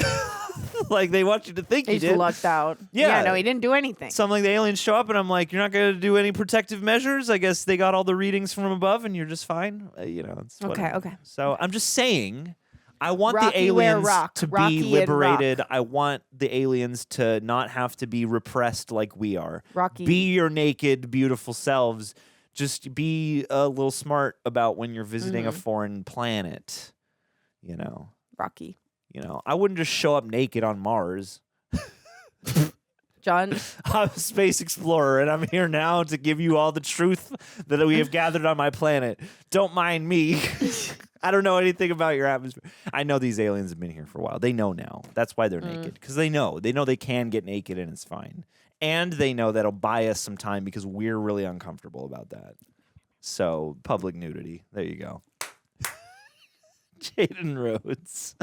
Like they want you to think he He did. just lucked out. Yeah. No, he didn't do anything. Something like the aliens show up, and I'm like, you're not going to do any protective measures? I guess they got all the readings from above, and you're just fine. It's whatever. Okay. So I'm just saying, I want the Rocky wear aliens rock. to Rocky be and liberated. I want the aliens to not have to be repressed like we are. Rocky. Be your naked, beautiful selves. Just be a little smart about when you're visiting a foreign planet. Rocky. I wouldn't just show up naked on Mars. John. I'm a space explorer, and I'm here now to give you all the truth that we have gathered on my planet. Don't mind me. I don't know anything about your atmosphere. I know these aliens have been here for a while. They know now. That's why they're naked, because they know they can get naked and it's fine. And they know that'll buy us some time because we're really uncomfortable about that. So public nudity. There you go. Jaden Rhodes.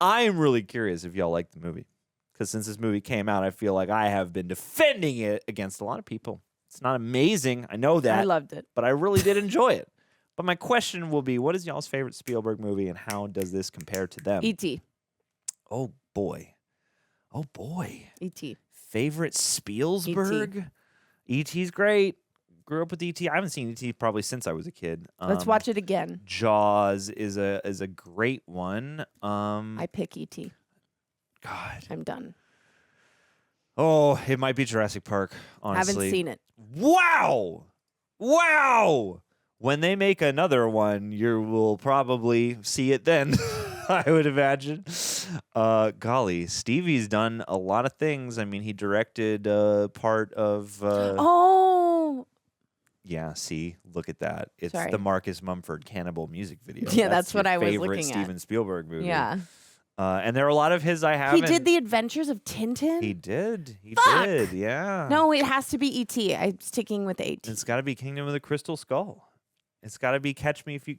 I'm really curious if y'all like the movie. Because since this movie came out, I feel like I have been defending it against a lot of people. It's not amazing. I know that. I loved it. But I really did enjoy it. But my question will be, what is y'all's favorite Spielberg movie and how does this compare to them? E.T. Oh, boy. Oh, boy. E.T. Favorite Spielberg? E.T.'s great. Grew up with E.T. I haven't seen E.T. probably since I was a kid. Let's watch it again. Jaws is a great one. I pick E.T. God. I'm done. Oh, it might be Jurassic Park, honestly. Haven't seen it. Wow. Wow. When they make another one, you will probably see it then, I would imagine. Golly, Stevie's done a lot of things. I mean, he directed part of... oh! Yeah, see? Look at that. It's Sorry. the Marcus Mumford Cannibal music video. Yeah, that's what your I was favorite looking at. Steven Spielberg movie. Yeah. And there are a lot of his I haven't... He did The Adventures of Tintin? He did. He Fuck! did, yeah. No, it has to be E.T. I'm sticking with E.T. It's got to be Kingdom of the Crystal Skull. It's got to be Catch Me If You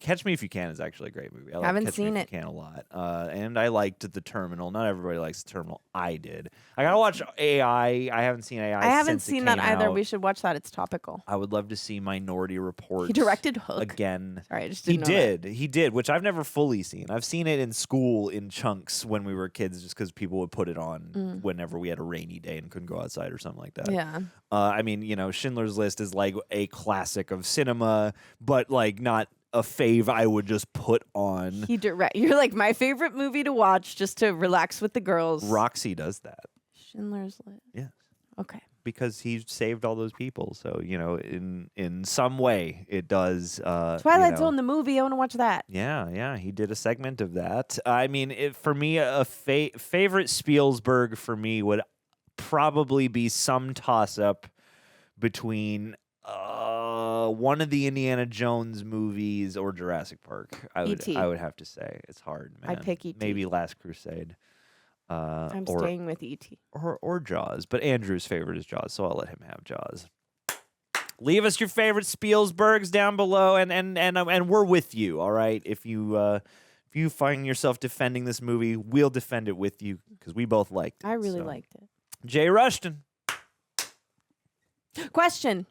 Can is actually a great movie. I like Haven't Catch seen Me it. If You Can a lot. And I liked The Terminal. Not everybody likes The Terminal. I did. I got to watch AI. I haven't seen AI I haven't since seen it that came either. out. We should watch that. It's topical. I would love to see Minority Report. He directed Hook. Again. Sorry, I just He didn't know that. did. He did, which I've never fully seen. I've seen it in school in chunks when we were kids just because people would put it on whenever we had a rainy day and couldn't go outside or something like that. Yeah. I mean, you know, Schindler's List is like a classic of cinema, but like not a fave I would just put on. You're like my favorite movie to watch just to relax with the girls. Roxy does that. Schindler's List. Yes. Okay. Because he saved all those people. So, you know, in some way it does. Twilight Zone, the movie. I want to watch that. Yeah. He did a segment of that. I mean, for me, a favorite Spielberg for me would probably be some toss-up between one of the Indiana Jones movies or Jurassic Park. I would have to say. It's hard, man. I pick E.T. Maybe Last Crusade. I'm staying with E.T. Or Jaws. But Andrew's favorite is Jaws, so I'll let him have Jaws. Leave us your favorite Spielbergs down below, and we're with you, all right? If you find yourself defending this movie, we'll defend it with you because we both liked it. I really liked it. Jay Rustin. Question.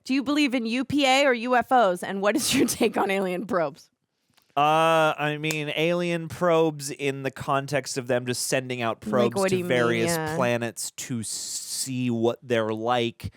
Do you believe in UPA or UFOs? And what is your take on alien probes? I mean, alien probes in the context of them just sending out probes what do to you mean? various Yeah. planets to see what they're like.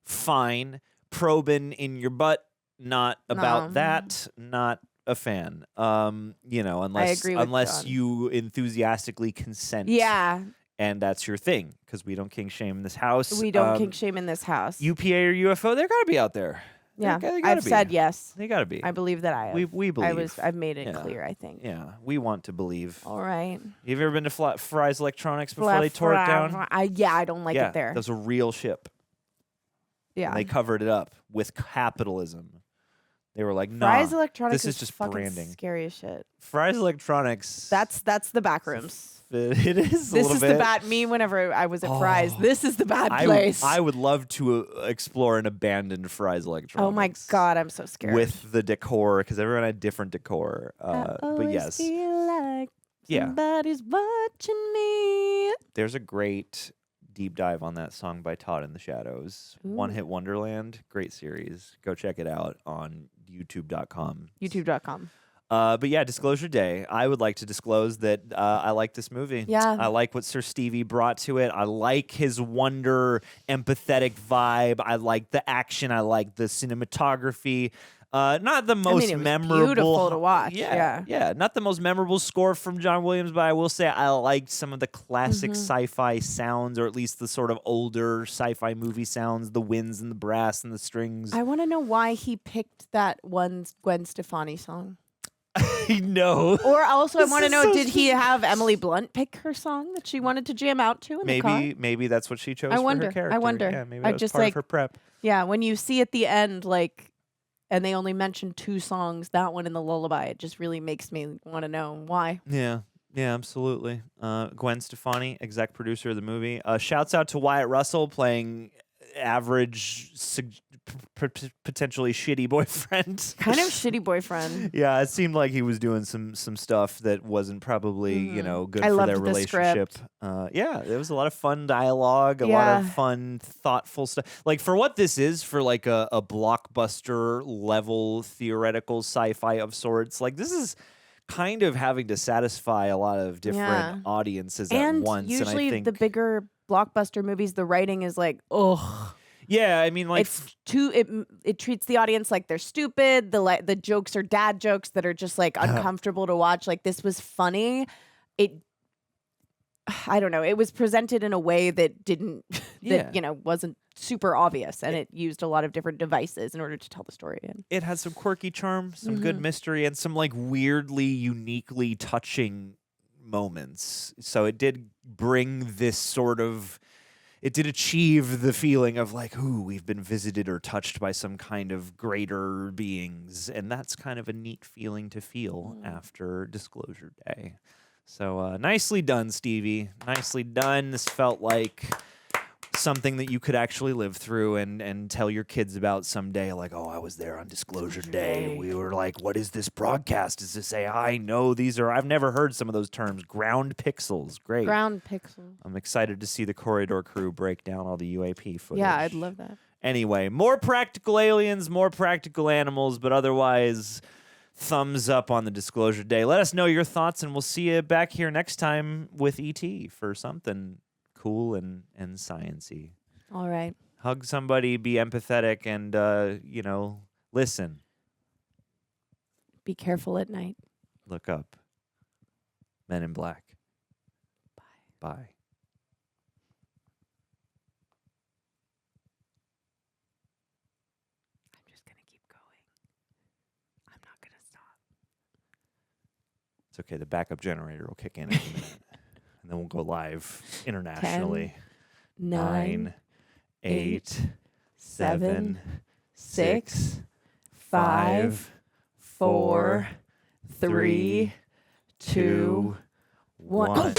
Fine. Probing in your butt, not about that. Not a fan. You know, unless agree with John. you enthusiastically consent. Yeah. And that's your thing, because we don't kink shame in this house. We don't kink shame in this house. UPA or UFO, they're got to be out there. Yeah, They gotta I've be. said yes. They got to be. I believe that I have. We believe. I've made it Yeah. clear, I think. Yeah, we want to believe. All right. You've ever been to Fry's Electronics before they tore it down? I don't like yeah, it there. that was a real ship. Yeah. And they covered it up with capitalism. They were like, nah, Fry's Electronics this is just fucking branding. scary as shit. Fry's Electronics. That's the back rooms. It is a This little is bit. the bad me whenever I was at Fry's. This is the bad place. I would love to explore an abandoned Fry's Electronics. Oh my God, I'm so scared. With the decor, because everyone had different decor. But yes. Feel like Yeah. somebody's watching me. There's a great deep dive on that song by Todd in the Shadows. Ooh. One Hit Wonderland. Great series. Go check it out on youtube.com. YouTube.com. But yeah, Disclosure Day. I would like to disclose that I like this movie. Yeah. I like what Sir Stevie brought to it. I like his wonder, empathetic vibe. I like the action. I like the cinematography. Not the most it was memorable. beautiful to watch. Yeah. Not the most memorable score from John Williams, but I will say I liked some of the classic sci-fi sounds, or at least the sort of older sci-fi movie sounds, the winds and the brass and the strings. I want to know why he picked that one Gwen Stefani song. No. Or also, I want to is know, so did he have Emily Blunt pick her song that she wanted to jam out to in the car? Maybe that's what she chose I for wonder. her character. I wonder. Yeah, maybe I that was just part like of her prep. Yeah, when you see at the end, like, and they only mention 2 songs, that one and the lullaby, it just really makes me want to know why. Yeah, absolutely. Gwen Stefani, exec producer of the movie. Shouts out to Wyatt Russell playing average potentially shitty boyfriend. Kind of shitty boyfriend. Yeah, it seemed like he was doing some stuff that wasn't probably good I for loved their the relationship. script. Yeah, there was a lot of fun dialogue, a lot of fun, thoughtful stuff. Like for what this is, for like a blockbuster level theoretical sci-fi of sorts, like this is kind of having to satisfy a lot of different audiences and at once. Usually and I think the bigger blockbuster movies, the writing is like, ugh. Yeah, I mean, like it's too. It treats the audience like they're stupid. The jokes are dad jokes that are just like uncomfortable to watch. Like this was funny. I don't know. It was presented in a way that didn't wasn't super obvious, and it used a lot of different devices in order to tell the story. And it had some quirky charm, some good mystery, and some like weirdly, uniquely touching moments. So it did bring this sort of. It did achieve the feeling of like, ooh, we've been visited or touched by some kind of greater beings. And that's kind of a neat feeling to feel after Disclosure Day. So nicely done, Stevie. Nicely done. This felt like something that you could actually live through and tell your kids about someday. Like, oh, I was there on Disclosure Day. We were like, what is this broadcast? Is this AI? No, these are, I've never heard some of those terms. Ground pixels. Great. Ground pixels. I'm excited to see the Corridor crew break down all the UAP footage. Yeah, I'd love that. Anyway, more practical aliens, more practical animals, but otherwise, thumbs up on the Disclosure Day. Let us know your thoughts, and we'll see you back here next time with ET for something cool and science-y. All right. Hug somebody, be empathetic, and, listen. Be careful at night. Look up. Men in Black. Bye. Bye. I'm just going to keep going. I'm not going to stop. It's okay. The backup generator will kick in a minute. And then we'll go live internationally. 10, 9, 8, 7, 6, 5, 4, 3, 2, 1.